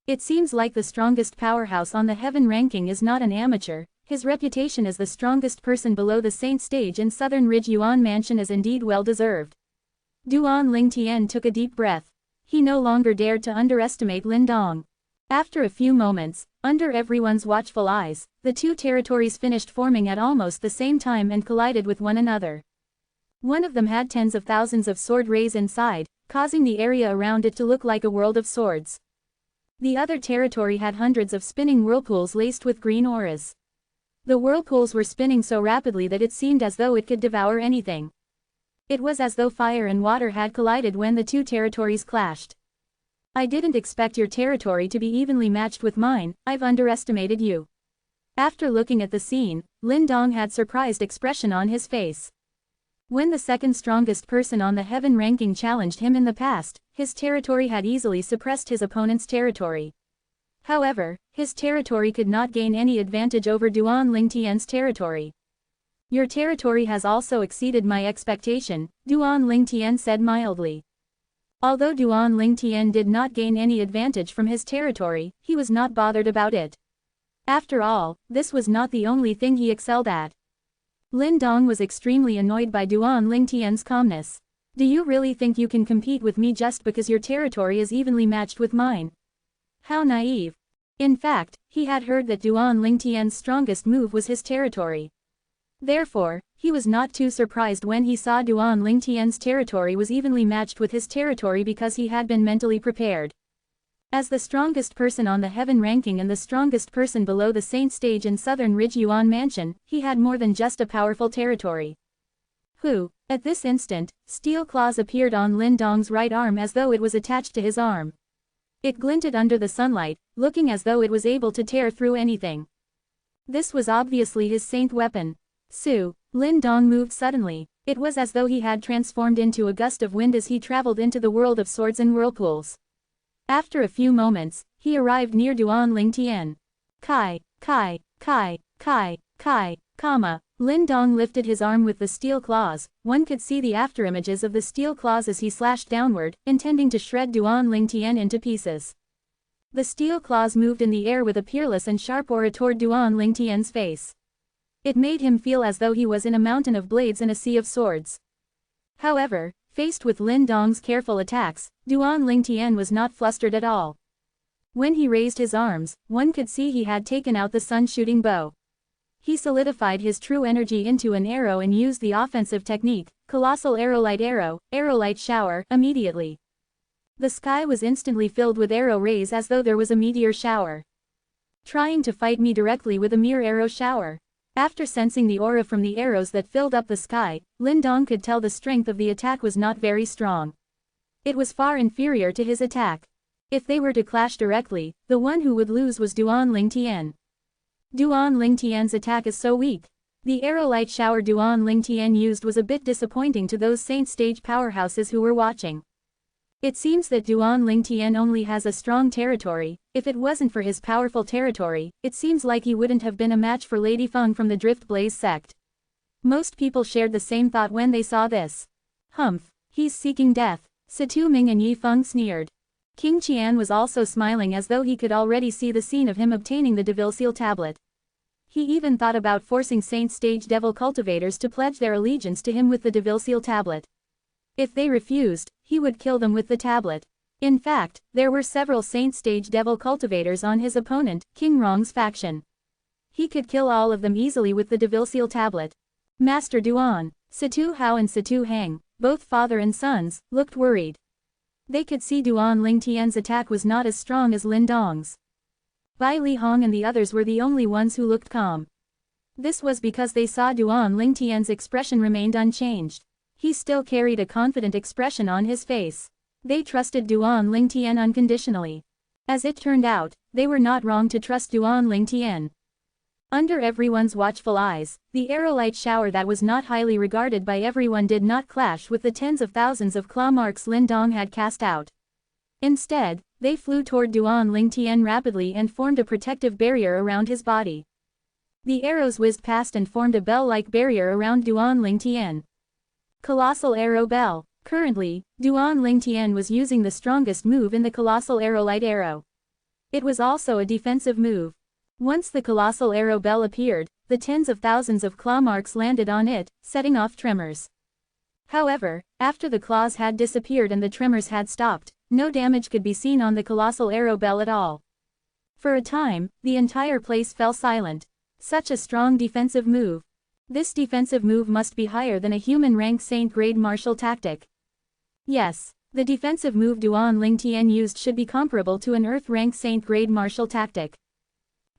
A: It seems like the strongest powerhouse on the heaven ranking is not an amateur. His reputation as the strongest person below the saint stage in Southern Ridge Yuan Mansion is indeed well deserved. Duan Lingtian took a deep breath. He no longer dared to underestimate Lin Dong. After a few moments, under everyone's watchful eyes, the two territories finished forming at almost the same time and collided with one another. One of them had tens of thousands of sword rays inside, causing the area around it to look like a world of swords. The other territory had hundreds of spinning whirlpools laced with green auras. The whirlpools were spinning so rapidly that it seemed as though it could devour anything. It was as though fire and water had collided when the two territories clashed. I didn't expect your territory to be evenly matched with mine. I've underestimated you. After looking at the scene, Lin Dong had surprised expression on his face. When the second strongest person on the heaven ranking challenged him in the past, his territory had easily suppressed his opponent's territory. However, his territory could not gain any advantage over Duan Lingtian's territory. Your territory has also exceeded my expectation, Duan Lingtian said mildly. Although Duan Lingtian did not gain any advantage from his territory, he was not bothered about it. After all, this was not the only thing he excelled at. Lin Dong was extremely annoyed by Duan Lingtian's calmness. Do you really think you can compete with me just because your territory is evenly matched with mine? How naive. In fact, he had heard that Duan Lingtian's strongest move was his territory. Therefore, he was not too surprised when he saw Duan Lingtian's territory was evenly matched with his territory because he had been mentally prepared. As the strongest person on the heaven ranking and the strongest person below the saint stage in Southern Ridge Yuan Mansion, he had more than just a powerful territory. At this instant, steel claws appeared on Lin Dong's right arm as though it was attached to his arm. It glinted under the sunlight, looking as though it was able to tear through anything. This was obviously his saint weapon. Lin Dong moved suddenly. It was as though he had transformed into a gust of wind as he traveled into the world of swords and whirlpools. After a few moments, he arrived near Duan Lingtian. Lin Dong lifted his arm with the steel claws. One could see the afterimages of the steel claws as he slashed downward, intending to shred Duan Lingtian into pieces. The steel claws moved in the air with a peerless and sharp aura toward Duan Lingtian's face. It made him feel as though he was in a mountain of blades and a sea of swords. However, faced with Lin Dong's careful attacks, Duan Lingtian was not flustered at all. When he raised his arms, one could see he had taken out the sun-shooting bow. He solidified his true energy into an arrow and used the offensive technique, Colossal Arrowlight Shower, immediately. The sky was instantly filled with arrow rays as though there was a meteor shower. Trying to fight me directly with a mere arrow shower. After sensing the aura from the arrows that filled up the sky, Lin Dong could tell the strength of the attack was not very strong. It was far inferior to his attack. If they were to clash directly, the one who would lose was Duan Lingtian. Duan Lingtian's attack is so weak. The arrow-light shower Duan Lingtian used was a bit disappointing to those saint stage powerhouses who were watching. It seems that Duan Lingtian only has a strong territory. If it wasn't for his powerful territory, it seems like he wouldn't have been a match for Lady Feng from the Drift Blaze sect. Most people shared the same thought when they saw this. Humph, he's seeking death. Situ Ming and Yi Feng sneered. King Qian was also smiling as though he could already see the scene of him obtaining the Devil Seal tablet. He even thought about forcing Saint Stage Devil cultivators to pledge their allegiance to him with the Devil Seal tablet. If they refused, he would kill them with the tablet. In fact, there were several Saint Stage Devil cultivators on his opponent, King Rong's faction. He could kill all of them easily with the Devil Seal tablet. Master Duan, Situ Hao and Situ Hang, both father and sons, looked worried. They could see Duan Lingtian's attack was not as strong as Lin Dong's. Bai Li Hong and the others were the only ones who looked calm. This was because they saw Duan Lingtian's expression remained unchanged. He still carried a confident expression on his face. They trusted Duan Lingtian unconditionally. As it turned out, they were not wrong to trust Duan Lingtian. Under everyone's watchful eyes, the arrow-light shower that was not highly regarded by everyone did not clash with the tens of thousands of claw marks Lin Dong had cast out. Instead, they flew toward Duan Lingtian rapidly and formed a protective barrier around his body. The arrows whizzed past and formed a bell-like barrier around Duan Lingtian. Colossal Arrow Bell. Currently, Duan Lingtian was using the strongest move in the Colossal Arrowlight Arrow. It was also a defensive move. Once the Colossal Arrow Bell appeared, the tens of thousands of claw marks landed on it, setting off tremors. However, after the claws had disappeared and the tremors had stopped, no damage could be seen on the Colossal Arrow Bell at all. For a time, the entire place fell silent. Such a strong defensive move. This defensive move must be higher than a human rank Saint grade martial tactic. Yes, the defensive move Duan Lingtian used should be comparable to an Earth rank Saint grade martial tactic.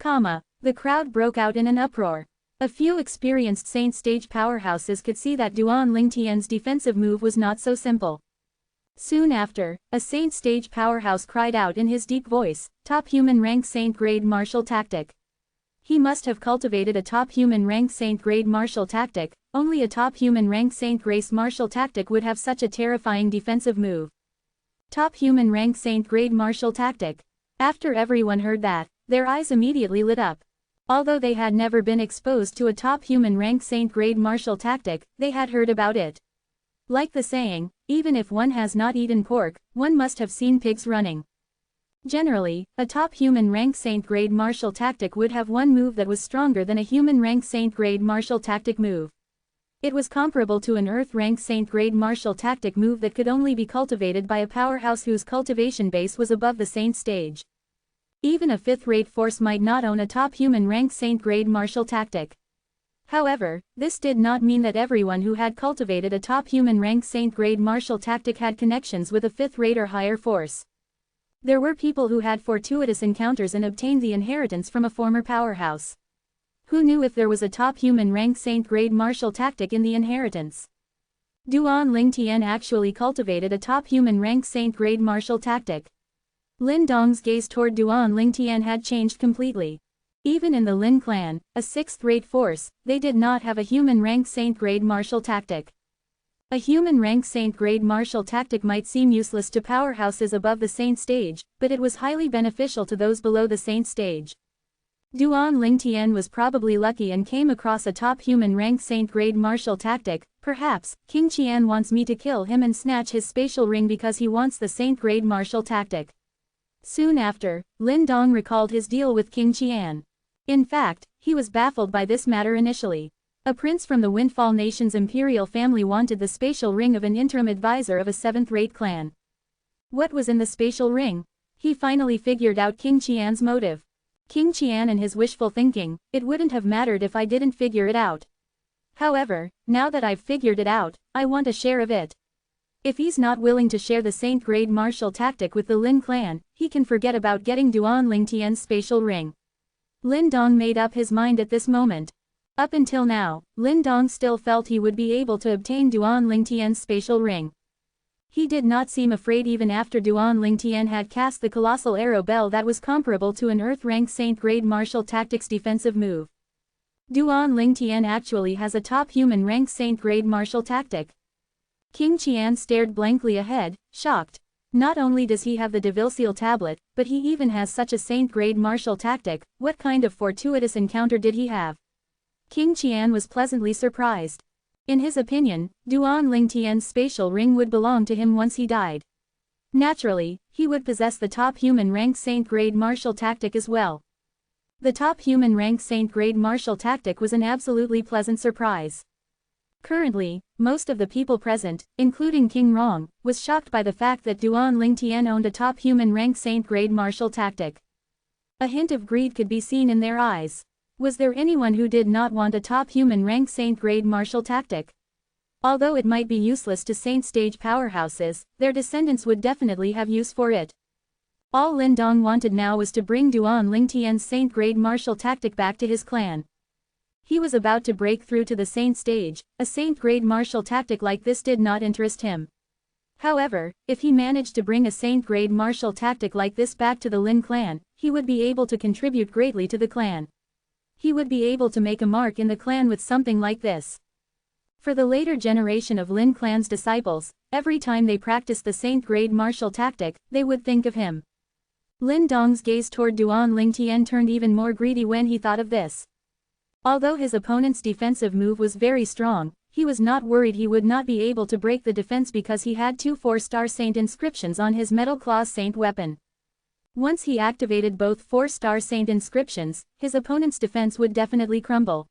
A: The crowd broke out in an uproar. A few experienced Saint stage powerhouses could see that Duan Lingtian's defensive move was not so simple. Soon after, a Saint stage powerhouse cried out in his deep voice, "Top human rank Saint grade martial tactic." He must have cultivated a top human rank Saint grade martial tactic. Only a top human rank Saint grace martial tactic would have such a terrifying defensive move. Top human rank Saint grade martial tactic. After everyone heard that, their eyes immediately lit up. Although they had never been exposed to a top human rank saint-grade martial tactic, they had heard about it. Like the saying, even if one has not eaten pork, one must have seen pigs running. Generally, a top human rank saint-grade martial tactic would have one move that was stronger than a human rank saint-grade martial tactic move. It was comparable to an earth rank saint-grade martial tactic move that could only be cultivated by a powerhouse whose cultivation base was above the saint stage. Even a fifth-rate force might not own a top human rank saint-grade martial tactic. However, this did not mean that everyone who had cultivated a top human rank saint-grade martial tactic had connections with a fifth-rate or higher force. There were people who had fortuitous encounters and obtained the inheritance from a former powerhouse. Who knew if there was a top human rank saint-grade martial tactic in the inheritance? Duan Lingtian actually cultivated a top human rank saint-grade martial tactic. Lin Dong's gaze toward Duan Lingtian had changed completely. Even in the Lin clan, a sixth-rate force, they did not have a human rank saint-grade martial tactic. A human rank saint-grade martial tactic might seem useless to powerhouses above the saint stage, but it was highly beneficial to those below the saint stage. Duan Lingtian was probably lucky and came across a top human rank saint-grade martial tactic. Perhaps, King Qian wants me to kill him and snatch his spatial ring because he wants the saint-grade martial tactic. Soon after, Lin Dong recalled his deal with King Qian. In fact, he was baffled by this matter initially. A prince from the Windfall Nation's imperial family wanted the spatial ring of an interim advisor of a seventh-rate clan. What was in the spatial ring? He finally figured out King Qian's motive. King Qian and his wishful thinking, it wouldn't have mattered if I didn't figure it out. However, now that I've figured it out, I want a share of it. If he's not willing to share the saint-grade martial tactic with the Lin clan, he can forget about getting Duan Lingtian's spatial ring. Lin Dong made up his mind at this moment. Up until now, Lin Dong still felt he would be able to obtain Duan Lingtian's spatial ring. He did not seem afraid even after Duan Lingtian had cast the colossal arrow bell that was comparable to an earth-rank saint-grade martial tactics defensive move. Duan Lingtian actually has a top human rank saint-grade martial tactic. King Qian stared blankly ahead, shocked. Not only does he have the Devil Seal tablet, but he even has such a saint-grade martial tactic. What kind of fortuitous encounter did he have? King Qian was pleasantly surprised. In his opinion, Duan Lingtian's spatial ring would belong to him once he died. Naturally, he would possess the top human rank saint-grade martial tactic as well. The top human rank saint-grade martial tactic was an absolutely pleasant surprise. Currently, most of the people present, including King Rong, was shocked by the fact that Duan Lingtian owned a top human rank saint-grade martial tactic. A hint of greed could be seen in their eyes. Was there anyone who did not want a top human rank saint-grade martial tactic? Although it might be useless to saint-stage powerhouses, their descendants would definitely have use for it. All Lin Dong wanted now was to bring Duan Lingtian's saint-grade martial tactic back to his clan. He was about to break through to the saint stage. A saint-grade martial tactic like this did not interest him. However, if he managed to bring a saint-grade martial tactic like this back to the Lin clan, he would be able to contribute greatly to the clan. He would be able to make a mark in the clan with something like this. For the later generation of Lin clan's disciples, every time they practiced the saint-grade martial tactic, they would think of him. Lin Dong's gaze toward Duan Lingtian turned even more greedy when he thought of this. Although his opponent's defensive move was very strong, he was not worried he would not be able to break the defense because he had 2 4-star saint inscriptions on his Metal Claw saint weapon. Once he activated both 4-star saint inscriptions, his opponent's defense would definitely crumble.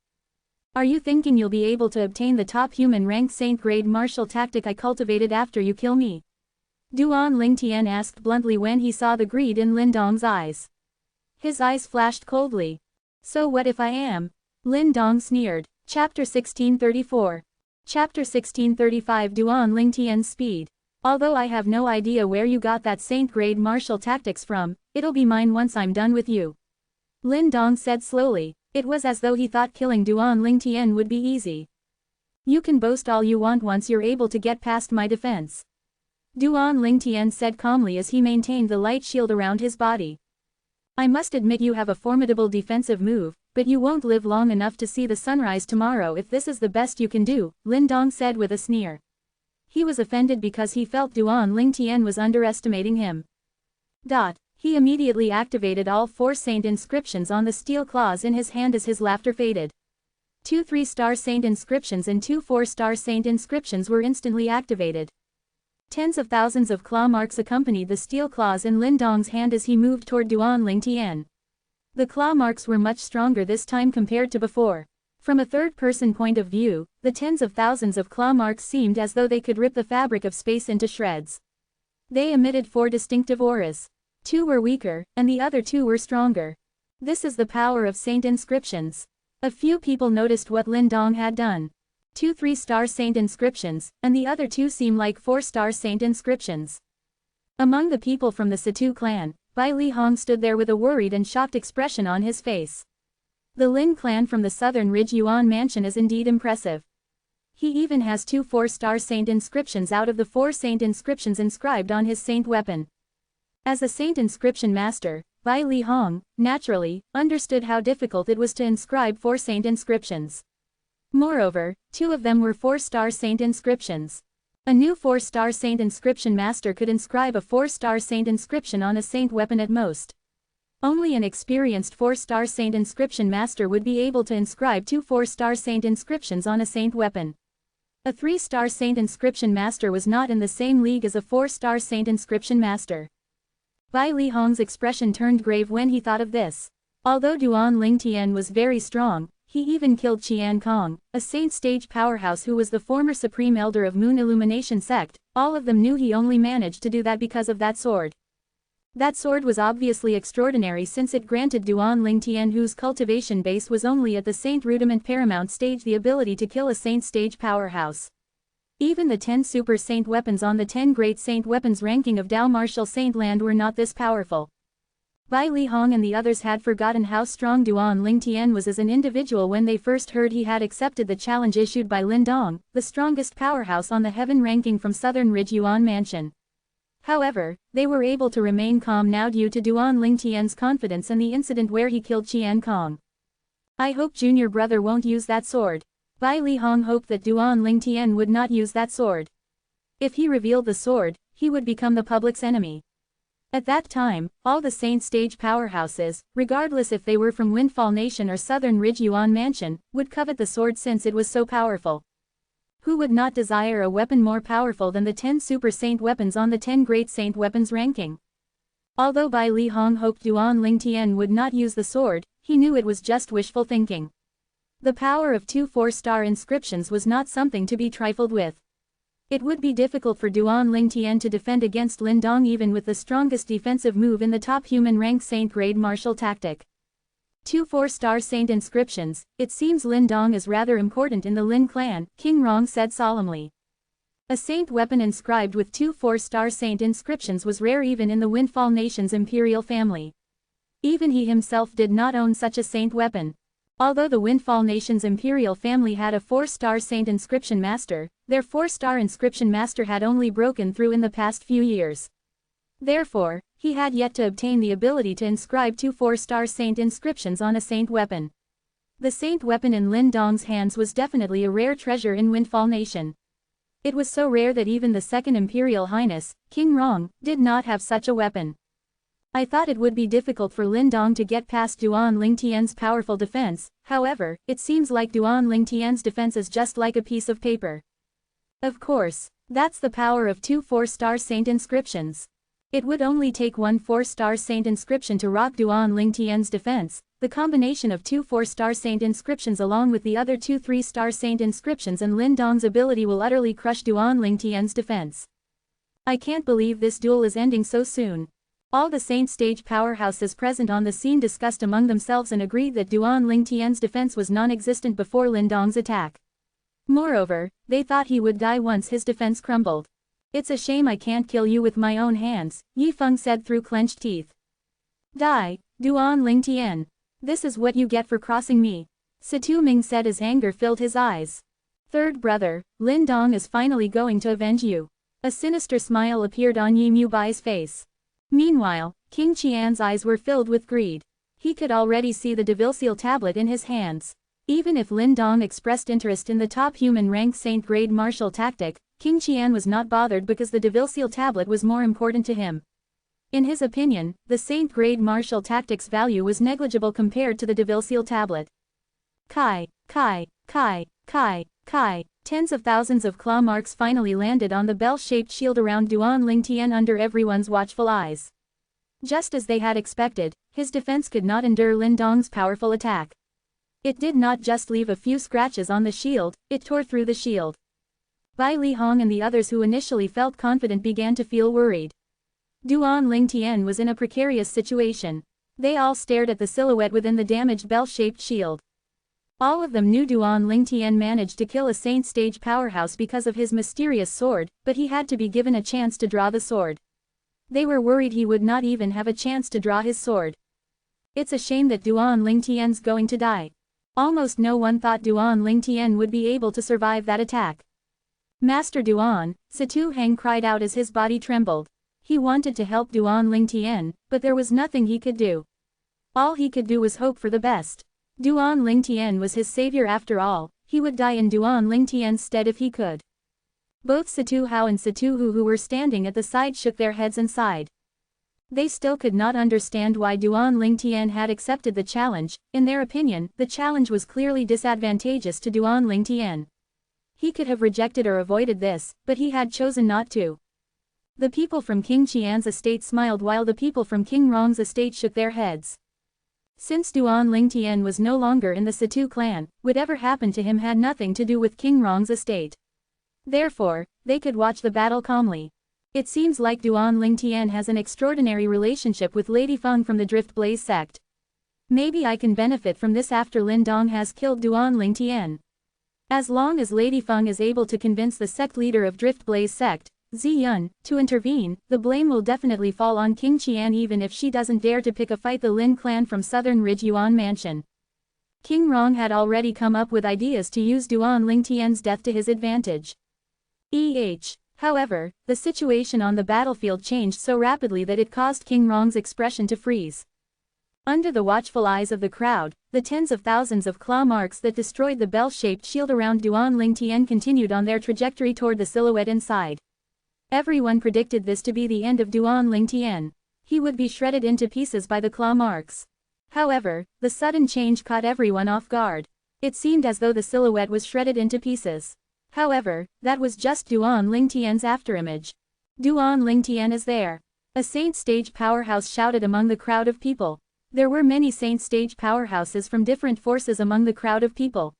A: Are you thinking you'll be able to obtain the top human rank saint-grade martial tactic I cultivated after you kill me? Duan Lingtian asked bluntly when he saw the greed in Lin Dong's eyes. His eyes flashed coldly. So what if I am? Lin Dong sneered. Chapter 1634. Chapter 1635 Duan Lingtian's speed. Although I have no idea where you got that saint-grade martial tactics from, it'll be mine once I'm done with you. Lin Dong said slowly. It was as though he thought killing Duan Lingtian would be easy. You can boast all you want once you're able to get past my defense. Duan Lingtian said calmly as he maintained the light shield around his body. I must admit you have a formidable defensive move, but you won't live long enough to see the sunrise tomorrow if this is the best you can do, Lin Dong said with a sneer. He was offended because he felt Duan Lingtian was underestimating him. He immediately activated all 4 saint inscriptions on the steel claws in his hand as his laughter faded. 2 3-star saint inscriptions and 2 4-star saint inscriptions were instantly activated. Tens of thousands of claw marks accompanied the steel claws in Lin Dong's hand as he moved toward Duan Ling Tian. The claw marks were much stronger this time compared to before. From a third-person point of view, the tens of thousands of claw marks seemed as though they could rip the fabric of space into shreds. They emitted 4 distinctive auras. 2 were weaker, and the other 2 were stronger. This is the power of saint inscriptions. A few people noticed what Lin Dong had done. 2 3-star saint inscriptions, and the other 2 seem like 4-star saint inscriptions. Among the people from the Situ clan, Bai Li Hong stood there with a worried and shocked expression on his face. The Lin clan from the southern Ridge Yuan mansion is indeed impressive. He even has 2 4-star saint inscriptions out of the 4 saint inscriptions inscribed on his saint weapon. As a saint inscription master, Bai Li Hong, naturally, understood how difficult it was to inscribe 4 saint inscriptions. Moreover, 2 of them were 4-star saint inscriptions. A new 4-star saint inscription master could inscribe a 4-star saint inscription on a saint weapon at most. Only an experienced 4-star saint inscription master would be able to inscribe 2 4-star saint inscriptions on a saint weapon. A 3-star saint inscription master was not in the same league as a 4-star saint inscription master. Bai Li Hong's expression turned grave when he thought of this. Although Duan Ling Tian was very strong, he even killed Qian Kong, a saint stage powerhouse who was the former supreme elder of Moon Illumination sect. All of them knew he only managed to do that because of that sword. That sword was obviously extraordinary since it granted Duan Ling Tian, whose cultivation base was only at the saint rudiment paramount stage, the ability to kill a saint stage powerhouse. Even the 10 super saint weapons on the 10 great saint weapons ranking of Dao Martial Saint Land were not this powerful. Bai Li Hong and the others had forgotten how strong Duan Ling Tian was as an individual when they first heard he had accepted the challenge issued by Lin Dong, the strongest powerhouse on the heaven ranking from Southern Ridge Yuan Mansion. However, they were able to remain calm now due to Duan Ling Tian's confidence and the incident where he killed Qian Kong. I hope junior brother won't use that sword. Bai Li Hong hoped that Duan Ling Tian would not use that sword. If he revealed the sword, he would become the public's enemy. At that time, all the saint stage powerhouses, regardless if they were from Windfall Nation or Southern Ridge Yuan Mansion, would covet the sword since it was so powerful. Who would not desire a weapon more powerful than the 10 super saint weapons on the 10 great saint weapons ranking? Although Bai Li Hong hoped Duan Ling Tian would not use the sword, he knew it was just wishful thinking. The power of 2 4-star inscriptions was not something to be trifled with. It would be difficult for Duan Ling Tian to defend against Lin Dong even with the strongest defensive move in the top human rank saint grade martial tactic. 2 4-star saint inscriptions, it seems Lin Dong is rather important in the Lin clan, King Rong said solemnly. A saint weapon inscribed with 2 4-star saint inscriptions was rare even in the Windfall Nation's imperial family. Even he himself did not own such a saint weapon. Although the Windfall Nation's imperial family had a 4-star saint inscription master, their 4-star inscription master had only broken through in the past few years. Therefore, he had yet to obtain the ability to inscribe 2 4-star saint inscriptions on a saint weapon. The saint weapon in Lin Dong's hands was definitely a rare treasure in Windfall Nation. It was so rare that even the Second Imperial Highness, King Rong, did not have such a weapon. I thought it would be difficult for Lin Dong to get past Duan Ling Tian's powerful defense. However, it seems like Duan Ling Tian's defense is just like a piece of paper. Of course, that's the power of 2 4-star saint inscriptions. It would only take 1 4-star saint inscription to rock Duan Ling Tian's defense. The combination of 2 4-star saint inscriptions along with the other 2 3-star saint inscriptions and Lin Dong's ability will utterly crush Duan Ling Tian's defense. I can't believe this duel is ending so soon. All the saint stage powerhouses present on the scene discussed among themselves and agreed that Duan Ling Tian's defense was non-existent before Lin Dong's attack. Moreover, they thought he would die once his defense crumbled. It's a shame I can't kill you with my own hands, Yi Feng said through clenched teeth. Die, Duan Ling Tian. This is what you get for crossing me. Situ Ming said as anger filled his eyes. Third brother, Lin Dong is finally going to avenge you. A sinister smile appeared on Yi Mubai's face. Meanwhile, King Qian's eyes were filled with greed. He could already see the Devilseal tablet in his hands. Even if Lin Dong expressed interest in the top human rank saint grade martial tactic, King Qian was not bothered because the Devilseal tablet was more important to him. In his opinion, the Saint-grade martial tactics value was negligible compared to the Deville Seal tablet. Kai, Kai, Kai, Kai, Kai. Tens of thousands of claw marks finally landed on the bell-shaped shield around Duan Lingtian under everyone's watchful eyes. Just as they had expected, his defense could not endure Lin Dong's powerful attack. It did not just leave a few scratches on the shield, it tore through the shield. Bai Li Hong and the others who initially felt confident began to feel worried. Duan Lingtian was in a precarious situation. They all stared at the silhouette within the damaged bell-shaped shield. All of them knew Duan Lingtian managed to kill a Saint stage powerhouse because of his mysterious sword, but he had to be given a chance to draw the sword. They were worried he would not even have a chance to draw his sword. It's a shame that Duan Lingtian's going to die. Almost no one thought Duan Lingtian would be able to survive that attack. Master Duan, Situ Heng cried out as his body trembled. He wanted to help Duan Lingtian, but there was nothing he could do. All he could do was hope for the best. Duan Lingtian was his savior after all, he would die in Duan Lingtian's stead if he could. Both Situ Hao and Situ Hu who were standing at the side shook their heads and sighed. They still could not understand why Duan Lingtian had accepted the challenge. In their opinion, the challenge was clearly disadvantageous to Duan Lingtian. He could have rejected or avoided this, but he had chosen not to. The people from King Qian's estate smiled while the people from King Rong's estate shook their heads. Since Duan Lingtian was no longer in the Situ clan, whatever happened to him had nothing to do with King Rong's estate. Therefore, they could watch the battle calmly. It seems like Duan Lingtian has an extraordinary relationship with Lady Feng from the Drift Blaze sect. Maybe I can benefit from this after Lin Dong has killed Duan Lingtian. As long as Lady Feng is able to convince the sect leader of Drift Blaze sect, Zi Yun, to intervene, the blame will definitely fall on King Qian even if she doesn't dare to pick a fight the Lin clan from Southern Ridge Yuan Mansion. King Rong had already come up with ideas to use Duan Lingtian's death to his advantage. However, the situation on the battlefield changed so rapidly that it caused King Rong's expression to freeze. Under the watchful eyes of the crowd, the tens of thousands of claw marks that destroyed the bell-shaped shield around Duan Lingtian continued on their trajectory toward the silhouette inside. Everyone predicted this to be the end of Duan Lingtian. He would be shredded into pieces by the claw marks. However, the sudden change caught everyone off guard. It seemed as though the silhouette was shredded into pieces. However, that was just Duan Lingtian's afterimage. Duan Lingtian is there. A Saint stage powerhouse shouted among the crowd of people. There were many Saint stage powerhouses from different forces among the crowd of people.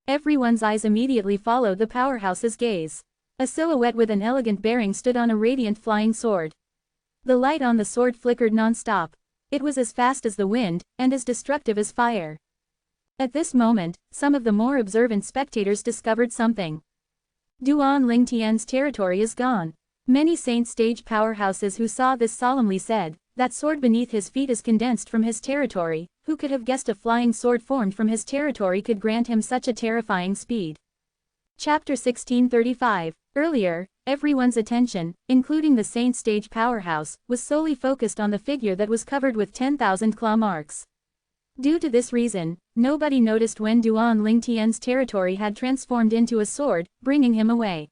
A: Everyone's eyes immediately followed the powerhouse's gaze. A silhouette with an elegant bearing stood on a radiant flying sword. The light on the sword flickered non-stop. It was as fast as the wind, and as destructive as fire. At this moment, some of the more observant spectators discovered something. Duan Lingtian's territory is gone. Many Saint stage powerhouses who saw this solemnly said, that sword beneath his feet is condensed from his territory. Who could have guessed a flying sword formed from his territory could grant him such a terrifying speed? Chapter 1635. Earlier, everyone's attention, including the Saint stage powerhouse, was solely focused on the figure that was covered with 10,000 claw marks. Due to this reason, nobody noticed when Duan Lingtian's territory had transformed into a sword, bringing him away.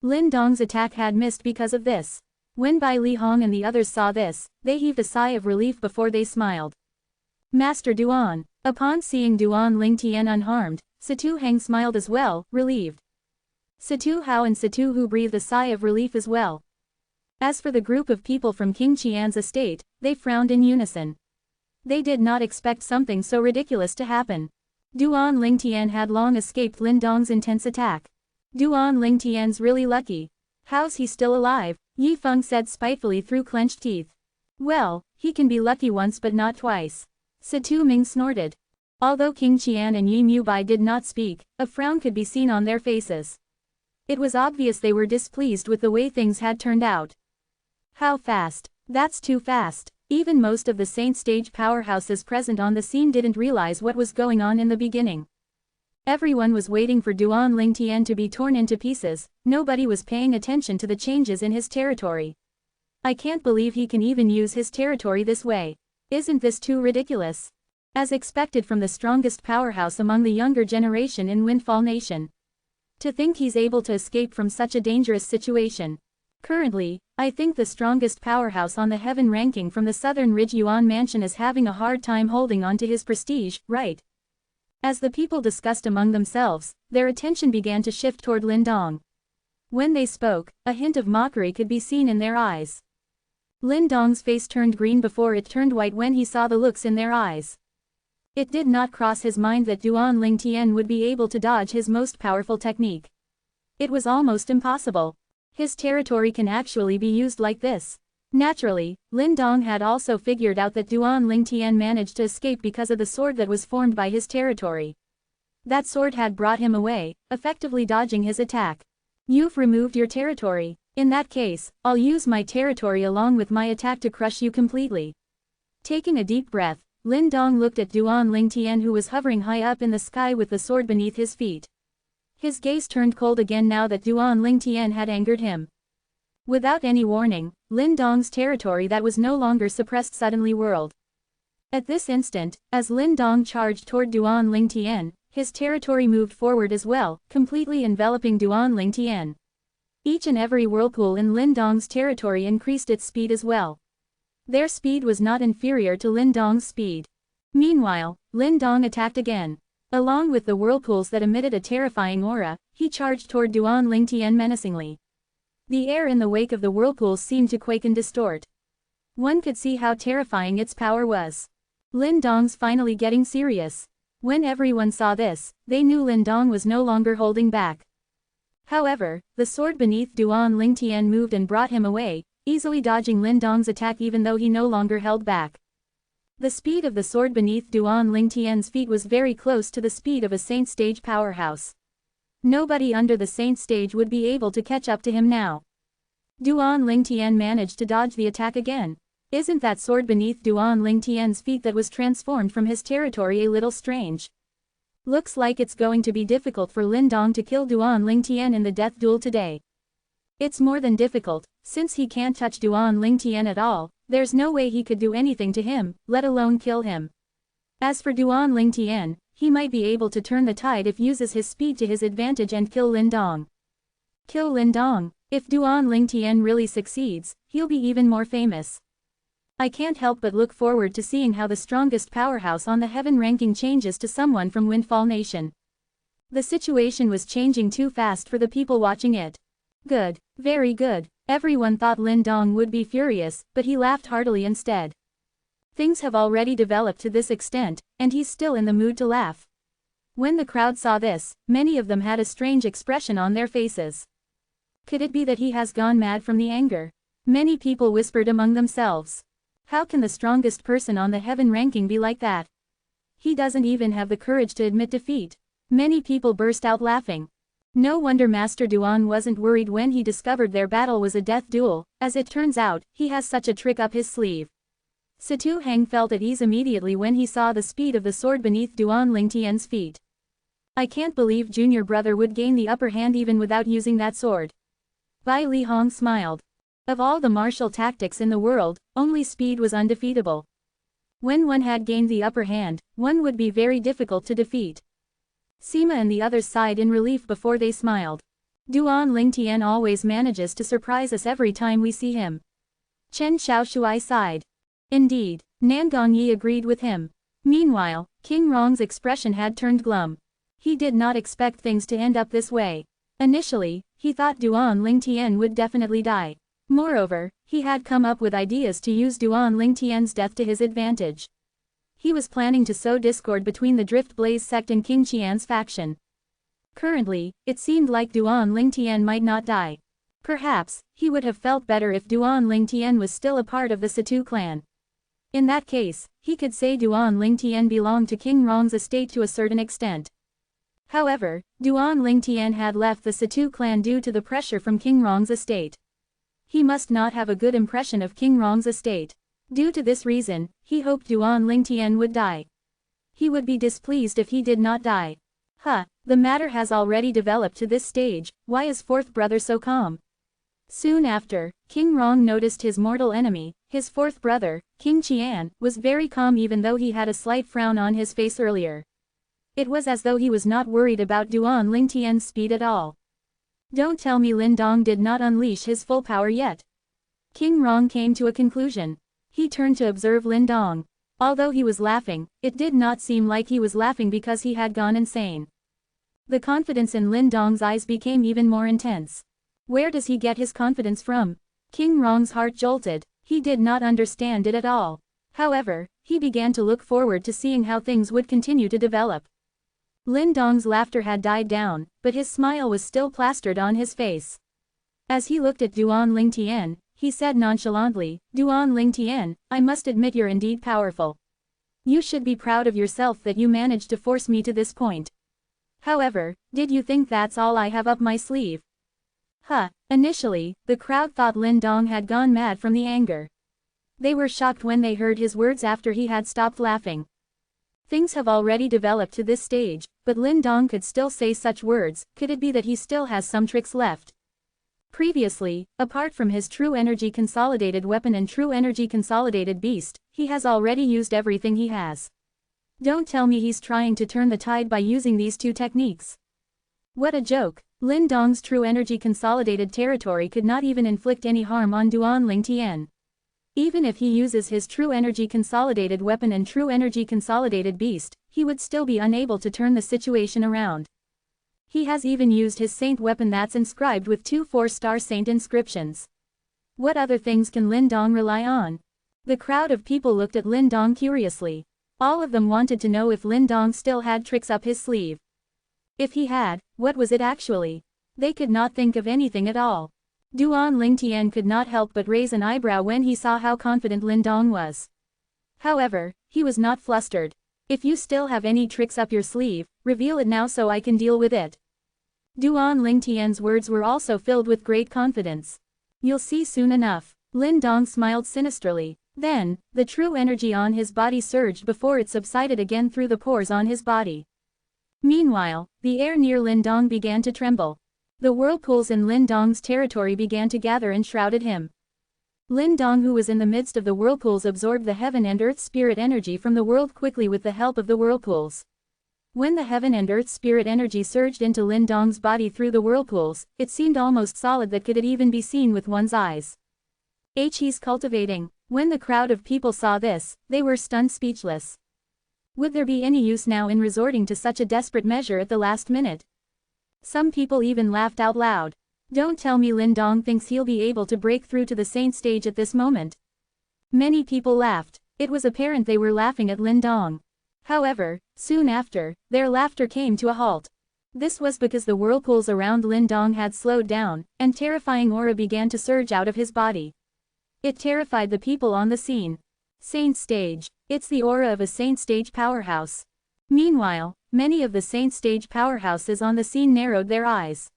A: Lin Dong's attack had missed because of this. When Bai Li Hong and the others saw this, they heaved a sigh of relief before they smiled. Master Duan. Upon seeing Duan Lingtian unharmed, Situ Heng smiled as well, relieved. Situ Hao and Situ Hu breathed a sigh of relief as well. As for the group of people from King Qian's estate, they frowned in unison. They did not expect something so ridiculous to happen. Duan Lingtian had long escaped Lin Dong's intense attack. Duan Lingtian's really lucky. How's he still alive? Yi Feng said spitefully through clenched teeth. Well, he can be lucky once but not twice. Situ Ming snorted. Although King Qian and Yi Mubai did not speak, a frown could be seen on their faces. It was obvious they were displeased with the way things had turned out. How fast? That's too fast. Even most of the Saint stage powerhouses present on the scene didn't realize what was going on in the beginning. Everyone was waiting for Duan Lingtian to be torn into pieces. Nobody was paying attention to the changes in his territory. I can't believe he can even use his territory this way. Isn't this too ridiculous? As expected from the strongest powerhouse among the younger generation in Windfall Nation. To think he's able to escape from such a dangerous situation. Currently, I think the strongest powerhouse on the heaven ranking from the Southern Ridge Yuan Mansion is having a hard time holding on to his prestige, right? As the people discussed among themselves, their attention began to shift toward Lin Dong. When they spoke, a hint of mockery could be seen in their eyes. Lin Dong's face turned green before it turned white when he saw the looks in their eyes. It did not cross his mind that Duan Lingtian would be able to dodge his most powerful technique. It was almost impossible. His territory can actually be used like this. Naturally, Lin Dong had also figured out that Duan Lingtian managed to escape because of the sword that was formed by his territory. That sword had brought him away, effectively dodging his attack. You've removed your territory. In that case, I'll use my territory along with my attack to crush you completely. Taking a deep breath, Lin Dong looked at Duan Lingtian, who was hovering high up in the sky with the sword beneath his feet. His gaze turned cold again now that Duan Lingtian had angered him. Without any warning, Lin Dong's territory that was no longer suppressed suddenly whirled. At this instant, as Lin Dong charged toward Duan Lingtian, his territory moved forward as well, completely enveloping Duan Lingtian. Each and every whirlpool in Lin Dong's territory increased its speed as well. Their speed was not inferior to Lin Dong's speed. Meanwhile, Lin Dong attacked again. Along with the whirlpools that emitted a terrifying aura, he charged toward Duan Lingtian menacingly. The air in the wake of the whirlpools seemed to quake and distort. One could see how terrifying its power was. Lin Dong's finally getting serious. When everyone saw this, they knew Lin Dong was no longer holding back. However, the sword beneath Duan Lingtian moved and brought him away, easily dodging Lin Dong's attack even though he no longer held back. The speed of the sword beneath Duan Lingtian's feet was very close to the speed of a Saint Stage powerhouse. Nobody under the Saint Stage would be able to catch up to him now. Duan Lingtian managed to dodge the attack again. Isn't that sword beneath Duan Lingtian's feet that was transformed from his territory a little strange? Looks like it's going to be difficult for Lin Dong to kill Duan Lingtian in the death duel today. It's more than difficult, since he can't touch Duan Lingtian at all, there's no way he could do anything to him, let alone kill him. As for Duan Lingtian, he might be able to turn the tide if uses his speed to his advantage and kill Lin Dong. Kill Lin Dong. If Duan Lingtian really succeeds, he'll be even more famous. I can't help but look forward to seeing how the strongest powerhouse on the heaven ranking changes to someone from Windfall Nation. The situation was changing too fast for the people watching it. Good. Very good. Everyone thought Lin Dong would be furious, but he laughed heartily instead. Things have already developed to this extent, and he's still in the mood to laugh. When the crowd saw this, many of them had a strange expression on their faces. Could it be that he has gone mad from the anger? Many people whispered among themselves. How can the strongest person on the heaven ranking be like that? He doesn't even have the courage to admit defeat. Many people burst out laughing. No wonder Master Duan wasn't worried when he discovered their battle was a death duel. As it turns out, he has such a trick up his sleeve. Situ Heng felt at ease immediately when he saw the speed of the sword beneath Duan Lingtian's feet. I can't believe junior brother would gain the upper hand even without using that sword. Bai Li Hong smiled. Of all the martial tactics in the world, only speed was undefeatable. When one had gained the upper hand, one would be very difficult to defeat. Sima and the others sighed in relief before they smiled. Duan Lingtian always manages to surprise us every time we see him. Chen Xiaoshui sighed. Indeed, Nan Gongyi agreed with him. Meanwhile, King Rong's expression had turned glum. He did not expect things to end up this way. Initially, he thought Duan Lingtian would definitely die. Moreover, he had come up with ideas to use Duan Lingtian's death to his advantage. He was planning to sow discord between the Drift Blaze sect and King Qian's faction. Currently, it seemed like Duan Lingtian might not die. Perhaps, he would have felt better if Duan Lingtian was still a part of the Situ clan. In that case, he could say Duan Lingtian belonged to King Rong's estate to a certain extent. However, Duan Lingtian had left the Situ clan due to the pressure from King Rong's estate. He must not have a good impression of King Rong's estate. Due to this reason, he hoped Duan Lingtian would die. He would be displeased if he did not die. The matter has already developed to this stage, why is fourth brother so calm? Soon after, King Rong noticed his mortal enemy, his fourth brother, King Qian, was very calm even though he had a slight frown on his face earlier. It was as though he was not worried about Duan Lingtian's speed at all. Don't tell me Lin Dong did not unleash his full power yet. King Rong came to a conclusion. He turned to observe Lin Dong. Although he was laughing, it did not seem like he was laughing because he had gone insane. The confidence in Lin Dong's eyes became even more intense. Where does he get his confidence from? King Rong's heart jolted. He did not understand it at all. However, he began to look forward to seeing how things would continue to develop. Lin Dong's laughter had died down, but his smile was still plastered on his face. As he looked at Duan Lingtian, he said nonchalantly, "Duan Lingtian, I must admit you're indeed powerful. You should be proud of yourself that you managed to force me to this point. However, did you think that's all I have up my sleeve?" Initially, the crowd thought Lin Dong had gone mad from the anger. They were shocked when they heard his words after he had stopped laughing. Things have already developed to this stage, but Lin Dong could still say such words. Could it be that he still has some tricks left? Previously, apart from his true energy consolidated weapon and true energy consolidated beast, he has already used everything he has. Don't tell me he's trying to turn the tide by using these two techniques. What a joke! Lin Dong's true energy consolidated territory could not even inflict any harm on Duan Lingtian. Even if he uses his true energy consolidated weapon and true energy consolidated beast, he would still be unable to turn the situation around. He has even used his saint weapon that's inscribed with 2 4-star saint inscriptions. What other things can Lin Dong rely on? The crowd of people looked at Lin Dong curiously. All of them wanted to know if Lin Dong still had tricks up his sleeve. If he had, what was it actually? They could not think of anything at all. Duan Lingtian could not help but raise an eyebrow when he saw how confident Lin Dong was. However, he was not flustered. If you still have any tricks up your sleeve, reveal it now so I can deal with it. Duan Lingtian's words were also filled with great confidence. You'll see soon enough. Lin Dong smiled sinisterly. Then, the true energy on his body surged before it subsided again through the pores on his body. Meanwhile, the air near Lin Dong began to tremble. The whirlpools in Lin Dong's territory began to gather and shrouded him. Lin Dong, who was in the midst of the whirlpools, absorbed the heaven and earth spirit energy from the world quickly with the help of the whirlpools. When the heaven and earth spirit energy surged into Lin Dong's body through the whirlpools, it seemed almost solid that could it even be seen with one's eyes. He's cultivating. When the crowd of people saw this, they were stunned speechless. Would there be any use now in resorting to such a desperate measure at the last minute? Some people even laughed out loud. Don't tell me Lin Dong thinks he'll be able to break through to the saint stage at this moment. Many people laughed. It was apparent they were laughing at Lin Dong. However, soon after, their laughter came to a halt. This was because the whirlpools around Lin Dong had slowed down, and terrifying aura began to surge out of his body. It terrified the people on the scene. Saint stage. It's the aura of a saint stage powerhouse. Meanwhile, many of the saint stage powerhouses on the scene narrowed their eyes.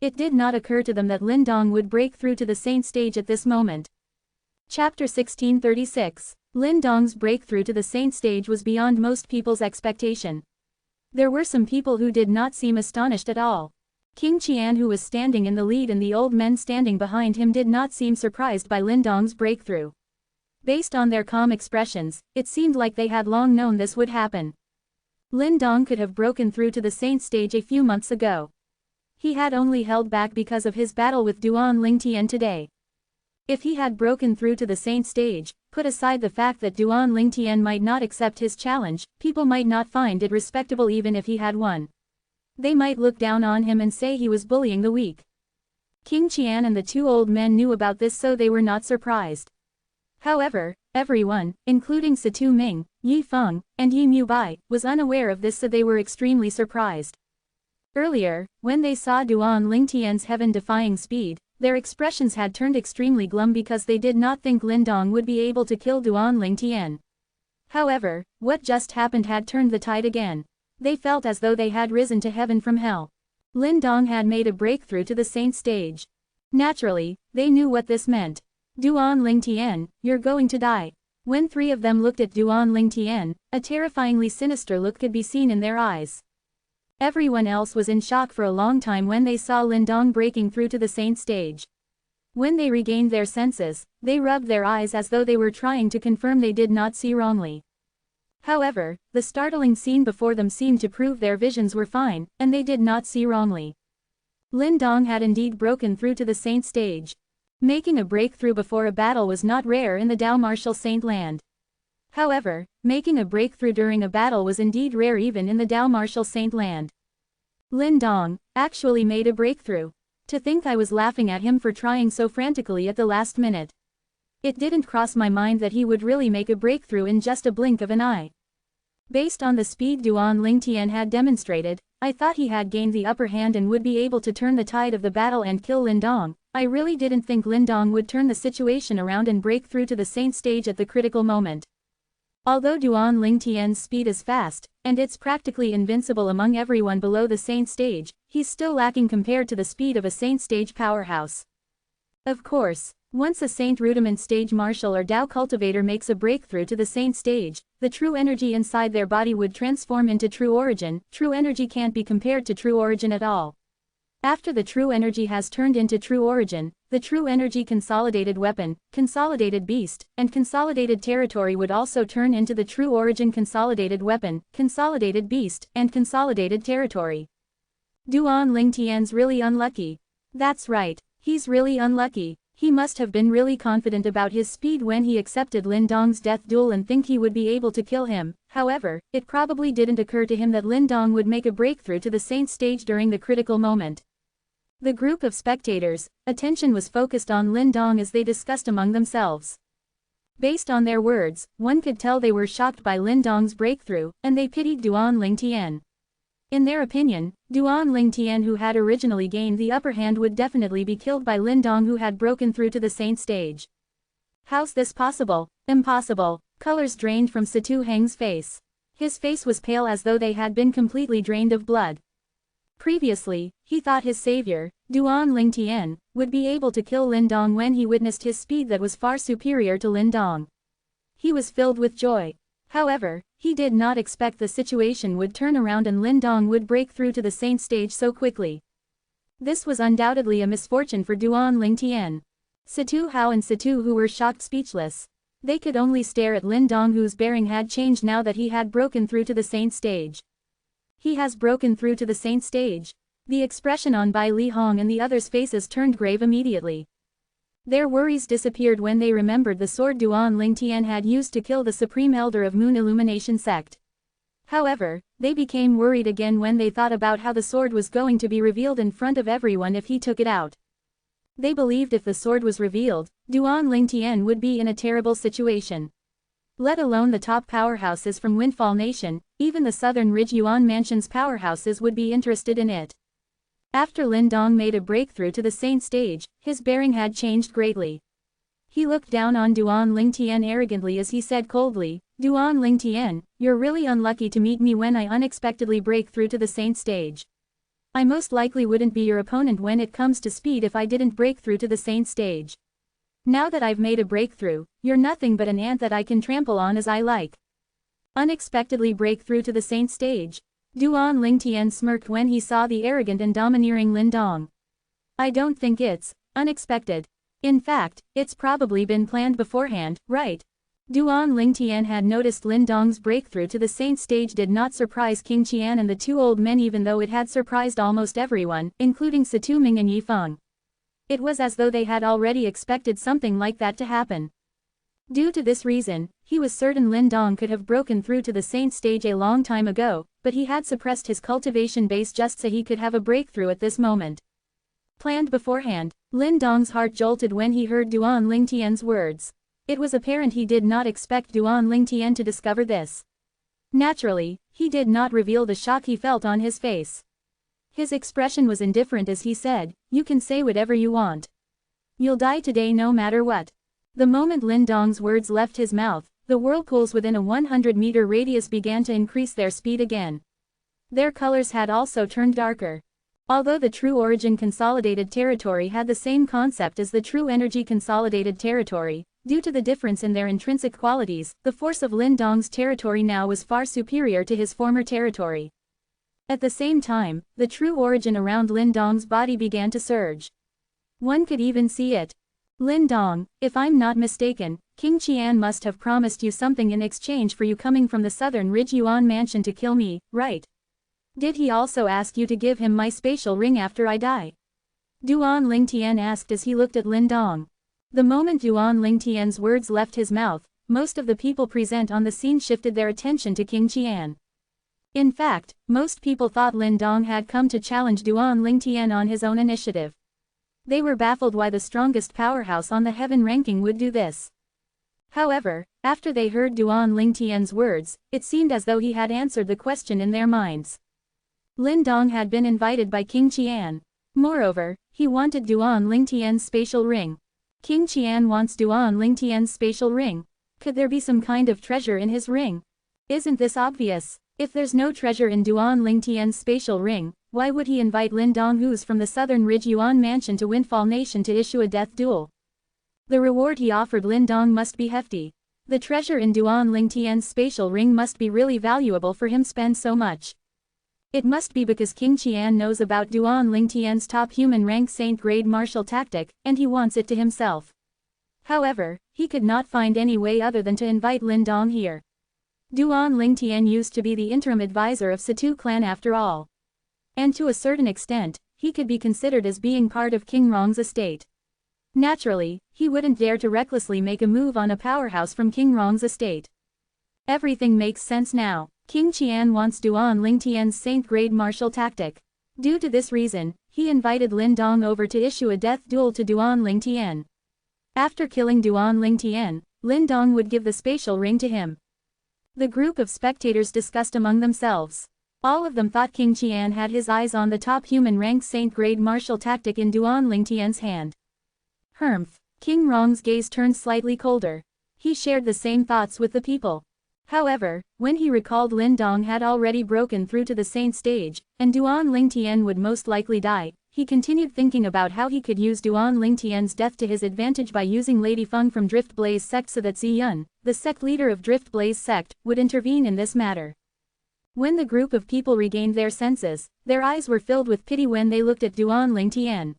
A: It did not occur to them that Lin Dong would break through to the saint stage at this moment. Chapter 1636. Lin Dong's breakthrough to the saint stage was beyond most people's expectation. There were some people who did not seem astonished at all. King Qian, who was standing in the lead, and the old men standing behind him did not seem surprised by Lin Dong's breakthrough. Based on their calm expressions, it seemed like they had long known this would happen. Lin Dong could have broken through to the saint stage a few months ago. He had only held back because of his battle with Duan Lingtian today. If he had broken through to the saint stage, put aside the fact that Duan Lingtian might not accept his challenge, people might not find it respectable even if he had won. They might look down on him and say he was bullying the weak. King Qian and the 2 old men knew about this, so they were not surprised. However, everyone, including Situ Ming, Yi Feng, and Yi Mubai, was unaware of this, so they were extremely surprised. Earlier, when they saw Duan Lingtian's heaven-defying speed, their expressions had turned extremely glum because they did not think Lin Dong would be able to kill Duan Lingtian. However, what just happened had turned the tide again. They felt as though they had risen to heaven from hell. Lin Dong had made a breakthrough to the saint stage. Naturally, they knew what this meant. Duan Lingtian, you're going to die. When 3 of them looked at Duan Lingtian, a terrifyingly sinister look could be seen in their eyes. Everyone else was in shock for a long time when they saw Lin Dong breaking through to the saint stage. When they regained their senses, they rubbed their eyes as though they were trying to confirm they did not see wrongly. However, the startling scene before them seemed to prove their visions were fine, and they did not see wrongly. Lin Dong had indeed broken through to the Saint stage. Making a breakthrough before a battle was not rare in the Dao martial Saint land. However, making a breakthrough during a battle was indeed rare even in the Dao martial Saint land. Lin Dong actually made a breakthrough. To think I was laughing at him for trying so frantically at the last minute. It didn't cross my mind that he would really make a breakthrough in just a blink of an eye. Based on the speed Duan Lingtian had demonstrated, I thought he had gained the upper hand and would be able to turn the tide of the battle and kill Lin Dong. I really didn't think Lin Dong would turn the situation around and break through to the Saint stage at the critical moment. Although Duan Lingtian's speed is fast, and it's practically invincible among everyone below the Saint stage, he's still lacking compared to the speed of a Saint stage powerhouse. Of course, once a Saint rudiment stage martial or Dao cultivator makes a breakthrough to the Saint stage, the true energy inside their body would transform into true origin. True energy can't be compared to true origin at all. After the true energy has turned into true origin, the true energy consolidated weapon, consolidated beast, and consolidated territory would also turn into the true origin consolidated weapon, consolidated beast, and consolidated territory. Duan Lingtian's really unlucky. That's right, he's really unlucky. He must have been really confident about his speed when he accepted Lin Dong's death duel and think he would be able to kill him. However, it probably didn't occur to him that Lin Dong would make a breakthrough to the Saint stage during the critical moment. The group of spectators' attention was focused on Lin Dong as they discussed among themselves. Based on their words, one could tell they were shocked by Lin Dong's breakthrough, and they pitied Duan Lingtian. In their opinion, Duan Lingtian, who had originally gained the upper hand, would definitely be killed by Lin Dong, who had broken through to the Saint stage. How's this possible? Impossible. Colors drained from Situ Heng's face. His face was pale as though they had been completely drained of blood. Previously, he thought his savior, Duan Lingtian, would be able to kill Lin Dong when he witnessed his speed that was far superior to Lin Dong. He was filled with joy. However, he did not expect the situation would turn around and Lin Dong would break through to the Saint stage so quickly. This was undoubtedly a misfortune for Duan Lingtian. Situ Hao and Situ Hu were shocked speechless. They could only stare at Lin Dong, whose bearing had changed now that he had broken through to the Saint stage. He has broken through to the Saint stage. The expression on Bai Li Hong and the others' faces turned grave immediately. Their worries disappeared when they remembered the sword Duan Lingtian had used to kill the Supreme Elder of Moon Illumination Sect. However, they became worried again when they thought about how the sword was going to be revealed in front of everyone if he took it out. They believed if the sword was revealed, Duan Lingtian would be in a terrible situation. Let alone the top powerhouses from Windfall Nation, even the Southern Ridge Yuan Mansion's powerhouses would be interested in it. After Lin Dong made a breakthrough to the Saint stage, his bearing had changed greatly. He looked down on Duan Lingtian arrogantly as he said coldly, "Duan Lingtian, you're really unlucky to meet me when I unexpectedly break through to the Saint stage. I most likely wouldn't be your opponent when it comes to speed if I didn't break through to the Saint stage. Now that I've made a breakthrough, you're nothing but an ant that I can trample on as I like." Unexpectedly break through to the Saint stage. Duan Lingtian smirked when he saw the arrogant and domineering Lin Dong. "I don't think it's unexpected. In fact, it's probably been planned beforehand, right?" Duan Lingtian had noticed Lin Dong's breakthrough to the Saint stage did not surprise King Qian and the two old men, even though it had surprised almost everyone, including Situ Ming and Yi Feng. It was as though they had already expected something like that to happen. Due to this reason, he was certain Lin Dong could have broken through to the Saint stage a long time ago, but he had suppressed his cultivation base just so he could have a breakthrough at this moment. Planned beforehand, Lin Dong's heart jolted when he heard Duan Lingtian's words. It was apparent he did not expect Duan Lingtian to discover this. Naturally, he did not reveal the shock he felt on his face. His expression was indifferent as he said, "You can say whatever you want. You'll die today no matter what." The moment Lin Dong's words left his mouth, the whirlpools within a 100-meter radius began to increase their speed again. Their colors had also turned darker. Although the True Origin Consolidated Territory had the same concept as the True Energy Consolidated Territory, due to the difference in their intrinsic qualities, the force of Lin Dong's territory now was far superior to his former territory. At the same time, the true origin around Lin Dong's body began to surge. One could even see it. "Lin Dong, if I'm not mistaken, King Qian must have promised you something in exchange for you coming from the Southern Ridge Yuan Mansion to kill me, right? Did he also ask you to give him my spatial ring after I die?" Duan Lingtian asked as he looked at Lin Dong. The moment Duan Lingtian's words left his mouth, most of the people present on the scene shifted their attention to King Qian. In fact, most people thought Lin Dong had come to challenge Duan Lingtian on his own initiative. They were baffled why the strongest powerhouse on the heaven ranking would do this. However, after they heard Duan Lingtian's words, it seemed as though he had answered the question in their minds. Lin Dong had been invited by King Qian. Moreover, he wanted Duan Lingtian's spatial ring. King Qian wants Duan Lingtian's spatial ring. Could there be some kind of treasure in his ring? Isn't this obvious? If there's no treasure in Duan Lingtian's spatial ring, why would he invite Lin Dong who's from the southern Ridge Yuan mansion to Windfall Nation to issue a death duel? The reward he offered Lin Dong must be hefty. The treasure in Duan Lingtian's spatial ring must be really valuable for him to spend so much. It must be because King Qian knows about Duan Lingtian's top human rank saint grade martial tactic, and he wants it to himself. However, he could not find any way other than to invite Lin Dong here. Duan Lingtian used to be the interim advisor of Situ clan after all. And to a certain extent, he could be considered as being part of King Rong's estate. Naturally, he wouldn't dare to recklessly make a move on a powerhouse from King Rong's estate. Everything makes sense now. King Qian wants Duan Lingtian's saint-grade martial tactic. Due to this reason, he invited Lin Dong over to issue a death duel to Duan Lingtian. After killing Duan Lingtian, Lin Dong would give the spatial ring to him. The group of spectators discussed among themselves. All of them thought King Qian had his eyes on the top human rank saint-grade martial tactic in Duan Lingtian's hand. Humph. King Rong's gaze turned slightly colder. He shared the same thoughts with the people. However, when he recalled Lin Dong had already broken through to the saint stage, and Duan Lingtian would most likely die, he continued thinking about how he could use Duan Lingtian's death to his advantage by using Lady Feng from Drift Blaze sect so that Ziyun, the sect leader of Drift Blaze sect, would intervene in this matter. When the group of people regained their senses, their eyes were filled with pity when they looked at Duan Lingtian.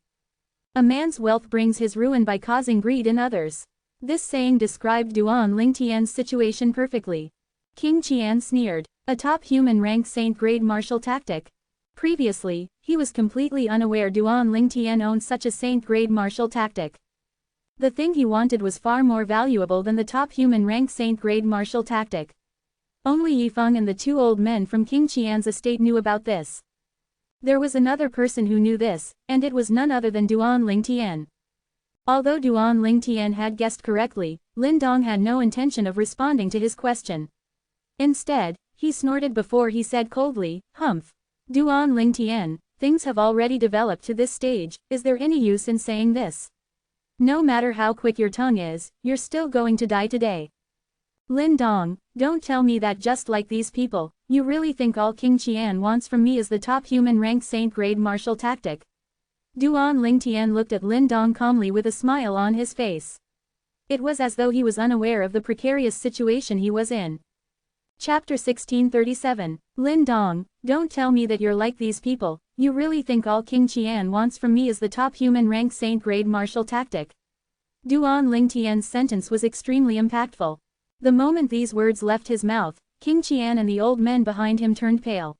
A: A man's wealth brings his ruin by causing greed in others. This saying described Duan Lingtian's situation perfectly. King Qian sneered. A top human rank saint-grade martial tactic. Previously, he was completely unaware Duan Lingtian owned such a saint-grade martial tactic. The thing he wanted was far more valuable than the top human rank saint-grade martial tactic. Only Yifeng and the two old men from King Qian's estate knew about this. There was another person who knew this, and it was none other than Duan Lingtian. Although Duan Lingtian had guessed correctly, Lin Dong had no intention of responding to his question. Instead, he snorted before he said coldly, "Humph. Duan Lingtian, things have already developed to this stage, is there any use in saying this? No matter how quick your tongue is, you're still going to die today. Lin Dong, don't tell me that just like these people, you really think all King Qian wants from me is the top human rank saint-grade martial tactic." Duan Lingtian looked at Lin Dong calmly with a smile on his face. It was as though he was unaware of the precarious situation he was in. Chapter 1637. Lin Dong, don't tell me that you're like these people, you really think all King Qian wants from me is the top human rank saint-grade martial tactic. Duan Lingtian's sentence was extremely impactful. The moment these words left his mouth, King Qian and the old men behind him turned pale.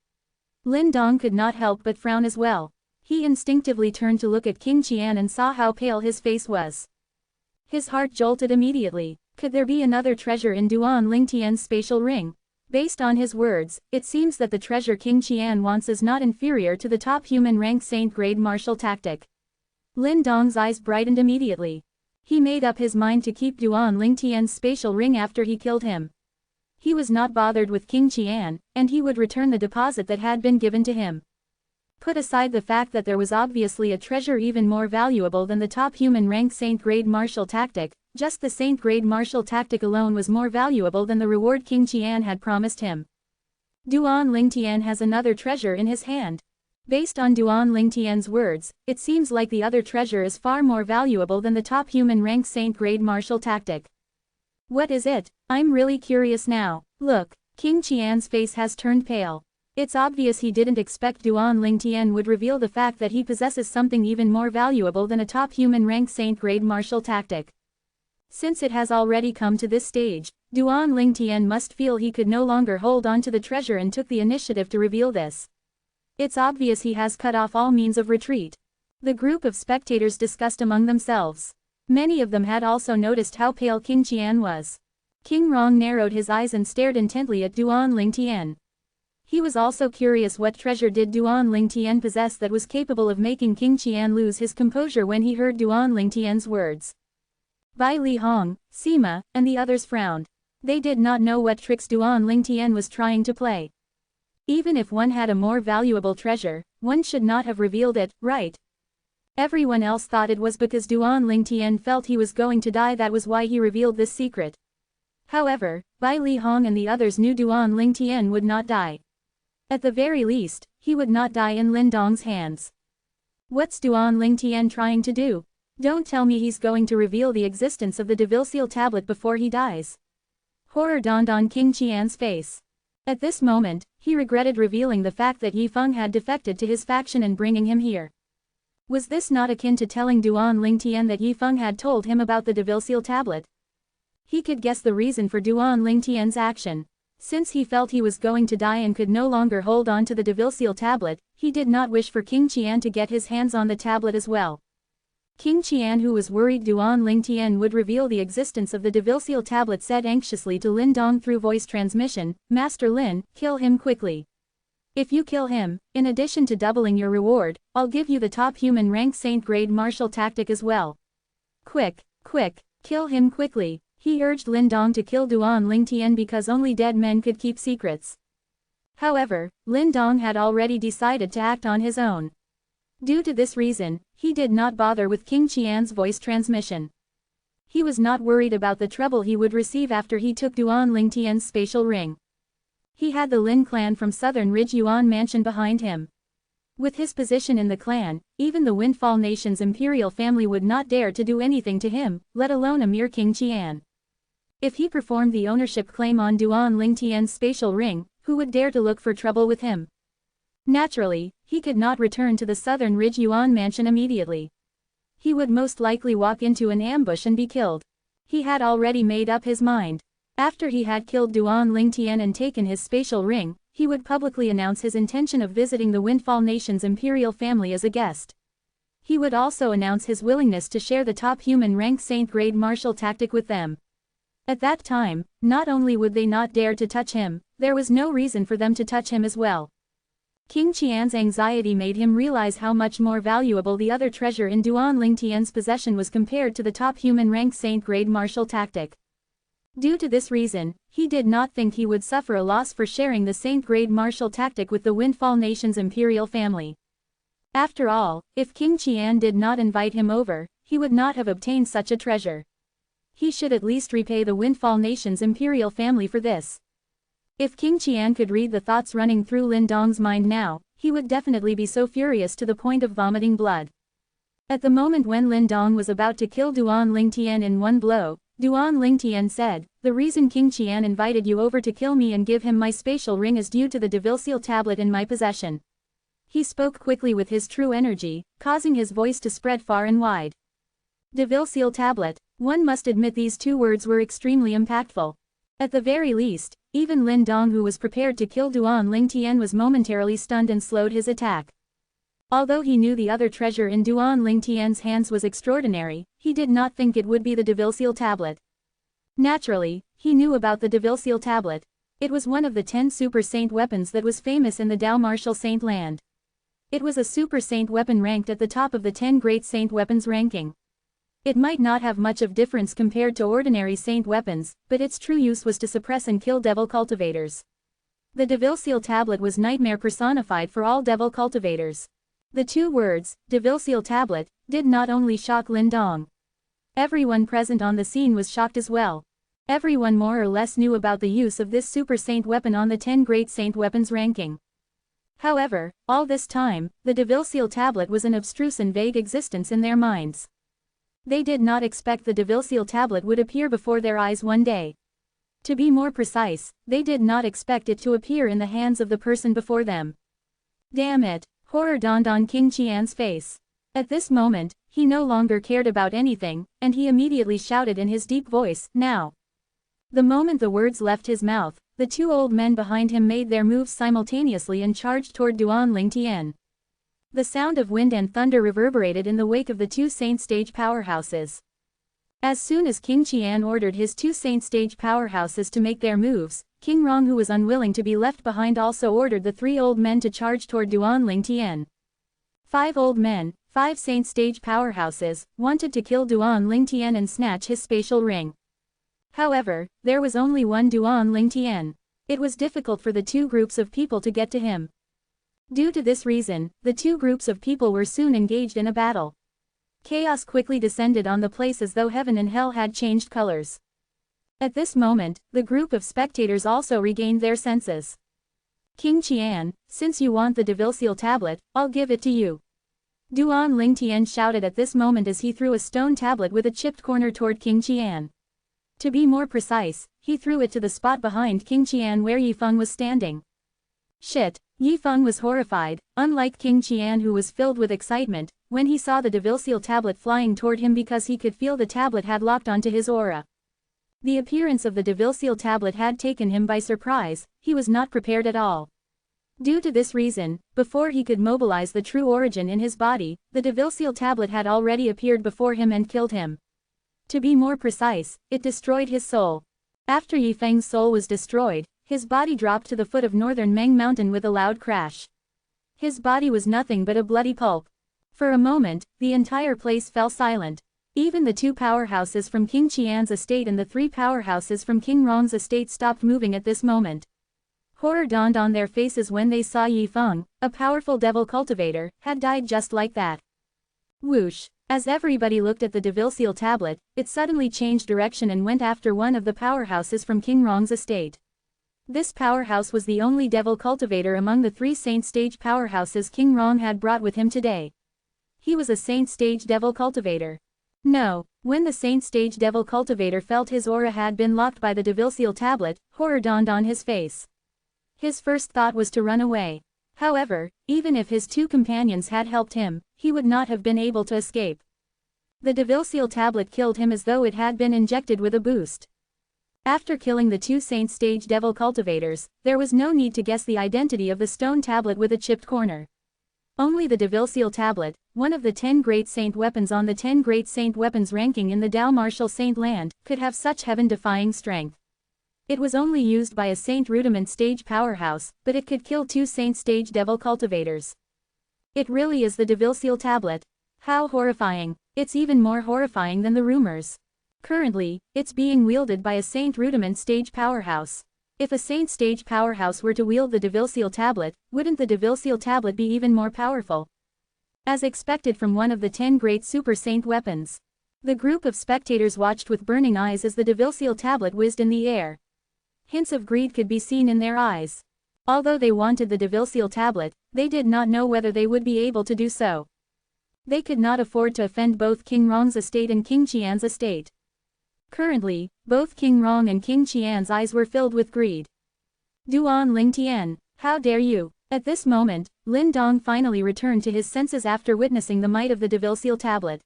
A: Lin Dong could not help but frown as well. He instinctively turned to look at King Qian and saw how pale his face was. His heart jolted immediately. Could there be another treasure in Duan Lingtian's spatial ring? Based on his words, it seems that the treasure King Qian wants is not inferior to the top human rank saint-grade martial tactic. Lin Dong's eyes brightened immediately. He made up his mind to keep Duan Lingtian's spatial ring after he killed him. He was not bothered with King Qian, and he would return the deposit that had been given to him. Put aside the fact that there was obviously a treasure even more valuable than the top human rank saint-grade martial tactic, just the saint-grade martial tactic alone was more valuable than the reward King Qian had promised him. Duan Lingtian has another treasure in his hand. Based on Duan Lingtian's words, it seems like the other treasure is far more valuable than the top human rank saint-grade martial tactic. What is it? I'm really curious now. Look, King Qian's face has turned pale. It's obvious he didn't expect Duan Lingtian would reveal the fact that he possesses something even more valuable than a top human rank saint-grade martial tactic. Since it has already come to this stage, Duan Lingtian must feel he could no longer hold on to the treasure and took the initiative to reveal this. It's obvious he has cut off all means of retreat. The group of spectators discussed among themselves. Many of them had also noticed how pale King Qian was. King Rong narrowed his eyes and stared intently at Duan Lingtian. He was also curious what treasure did Duan Lingtian possess that was capable of making King Qian lose his composure when he heard Duan Lingtian's words. Bai Li Hong, Sima, and the others frowned. They did not know what tricks Duan Lingtian was trying to play. Even if one had a more valuable treasure, one should not have revealed it, right? Everyone else thought it was because Duan Lingtian felt he was going to die, that was why he revealed this secret. However, Bai Li Hong and the others knew Duan Lingtian would not die. At the very least, he would not die in Lin Dong's hands. What's Duan Lingtian trying to do? Don't tell me he's going to reveal the existence of the Devilseal tablet before he dies. Horror dawned on King Qian's face. At this moment, he regretted revealing the fact that Yi Feng had defected to his faction and bringing him here. Was this not akin to telling Duan Lingtian that Yi Feng had told him about the Devilseal tablet? He could guess the reason for Duan Lingtian's action. Since he felt he was going to die and could no longer hold on to the Devilseal tablet, he did not wish for King Qian to get his hands on the tablet as well. King Qian, who was worried Duan Lingtian would reveal the existence of the Devilseal tablet, said anxiously to Lin Dong through voice transmission, "Master Lin, kill him quickly. If you kill him, in addition to doubling your reward, I'll give you the top human rank Saint grade martial tactic as well. Quick, quick, kill him quickly." He urged Lin Dong to kill Duan Lingtian because only dead men could keep secrets. However, Lin Dong had already decided to act on his own. Due to this reason, he did not bother with King Qian's voice transmission. He was not worried about the trouble he would receive after he took Duan Lingtian's spatial ring. He had the Lin clan from Southern Ridge Yuan Mansion behind him. With his position in the clan, even the Windfall Nation's imperial family would not dare to do anything to him, let alone a mere King Qian. If he performed the ownership claim on Duan Lingtian's spatial ring, who would dare to look for trouble with him? Naturally, he could not return to the Southern Ridge Yuan Mansion immediately. He would most likely walk into an ambush and be killed. He had already made up his mind. After he had killed Duan Lingtian and taken his spatial ring, he would publicly announce his intention of visiting the Windfall Nation's imperial family as a guest. He would also announce his willingness to share the top human rank Saint grade martial tactic with them. At that time, not only would they not dare to touch him, there was no reason for them to touch him as well. King Qian's anxiety made him realize how much more valuable the other treasure in Duan Lingtian's possession was compared to the top human rank Saint grade martial tactic. Due to this reason, he did not think he would suffer a loss for sharing the Saint grade martial tactic with the Windfall Nation's imperial family. After all, if King Qian did not invite him over, he would not have obtained such a treasure. He should at least repay the Windfall Nation's imperial family for this. If King Qian could read the thoughts running through Lin Dong's mind now, he would definitely be so furious to the point of vomiting blood. At the moment when Lin Dong was about to kill Duan Lingtian in one blow, Duan Lingtian said, "The reason King Qian invited you over to kill me and give him my spatial ring is due to the Devilseal tablet in my possession." He spoke quickly with his true energy, causing his voice to spread far and wide. Devilseal tablet. One must admit these two words were extremely impactful. At the very least, even Lin Dong, who was prepared to kill Duan Lingtian, was momentarily stunned and slowed his attack. Although he knew the other treasure in Duan Lingtian's hands was extraordinary, he did not think it would be the Devilseal tablet. Naturally, he knew about the Devilseal tablet. It was one of the 10 Super Saint weapons that was famous in the Dao Martial Saint land. It was a Super Saint weapon ranked at the top of the 10 Great Saint weapons ranking. It might not have much of difference compared to ordinary saint weapons, but its true use was to suppress and kill devil cultivators. The Devilseal tablet was nightmare personified for all devil cultivators. The two words, Devilseal tablet, did not only shock Lin Dong. Everyone present on the scene was shocked as well. Everyone more or less knew about the use of this super saint weapon on the 10 Great Saint weapons ranking. However, all this time, the Devilseal tablet was an abstruse and vague existence in their minds. They did not expect the Devilseal tablet would appear before their eyes one day. To be more precise, they did not expect it to appear in the hands of the person before them. Damn it! Horror dawned on King Qian's face. At this moment, he no longer cared about anything, and he immediately shouted in his deep voice, "Now!" The moment the words left his mouth, the two old men behind him made their moves simultaneously and charged toward Duan Lingtian. The sound of wind and thunder reverberated in the wake of the two Saint Stage powerhouses. As soon as King Qian ordered his two Saint Stage powerhouses to make their moves, King Rong, who was unwilling to be left behind, also ordered the three old men to charge toward Duan Tian. 5 old men, 5 Saint Stage powerhouses, wanted to kill Duan Tian and snatch his spatial ring. However, there was only one Duan Tian. It was difficult for the two groups of people to get to him. Due to this reason, the two groups of people were soon engaged in a battle. Chaos quickly descended on the place as though heaven and hell had changed colors. At this moment, the group of spectators also regained their senses. King Qian, since you want the Devilseal tablet, I'll give it to you. Duan Tian shouted at this moment as he threw a stone tablet with a chipped corner toward King Qian. To be more precise, he threw it to the spot behind King Qian where Yifeng was standing. Shit! Yifeng was horrified, unlike King Qian, who was filled with excitement, when he saw the Devilseal tablet flying toward him because he could feel the tablet had locked onto his aura. The appearance of the Devilseal tablet had taken him by surprise, he was not prepared at all. Due to this reason, before he could mobilize the true origin in his body, the Devilseal tablet had already appeared before him and killed him. To be more precise, it destroyed his soul. After Yifeng's soul was destroyed, his body dropped to the foot of northern Meng Mountain with a loud crash. His body was nothing but a bloody pulp. For a moment, the entire place fell silent. Even the 2 powerhouses from King Qian's estate and the 3 powerhouses from King Rong's estate stopped moving at this moment. Horror dawned on their faces when they saw Yifeng, a powerful devil cultivator, had died just like that. Whoosh! As everybody looked at the Devilseal tablet, it suddenly changed direction and went after one of the powerhouses from King Rong's estate. This powerhouse was the only devil cultivator among the 3 Saint Stage powerhouses King Rong had brought with him today. He was a Saint Stage devil cultivator. No, when the Saint Stage devil cultivator felt his aura had been locked by the Devilseal tablet, horror dawned on his face. His first thought was to run away. However, even if his 2 companions had helped him, he would not have been able to escape. The Devilseal tablet killed him as though it had been injected with a boost. After killing the 2 Saint Stage devil cultivators, there was no need to guess the identity of the stone tablet with a chipped corner. Only the Devilseal tablet, one of the 10 great saint weapons on the 10 great saint weapons ranking in the Dao Martial Saint Land, could have such heaven-defying strength. It was only used by a Saint Rudiment Stage powerhouse, but it could kill 2 Saint Stage devil cultivators. It really is the Devilseal tablet. How horrifying! It's even more horrifying than the rumors. Currently, it's being wielded by a Saint Rudiment Stage powerhouse. If a Saint Stage powerhouse were to wield the Devilseal tablet, wouldn't the Devilseal tablet be even more powerful? As expected from one of the 10 great Super Saint weapons. The group of spectators watched with burning eyes as the Devilseal tablet whizzed in the air. Hints of greed could be seen in their eyes. Although they wanted the Devilseal tablet, they did not know whether they would be able to do so. They could not afford to offend both King Rong's estate and King Qian's estate. Currently, both King Rong and King Qian's eyes were filled with greed. Duan Tian, how dare you! At this moment, Lin Dong finally returned to his senses after witnessing the might of the Devilseal tablet.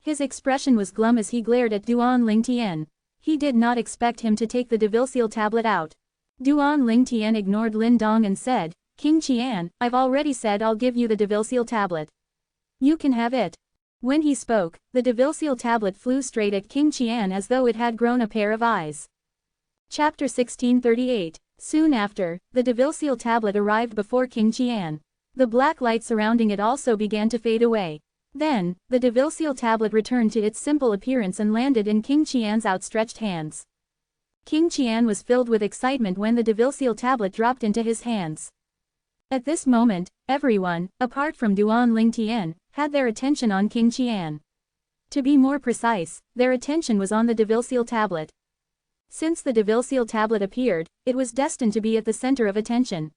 A: His expression was glum as he glared at Duan Tian. He did not expect him to take the Devilseal tablet out. Duan Tian ignored Lin Dong and said, King Qian, I've already said I'll give you the Devilseal tablet. You can have it. When he spoke, the Devilseal tablet flew straight at King Qian as though it had grown a pair of eyes. Chapter 1638. Soon after, the Devilseal tablet arrived before King Qian. The black light surrounding it also began to fade away. Then, the Devilseal tablet returned to its simple appearance and landed in King Qian's outstretched hands. King Qian was filled with excitement when the Devilseal tablet dropped into his hands. At this moment, everyone, apart from Duan Tian, had their attention on King Qian. To be more precise, their attention was on the Devilseal tablet. Since the Devilseal tablet appeared, it was destined to be at the center of attention.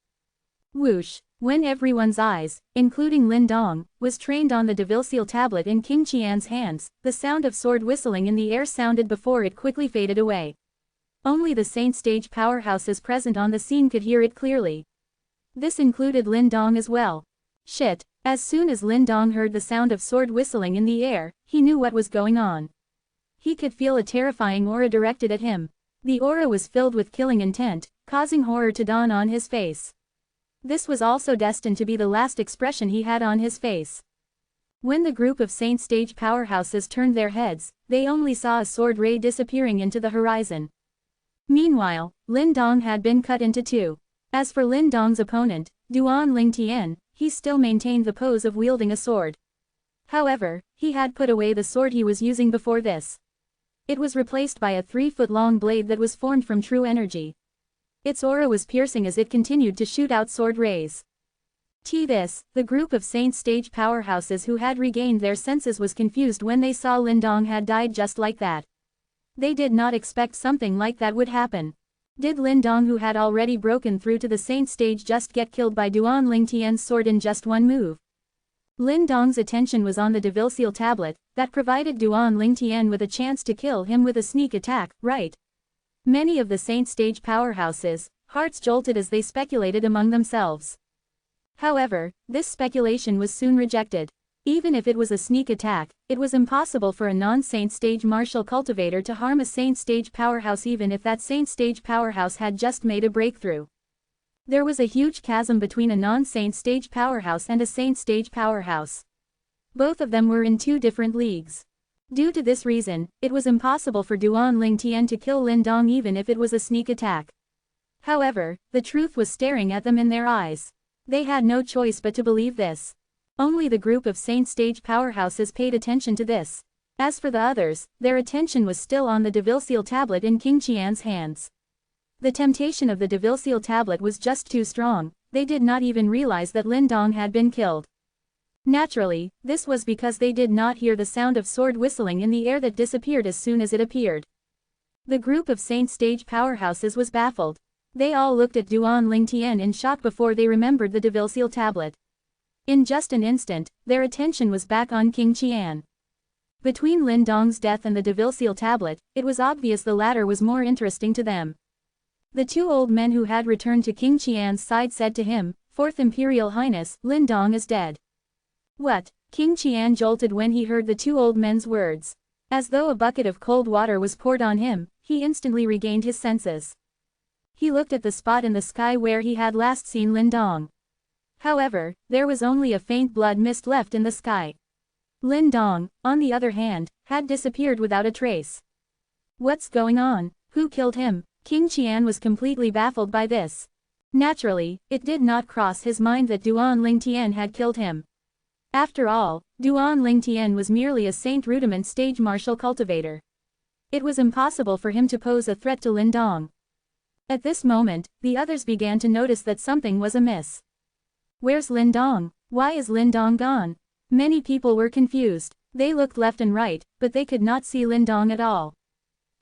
A: Whoosh! When everyone's eyes, including Lin Dong, was trained on the Devilseal tablet in King Qian's hands, the sound of sword whistling in the air sounded before it quickly faded away. Only the Saint Stage powerhouses present on the scene could hear it clearly. This included Lin Dong as well. Shit! As soon as Lin Dong heard the sound of sword whistling in the air, he knew what was going on. He could feel a terrifying aura directed at him. The aura was filled with killing intent, causing horror to dawn on his face. This was also destined to be the last expression he had on his face. When the group of Saint Stage powerhouses turned their heads, they only saw a sword ray disappearing into the horizon. Meanwhile, Lin Dong had been cut into two. As for Lin Dong's opponent, Duan Lingtian, he still maintained the pose of wielding a sword. However, he had put away the sword he was using before this. It was replaced by a 3-foot-long blade that was formed from true energy. Its aura was piercing as it continued to shoot out sword rays. The group of Saint Stage powerhouses who had regained their senses was confused when they saw Lin Dong had died just like that. They did not expect something like that would happen. Did Lin Dong, who had already broken through to the Saint Stage, just get killed by Duan Lingtian's sword in just one move? Lin Dong's attention was on the Devilseal tablet, that provided Duan Lingtian with a chance to kill him with a sneak attack, right? Many of the Saint Stage powerhouses' hearts jolted as they speculated among themselves. However, this speculation was soon rejected. Even if it was a sneak attack, it was impossible for a non-Saint Stage martial cultivator to harm a Saint Stage powerhouse, even if that Saint Stage powerhouse had just made a breakthrough. There was a huge chasm between a non-Saint Stage powerhouse and a Saint Stage powerhouse. Both of them were in two different leagues. Due to this reason, it was impossible for Duan Lingtian to kill Lin Dong even if it was a sneak attack. However, the truth was staring at them in their eyes. They had no choice but to believe this. Only the group of Saint Stage powerhouses paid attention to this. As for the others, their attention was still on the Devilseal tablet in King Qian's hands. The temptation of the Devilseal tablet was just too strong. They did not even realize that Lin Dong had been killed. Naturally, this was because they did not hear the sound of sword whistling in the air that disappeared as soon as it appeared. The group of Saint Stage powerhouses was baffled. They all looked at Duan Lingtian in shock before they remembered the Devilseal tablet. In just an instant, their attention was back on King Qian. Between Lin Dong's death and the Devilseal tablet, it was obvious the latter was more interesting to them. The two old men who had returned to King Qian's side said to him, "Fourth Imperial Highness, Lin Dong is dead." What? King Qian jolted when he heard the two old men's words. As though a bucket of cold water was poured on him, he instantly regained his senses. He looked at the spot in the sky where he had last seen Lin Dong. However, there was only a faint blood mist left in the sky. Lin Dong, on the other hand, had disappeared without a trace. What's going on? Who killed him? King Qian was completely baffled by this. Naturally, it did not cross his mind that Duan Lingtian had killed him. After all, Duan Lingtian was merely a Saint Rudiment Stage martial cultivator. It was impossible for him to pose a threat to Lin Dong. At this moment, the others began to notice that something was amiss. Where's Lin Dong? Why is Lin Dong gone? Many people were confused. They looked left and right, but they could not see Lin Dong at all.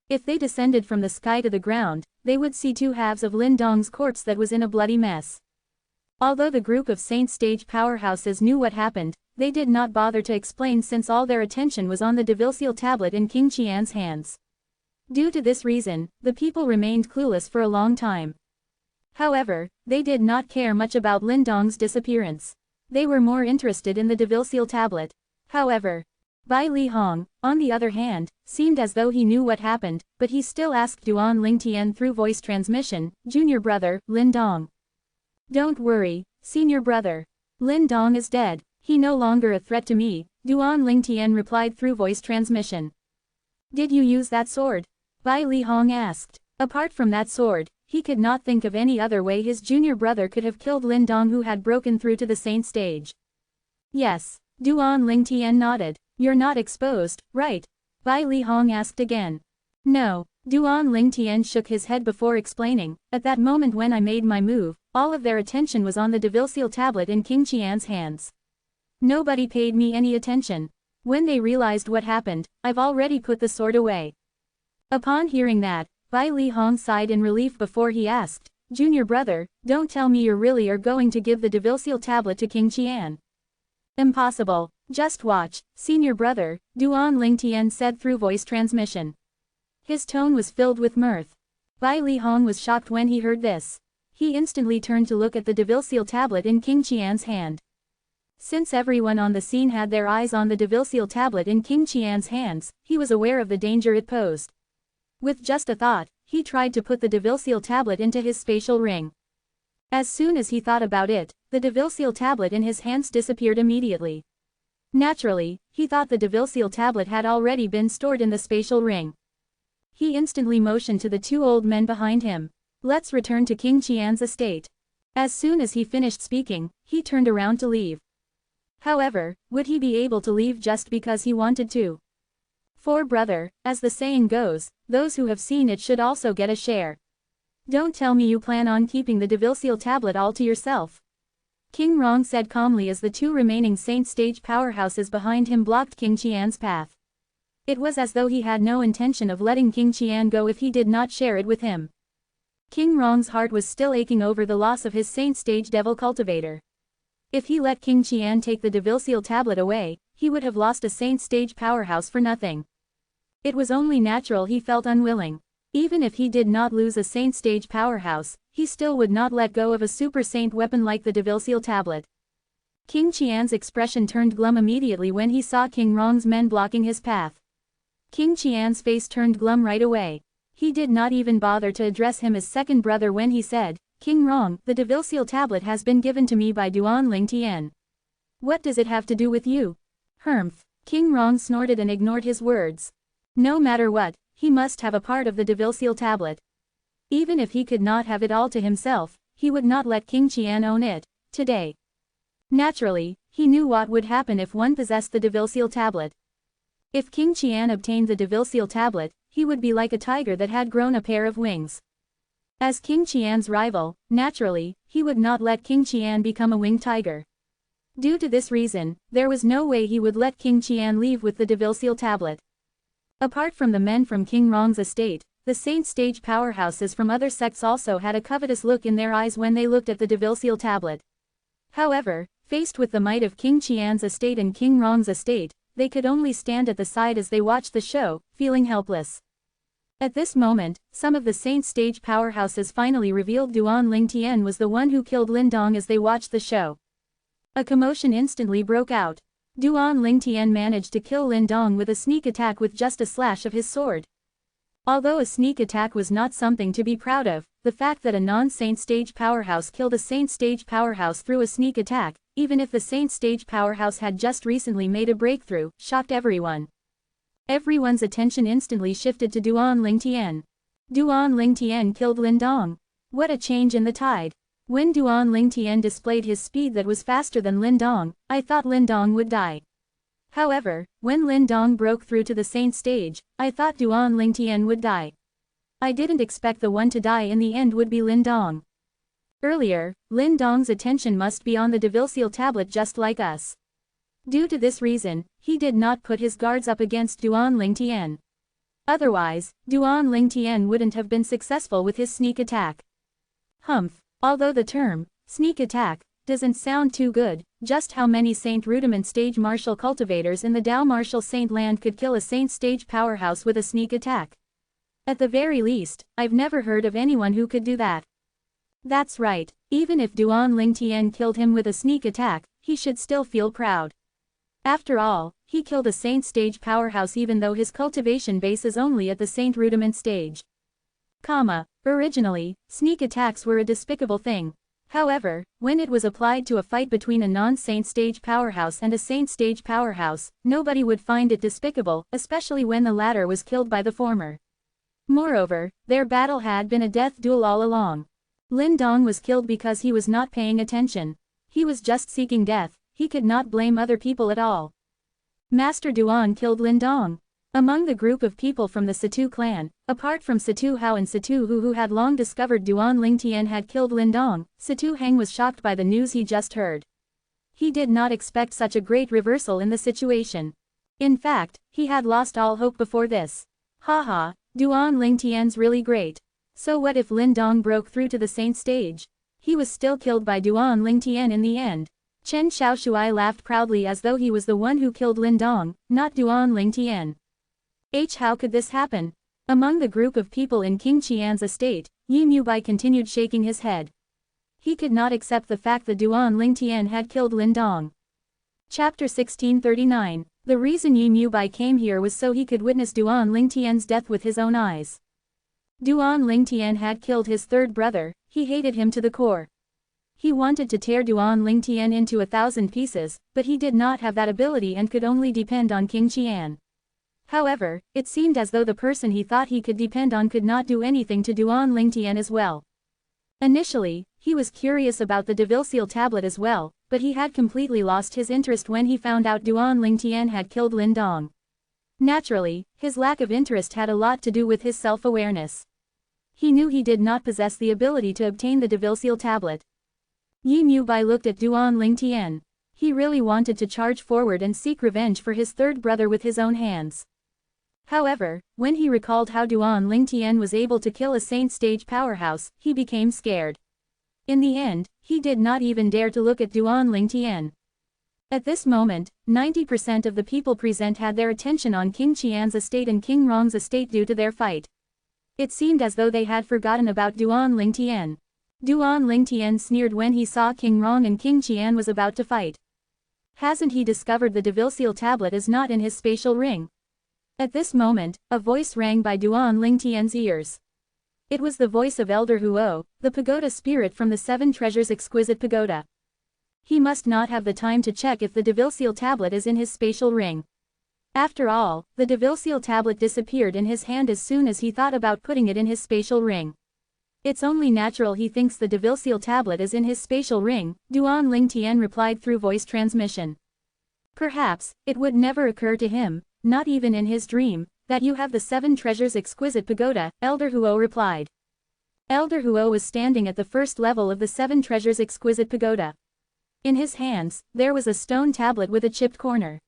A: If they descended from the sky to the ground, they would see two halves of Lin Dong's corpse that was in a bloody mess. Although the group of Saint Stage powerhouses knew what happened, they did not bother to explain since all their attention was on the Devilseal tablet in King Qian's hands. Due to this reason, the people remained clueless for a long time. However, they did not care much about Lin Dong's disappearance. They were more interested in the Devilseal tablet. However, Bai Li Hong, on the other hand, seemed as though he knew what happened, but he still asked Duan Lingtian through voice transmission, "Junior brother, Lin Dong." "Don't worry, senior brother. Lin Dong is dead. He no longer a threat to me," Duan Lingtian replied through voice transmission. "Did you use that sword?" Bai Li Hong asked. Apart from that sword, he could not think of any other way his junior brother could have killed Lin Dong, who had broken through to the Saint Stage. "Yes." Duan Lingtian nodded. "You're not exposed, right?" Bai Li Hong asked again. "No." Duan Lingtian shook his head before explaining, "At that moment when I made my move, all of their attention was on the Devilseal tablet in King Qian's hands. Nobody paid me any attention. When they realized what happened, I've already put the sword away." Upon hearing that, Bai Li Hong sighed in relief before he asked, "Junior brother, don't tell me you really are going to give the Devilseal tablet to King Qian." "Impossible. Just watch, senior brother," Duan Lingtian said through voice transmission. His tone was filled with mirth. Bai Li Hong was shocked when he heard this. He instantly turned to look at the Devilseal tablet in King Qian's hand. Since everyone on the scene had their eyes on the Devilseal tablet in King Qian's hands, he was aware of the danger it posed. With just a thought, he tried to put the Devilseal tablet into his spatial ring. As soon as he thought about it, the Devilseal tablet in his hands disappeared immediately. Naturally, he thought the Devilseal tablet had already been stored in the spatial ring. He instantly motioned to the two old men behind him. Let's return to King Qian's estate. As soon as he finished speaking, he turned around to leave. However, would he be able to leave just because he wanted to? For brother, as the saying goes, those who have seen it should also get a share. Don't tell me you plan on keeping the Devilseal tablet all to yourself. King Rong said calmly as the two remaining Saint Stage powerhouses behind him blocked King Qian's path. It was as though he had no intention of letting King Qian go if he did not share it with him. King Rong's heart was still aching over the loss of his Saint Stage Devil Cultivator. If he let King Qian take the Devilseal tablet away, he would have lost a Saint Stage powerhouse for nothing. It was only natural he felt unwilling. Even if he did not lose a Saint Stage powerhouse, he still would not let go of a Super Saint weapon like the Devilseal tablet. King Qian's expression turned glum immediately when he saw King Rong's men blocking his path. King Qian's face turned glum right away. He did not even bother to address him as second brother when he said, King Rong, the Devilseal tablet has been given to me by Duan Tian. What does it have to do with you? Humph. King Rong snorted and ignored his words. No matter what, he must have a part of the Devilseal tablet. Even if he could not have it all to himself, he would not let King Qian own it, today. Naturally, he knew what would happen if one possessed the Devilseal tablet. If King Qian obtained the Devilseal tablet, he would be like a tiger that had grown a pair of wings. As King Qian's rival, naturally, he would not let King Qian become a winged tiger. Due to this reason, there was no way he would let King Qian leave with the Devilseal tablet. Apart from the men from King Rong's estate, the Saint Stage powerhouses from other sects also had a covetous look in their eyes when they looked at the Devilseal tablet. However, faced with the might of King Qian's estate and King Rong's estate, they could only stand at the side as they watched the show, feeling helpless. At this moment, some of the Saint Stage powerhouses finally revealed Duan Tian was the one who killed Lin Dong as they watched the show. A commotion instantly broke out. Duan Tian managed to kill Lin Dong with a sneak attack with just a slash of his sword. Although a sneak attack was not something to be proud of, the fact that a non-Saint Stage powerhouse killed a Saint Stage powerhouse through a sneak attack, even if the Saint Stage powerhouse had just recently made a breakthrough, shocked everyone. Everyone's attention instantly shifted to Duan Tian. Duan Tian killed Lin Dong. What a change in the tide. When Duan Tian displayed his speed that was faster than Lin Dong, I thought Lin Dong would die. However, when Lin Dong broke through to the Saint Stage, I thought Duan Tian would die. I didn't expect the one to die in the end would be Lin Dong. Earlier, Lin Dong's attention must be on the Devilseal tablet just like us. Due to this reason, he did not put his guards up against Duan Tian. Otherwise, Duan Tian wouldn't have been successful with his sneak attack. Humph. Although the term, sneak attack, doesn't sound too good, just how many Saint Rudiment Stage martial cultivators in the Dao Martial Saint land could kill a Saint Stage powerhouse with a sneak attack? At the very least, I've never heard of anyone who could do that. That's right, even if Duan Tian killed him with a sneak attack, he should still feel proud. After all, he killed a Saint Stage powerhouse even though his cultivation base is only at the Saint Rudiment Stage. Originally, sneak attacks were a despicable thing. However, when it was applied to a fight between a non-Saint Stage powerhouse and a Saint Stage powerhouse, nobody would find it despicable, especially when the latter was killed by the former. Moreover, their battle had been a death duel all along. Lin Dong was killed because he was not paying attention. He was just seeking death, he could not blame other people at all. Master Duan killed Lin Dong. Among the group of people from the Situ clan, apart from Situ Hao and Situ Hu who had long discovered Duan Tian had killed Lin Dong, Situ Heng was shocked by the news he just heard. He did not expect such a great reversal in the situation. In fact, he had lost all hope before this. Haha, Duan Tian's really great. So what if Lin Dong broke through to the Saint Stage? He was still killed by Duan Tian in the end. Chen Xiaoshui laughed proudly as though he was the one who killed Lin Dong, not Duan Tian. How could this happen? Among the group of people in King Qian's estate, Yi Mubai continued shaking his head. He could not accept the fact that Duan Tian had killed Lin Dong. Chapter 1639. The reason Yi Mubai came here was so he could witness Duan Tian's death with his own eyes. Duan Tian had killed his third brother, he hated him to the core. He wanted to tear Duan Lingtian into 1,000 pieces, but he did not have that ability and could only depend on King Qian. However, it seemed as though the person he thought he could depend on could not do anything to Duan Lingtian as well. Initially, he was curious about the Devilseal tablet as well, but he had completely lost his interest when he found out Duan Lingtian had killed Lin Dong. Naturally, his lack of interest had a lot to do with his self-awareness. He knew he did not possess the ability to obtain the Devilseal tablet. Yi Mubai looked at Duan Lingtian. He really wanted to charge forward and seek revenge for his third brother with his own hands. However, when he recalled how Duan Lingtian was able to kill a Saint Stage powerhouse, he became scared. In the end, he did not even dare to look at Duan Lingtian. At this moment, 90% of the people present had their attention on King Qian's estate and King Rong's estate due to their fight. It seemed as though they had forgotten about Duan Lingtian. Duan Lingtian sneered when he saw King Rong and King Qian was about to fight. Hasn't he discovered the Devilseal tablet is not in his spatial ring? At this moment, a voice rang by Duan Lingtian's ears. It was the voice of Elder Huo, the pagoda spirit from the Seven Treasures Exquisite Pagoda. He must not have the time to check if the Devilseal tablet is in his spatial ring. After all, the Devilseal tablet disappeared in his hand as soon as he thought about putting it in his spatial ring. It's only natural he thinks the Devilseal tablet is in his spatial ring, Duan Lingtian replied through voice transmission. Perhaps, it would never occur to him, not even in his dream, that you have the Seven Treasures Exquisite Pagoda, Elder Huo replied. Elder Huo was standing at the first level of the Seven Treasures Exquisite Pagoda. In his hands, there was a stone tablet with a chipped corner.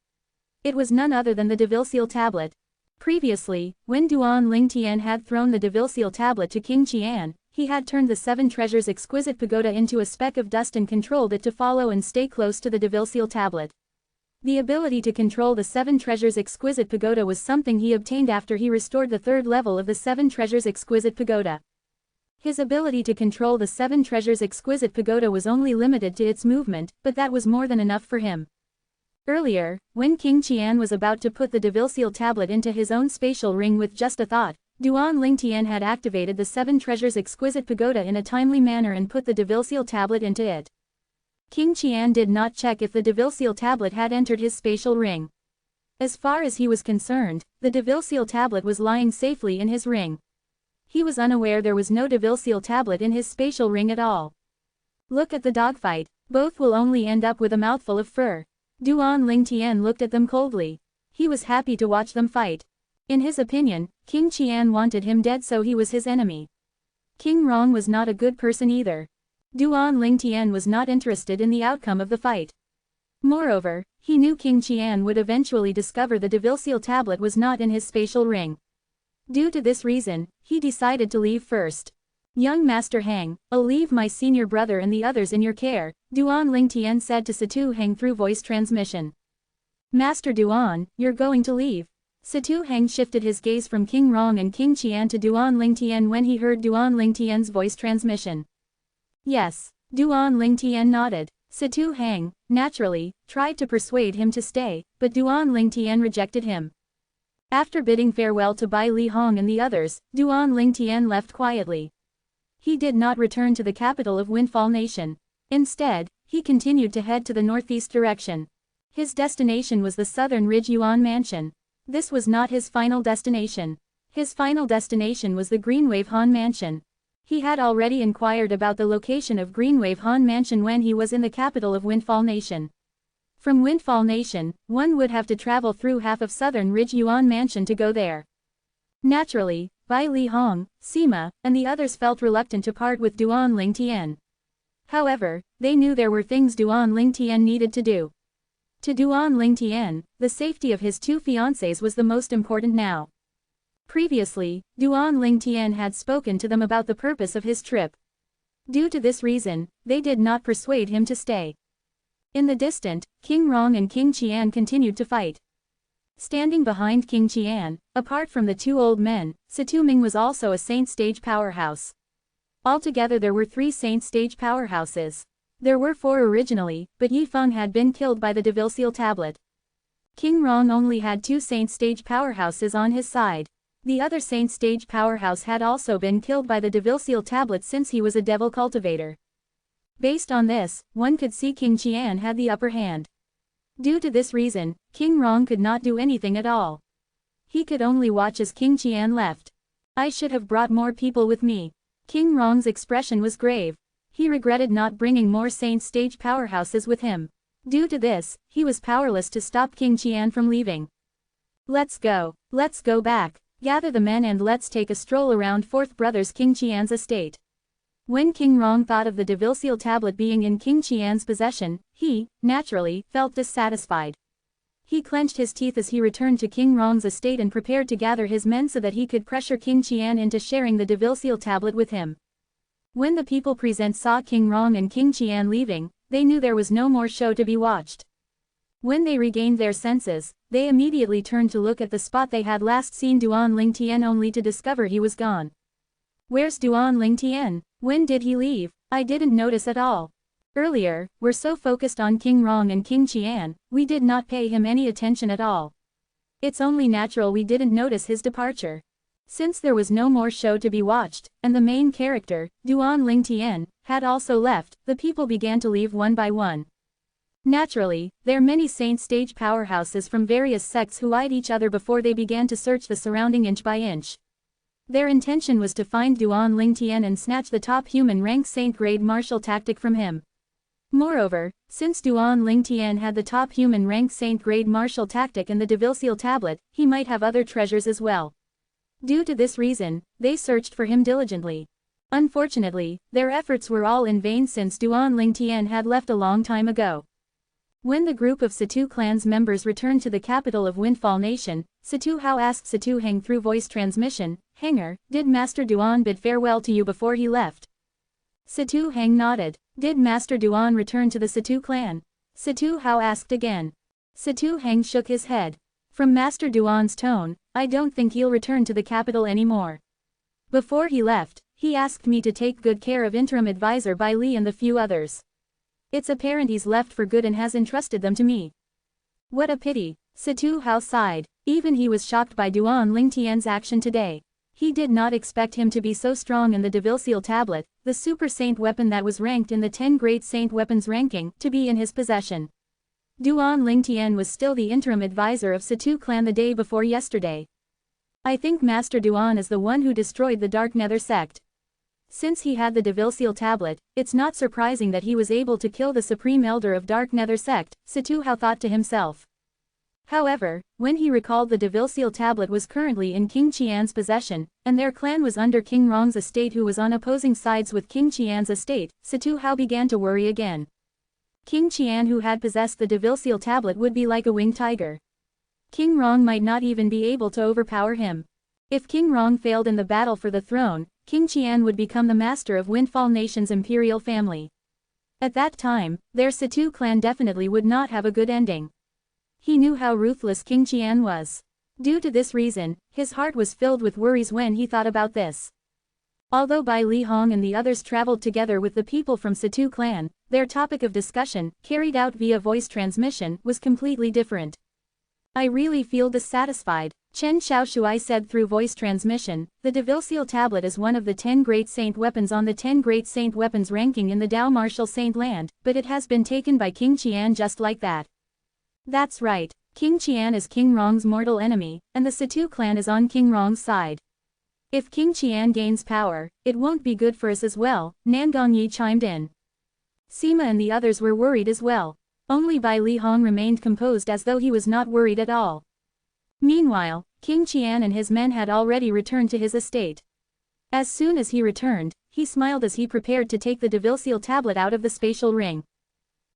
A: It was none other than the Devilseal tablet. Previously, when Duan Lingtian had thrown the Devilseal tablet to King Qian, he had turned the Seven Treasures Exquisite Pagoda into a speck of dust and controlled it to follow and stay close to the Devilseal tablet. The ability to control the Seven Treasures Exquisite Pagoda was something he obtained after he restored the third level of the Seven Treasures Exquisite Pagoda. His ability to control the Seven Treasures Exquisite Pagoda was only limited to its movement, but that was more than enough for him. Earlier, when King Qian was about to put the Devilseal tablet into his own spatial ring with just a thought, Duan Lingtian had activated the Seven Treasures Exquisite Pagoda in a timely manner and put the Devilseal tablet into it. King Qian did not check if the Devilseal tablet had entered his spatial ring. As far as he was concerned, the Devilseal tablet was lying safely in his ring. He was unaware there was no Devilseal tablet in his spatial ring at all. Look at the dogfight, both will only end up with a mouthful of fur. Duan Lingtian looked at them coldly. He was happy to watch them fight. In his opinion, King Qian wanted him dead, so he was his enemy. King Rong was not a good person either. Duan Lingtian was not interested in the outcome of the fight. Moreover, he knew King Qian would eventually discover the Devilseal tablet was not in his spatial ring. Due to this reason, he decided to leave first. Young Master Hang, I'll leave my senior brother and the others in your care, Duan Lingtian said to Situ Hang through voice transmission. Master Duan, you're going to leave. Situ Hang shifted his gaze from King Rong and King Qian to Duan Lingtian when he heard Duan Lingtian's voice transmission. Yes. Duan Lingtian nodded. Situ Hang, naturally, tried to persuade him to stay, but Duan Lingtian rejected him. After bidding farewell to Bai Li Hong and the others, Duan Lingtian left quietly. He did not return to the capital of Windfall Nation. Instead, he continued to head to the northeast direction. His destination was the Southern Ridge Yuan Mansion. This was not his final destination. His final destination was the Greenwave Han Mansion. He had already inquired about the location of Greenwave Han Mansion when he was in the capital of Windfall Nation. From Windfall Nation, one would have to travel through half of Southern Ridge Yuan Mansion to go there. Naturally, Bai Li Hong, Sima, and the others felt reluctant to part with Duan Lingtian. However, they knew there were things Duan Lingtian needed to do. To Duan Lingtian, the safety of his two fiancés was the most important now. Previously, Duan Lingtian had spoken to them about the purpose of his trip. Due to this reason, they did not persuade him to stay. In the distant, King Rong and King Qian continued to fight. Standing behind King Qian, apart from the two old men, Situ Ming was also a Saint Stage powerhouse. Altogether there were 3 Saint Stage powerhouses. There were 4 originally, but Yi Feng had been killed by the Devilseal tablet. King Rong only had 2 Saint Stage powerhouses on his side. The other Saint Stage powerhouse had also been killed by the Devilseal tablet since he was a devil cultivator. Based on this, one could see King Qian had the upper hand. Due to this reason, King Rong could not do anything at all. He could only watch as King Qian left. I should have brought more people with me. King Rong's expression was grave. He regretted not bringing more saint stage powerhouses with him. Due to this, he was powerless to stop King Qian from leaving. Let's go back. Gather the men and let's take a stroll around Fourth Brother's King Qian's estate. When King Rong thought of the Devilseal tablet being in King Qian's possession, he, naturally, felt dissatisfied. He clenched his teeth as he returned to King Rong's estate and prepared to gather his men so that he could pressure King Qian into sharing the Devilseal tablet with him. When the people present saw King Rong and King Qian leaving, they knew there was no more show to be watched. When they regained their senses, they immediately turned to look at the spot they had last seen Duan Ling Tian only to discover he was gone. Where's Duan Ling Tian? When did he leave? I didn't notice at all. Earlier, we're so focused on King Rong and King Qian, we did not pay him any attention at all. It's only natural we didn't notice his departure. Since there was no more show to be watched, and the main character, Duan Ling Tian, had also left, the people began to leave one by one. Naturally, there are many saint stage powerhouses from various sects who eyed each other before they began to search the surrounding inch by inch. Their intention was to find Duan Ling Tian and snatch the top human rank saint grade martial tactic from him. Moreover, since Duan Ling Tian had the top human rank saint grade martial tactic and the Devilseal tablet, he might have other treasures as well. Due to this reason, they searched for him diligently. Unfortunately, their efforts were all in vain since Duan Ling Tian had left a long time ago. When the group of Situ clan's members returned to the capital of Windfall Nation, Situ Hao asked Situ Heng through voice transmission, "Hanger, did Master Duan bid farewell to you before he left?" Situ Heng nodded. Did Master Duan return to the Situ clan? Situ Hao asked again. Situ Heng shook his head. From Master Duan's tone, I don't think he'll return to the capital anymore. Before he left, he asked me to take good care of interim advisor Bai Li and the few others. It's apparent he's left for good and has entrusted them to me. What a pity. Situ Hao sighed. Even he was shocked by Duan Ling Tian's action today. He did not expect him to be so strong in the Devilseal tablet, the super saint weapon that was ranked in the 10 great saint weapons ranking, to be in his possession. Duan Ling Tian was still the interim advisor of Situ clan the day before yesterday. I think Master Duan is the one who destroyed the Dark Nether sect. Since he had the Devilseal tablet, it's not surprising that he was able to kill the Supreme Elder of Dark Nether sect, Situ Hao thought to himself. However, when he recalled the Devilseal tablet was currently in King Qian's possession, and their clan was under King Rong's estate who was on opposing sides with King Qian's estate, Situ Hao began to worry again. King Qian who had possessed the Devilseal tablet would be like a winged tiger. King Rong might not even be able to overpower him. If King Rong failed in the battle for the throne, King Qian would become the master of Windfall Nation's imperial family. At that time, their Situ clan definitely would not have a good ending. He knew how ruthless King Qian was. Due to this reason, his heart was filled with worries when he thought about this. Although Bai Li Hong and the others traveled together with the people from Situ clan, their topic of discussion, carried out via voice transmission, was completely different. I really feel dissatisfied, Chen Xiaoshui said through voice transmission. The Devilseal tablet is one of the 10 great saint weapons on the 10 great saint weapons ranking in the Dao Martial Saint Land, but it has been taken by King Qian just like that. That's right, King Qian is King Rong's mortal enemy, and the Situ clan is on King Rong's side. If King Qian gains power, it won't be good for us as well, Nan Gongyi chimed in. Sima and the others were worried as well. Only Bai Li Hong remained composed as though he was not worried at all. Meanwhile, King Qian and his men had already returned to his estate. As soon as he returned, he smiled as he prepared to take the Devilseal tablet out of the spatial ring.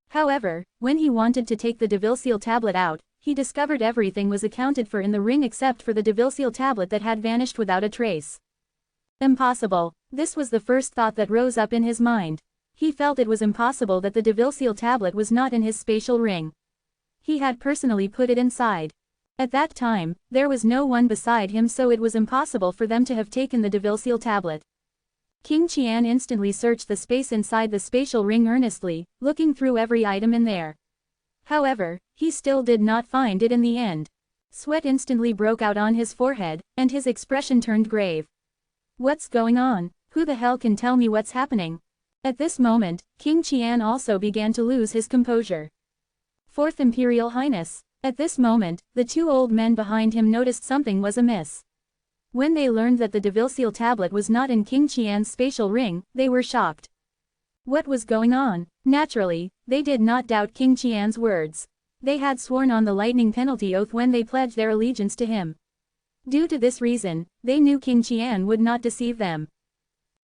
A: However, when he wanted to take the Devilseal tablet out, he discovered everything was accounted for in the ring except for the Devilseal tablet that had vanished without a trace. Impossible. This was the first thought that rose up in his mind. He felt it was impossible that the Devilseal tablet was not in his spatial ring. He had personally put it inside. At that time, there was no one beside him, so it was impossible for them to have taken the Devilseal tablet. King Qian instantly searched the space inside the spatial ring earnestly, looking through every item in there. However, he still did not find it in the end. Sweat instantly broke out on his forehead, and his expression turned grave. What's going on? Who the hell can tell me what's happening? At this moment, King Qian also began to lose his composure. Fourth Imperial Highness. At this moment, the two old men behind him noticed something was amiss. When they learned that the Devilseal tablet was not in King Qian's spatial ring, they were shocked. What was going on? Naturally, they did not doubt King Qian's words. They had sworn on the lightning penalty oath when they pledged their allegiance to him. Due to this reason, they knew King Qian would not deceive them.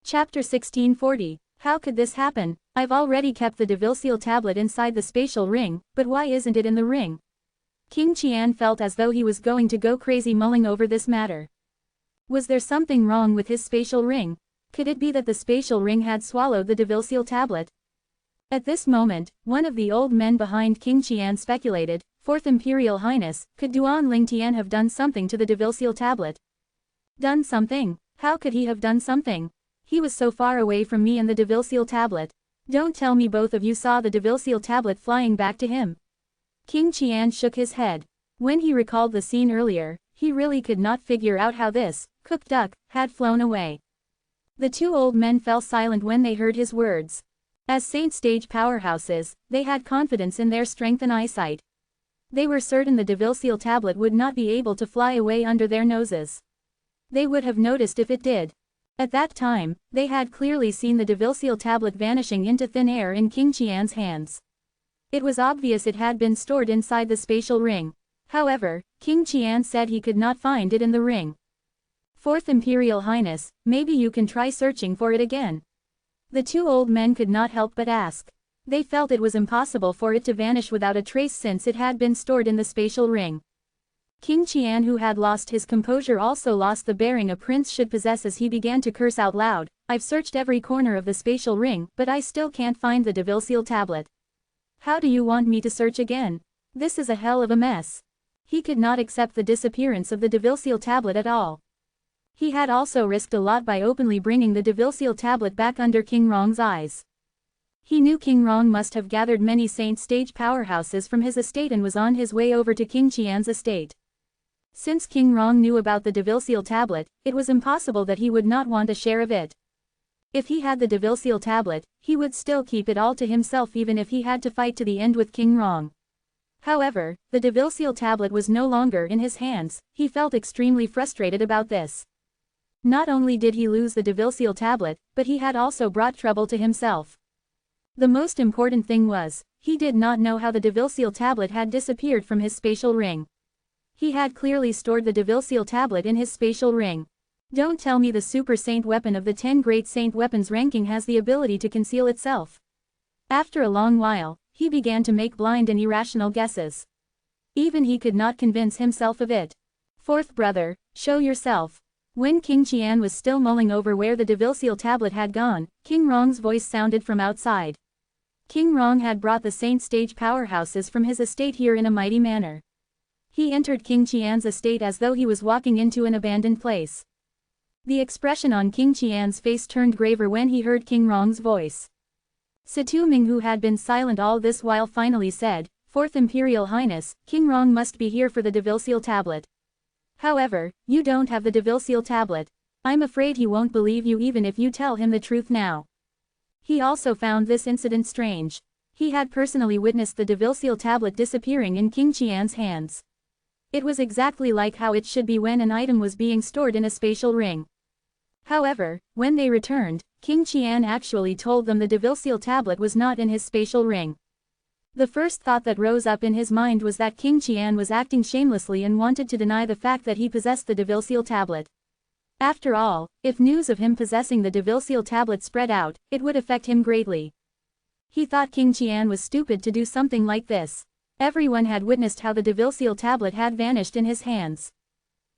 A: Chapter 1640. How could this happen? I've already kept the Devilseal tablet inside the spatial ring, but why isn't it in the ring? King Qian felt as though he was going to go crazy mulling over this matter. Was there something wrong with his spatial ring? Could it be that the spatial ring had swallowed the Devilseal tablet? At this moment, one of the old men behind King Qian speculated, Fourth Imperial Highness, could Duan Ling Tian have done something to the Devilseal tablet? Done something? How could he have done something? He was so far away from me and the Devilseal tablet. Don't tell me both of you saw the Devilseal tablet flying back to him. King Qian shook his head. When he recalled the scene earlier, he really could not figure out how this, cooked duck, had flown away. The two old men fell silent when they heard his words. As Saint Stage powerhouses, they had confidence in their strength and eyesight. They were certain the Devilseal tablet would not be able to fly away under their noses. They would have noticed if it did. At that time, they had clearly seen the Devilseal tablet vanishing into thin air in King Qian's hands. It was obvious it had been stored inside the spatial ring. However, King Qian said he could not find it in the ring. Fourth Imperial Highness, maybe you can try searching for it again. The two old men could not help but ask. They felt it was impossible for it to vanish without a trace since it had been stored in the spatial ring. King Qian, who had lost his composure, also lost the bearing a prince should possess as he began to curse out loud. I've searched every corner of the spatial ring, but I still can't find the Devilseal tablet. How do you want me to search again? This is a hell of a mess. He could not accept the disappearance of the Devilseal tablet at all. He had also risked a lot by openly bringing the Devilseal tablet back under King Rong's eyes. He knew King Rong must have gathered many Saint Stage powerhouses from his estate and was on his way over to King Qian's estate. Since King Rong knew about the Devilseal tablet, it was impossible that he would not want a share of it. If he had the Devilseal tablet, he would still keep it all to himself even if he had to fight to the end with King Rong. However, the Devilseal tablet was no longer in his hands. He felt extremely frustrated about this. Not only did he lose the Devilseal tablet, but he had also brought trouble to himself. The most important thing was, he did not know how the Devilseal tablet had disappeared from his spatial ring. He had clearly stored the Devilseal tablet in his spatial ring. Don't tell me the Super Saint weapon of the 10 Great Saint weapons ranking has the ability to conceal itself. After a long while, he began to make blind and irrational guesses. Even he could not convince himself of it. Fourth brother, show yourself. When King Qian was still mulling over where the Devilseal tablet had gone, King Rong's voice sounded from outside. King Rong had brought the Saint Stage powerhouses from his estate here in a mighty manner. He entered King Qian's estate as though he was walking into an abandoned place. The expression on King Qian's face turned graver when he heard King Rong's voice. Situ Ming, who had been silent all this while, finally said, Fourth Imperial Highness, King Rong must be here for the Devilseal tablet. However, you don't have the Devilseal tablet. I'm afraid he won't believe you even if you tell him the truth now. He also found this incident strange. He had personally witnessed the Devilseal tablet disappearing in King Qian's hands. It was exactly like how it should be when an item was being stored in a spatial ring. However, when they returned, King Qian actually told them the Devilseal tablet was not in his spatial ring. The first thought that rose up in his mind was that King Qian was acting shamelessly and wanted to deny the fact that he possessed the Devilseal tablet. After all, if news of him possessing the Devilseal tablet spread out, it would affect him greatly. He thought King Qian was stupid to do something like this. Everyone had witnessed how the Devilseal tablet had vanished in his hands.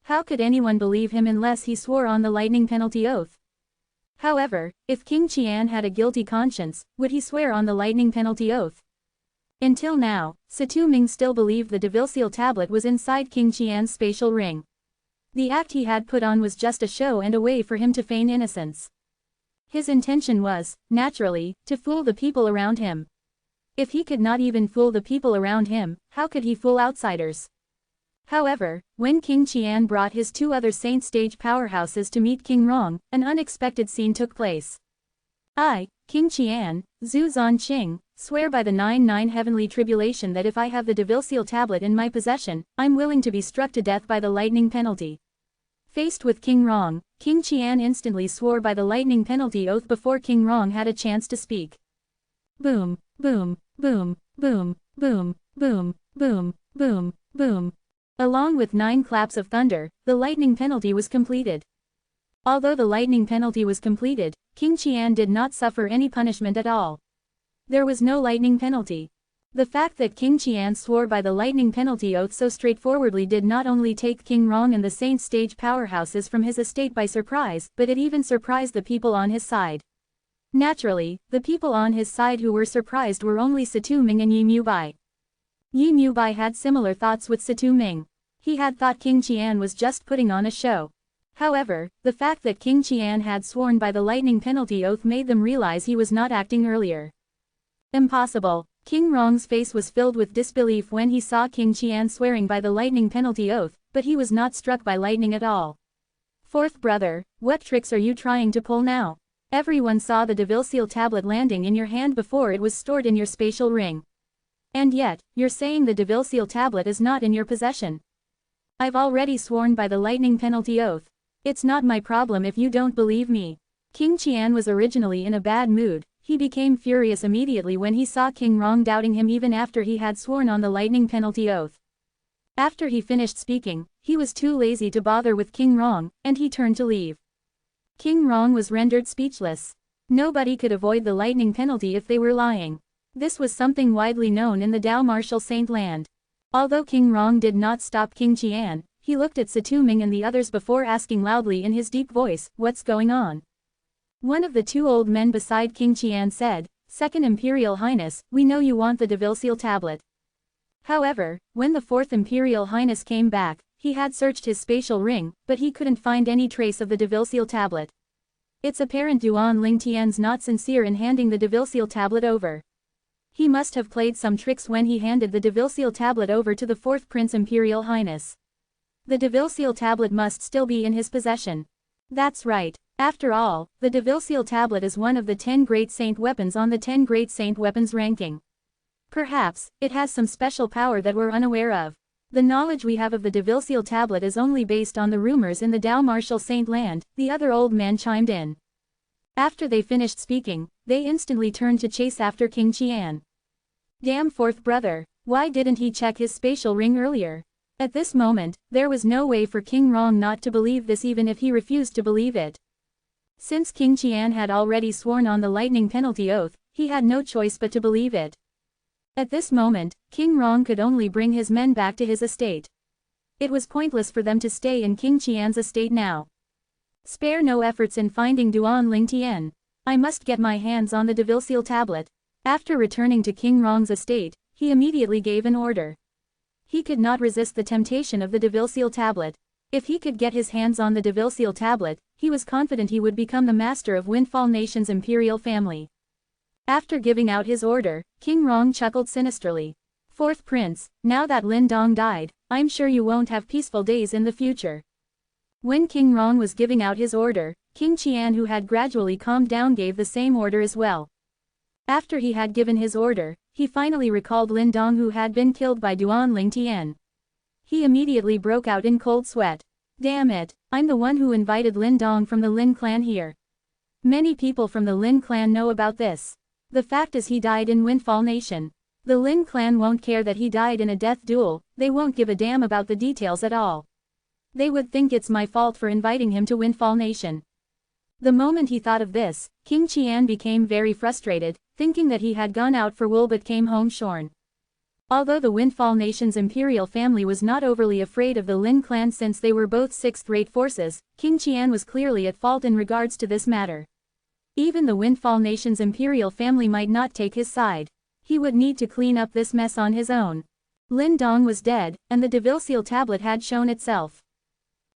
A: How could anyone believe him unless he swore on the lightning penalty oath? However, if King Qian had a guilty conscience, would he swear on the lightning penalty oath? Until now, Situ Ming still believed the Devilseal tablet was inside King Qian's spatial ring. The act he had put on was just a show and a way for him to feign innocence. His intention was, naturally, to fool the people around him. If he could not even fool the people around him, how could he fool outsiders? However, when King Qian brought his two other Saint Stage powerhouses to meet King Rong, an unexpected scene took place. I, King Qian, Zhu Zhanqing, swear by the 99 heavenly tribulation that if I have the Devilseal tablet in my possession, I'm willing to be struck to death by the lightning penalty. Faced with King Rong, King Qian instantly swore by the lightning penalty oath before King Rong had a chance to speak. Boom, boom, boom, boom, boom, boom, boom, boom, boom. Along with 9 claps of thunder, the lightning penalty was completed. Although the lightning penalty was completed, King Qian did not suffer any punishment at all. There was no lightning penalty. The fact that King Qian swore by the lightning penalty oath so straightforwardly did not only take King Rong and the Saint Stage powerhouses from his estate by surprise, but it even surprised the people on his side. Naturally, the people on his side who were surprised were only Situ Ming and Yi Mubai. Yi Mubai had similar thoughts with Situ Ming. He had thought King Qian was just putting on a show. However, the fact that King Qian had sworn by the lightning penalty oath made them realize he was not acting earlier. Impossible. King Rong's face was filled with disbelief when he saw King Qian swearing by the lightning penalty oath, but he was not struck by lightning at all. Fourth brother, what tricks are you trying to pull now? Everyone saw the Devilseal tablet landing in your hand before it was stored in your spatial ring. And yet, you're saying the Devilseal tablet is not in your possession. I've already sworn by the lightning penalty oath. It's not my problem if you don't believe me. King Qian was originally in a bad mood. He became furious immediately when he saw King Rong doubting him even after he had sworn on the lightning penalty oath. After he finished speaking, he was too lazy to bother with King Rong, and he turned to leave. King Rong was rendered speechless. Nobody could avoid the lightning penalty if they were lying. This was something widely known in the Dao Martial Saint Land. Although King Rong did not stop King Qian, he looked at Situ Ming and the others before asking loudly in his deep voice, "What's going on?" One of the 2 old men beside King Qian said, "Second Imperial Highness, we know you want the Devilseal tablet." However, when the 4th Imperial Highness came back, he had searched his spatial ring, but he couldn't find any trace of the Devilseal tablet. It's apparent Duan Lingtian's not sincere in handing the Devilseal tablet over. He must have played some tricks when he handed the Devilseal tablet over to the 4th Prince Imperial Highness. The Devilseal tablet must still be in his possession. That's right. After all, the Devilseal tablet is one of the 10 great saint weapons on the 10 great saint weapons ranking. Perhaps, it has some special power that we're unaware of. The knowledge we have of the Devilseal tablet is only based on the rumors in the Dao Martial Saint Land, the other old man chimed in. After they finished speaking, they instantly turned to chase after King Qian. Damn 4th brother, why didn't he check his spatial ring earlier? At this moment, there was no way for King Rong not to believe this even if he refused to believe it. Since King Qian had already sworn on the lightning penalty oath, he had no choice but to believe it. At this moment, King Rong could only bring his men back to his estate. It was pointless for them to stay in King Qian's estate now. Spare no efforts in finding Duan Lingtian. I must get my hands on the Devilseal tablet. After returning to King Rong's estate, he immediately gave an order. He could not resist the temptation of the Devilseal tablet. If he could get his hands on the Devilseal tablet, he was confident he would become the master of Windfall Nation's imperial family. After giving out his order, King Rong chuckled sinisterly. 4th Prince, now that Lin Dong died, I'm sure you won't have peaceful days in the future. When King Rong was giving out his order, King Qian, who had gradually calmed down, gave the same order as well. After he had given his order, he finally recalled Lin Dong, who had been killed by Duan Lingtian. He immediately broke out in cold sweat. Damn it, I'm the one who invited Lin Dong from the Lin clan here. Many people from the Lin clan know about this. The fact is he died in Windfall Nation. The Lin clan won't care that he died in a death duel, they won't give a damn about the details at all. They would think it's my fault for inviting him to Windfall Nation. The moment he thought of this, King Qian became very frustrated, thinking that he had gone out for wool but came home shorn. Although the Windfall Nation's imperial family was not overly afraid of the Lin clan since they were both 6th-rate forces, King Qian was clearly at fault in regards to this matter. Even the Windfall Nation's imperial family might not take his side. He would need to clean up this mess on his own. Lin Dong was dead, and the Devilseal tablet had shown itself.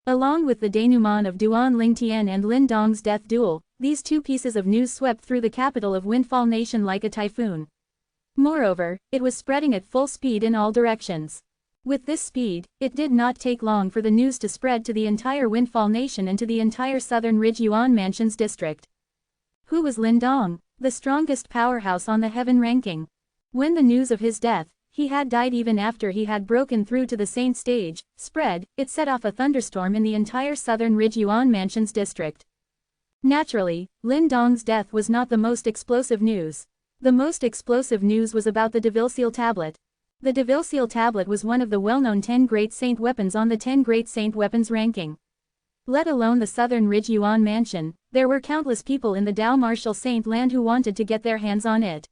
A: Along with the denouement of Duan Lingtian and Lin Dong's death duel, these 2 pieces of news swept through the capital of Windfall Nation like a typhoon. Moreover, it was spreading at full speed in all directions. With this speed, it did not take long for the news to spread to the entire Windfall Nation and to the entire southern Ridge Yuan Mansions district. Who was Lin Dong, the strongest powerhouse on the heaven ranking? When the news of his death, he had died even after he had broken through to the saint stage, spread, it set off a thunderstorm in the entire southern Ridge Yuan Mansions district. Naturally, Lin Dong's death was not the most explosive news. The most explosive news was about the Devil Seal Tablet. The Devil Seal Tablet was one of the well-known 10 Great Saint Weapons on the 10 Great Saint Weapons ranking. Let alone the Southern Ridge Yuan Mansion, there were countless people in the Dao Martial Saint land who wanted to get their hands on it.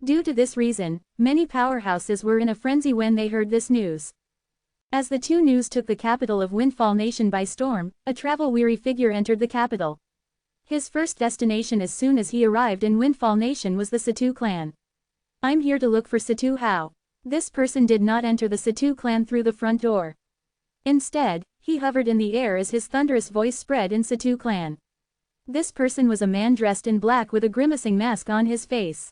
A: Due to this reason, many powerhouses were in a frenzy when they heard this news. As the two news took the capital of Windfall Nation by storm, a travel-weary figure entered the capital. His first destination as soon as he arrived in Windfall Nation was the Situ clan. I'm here to look for Situ Hao. This person did not enter the Situ clan through the front door. Instead, he hovered in the air as his thunderous voice spread in Situ clan. This person was a man dressed in black with a grimacing mask on his face.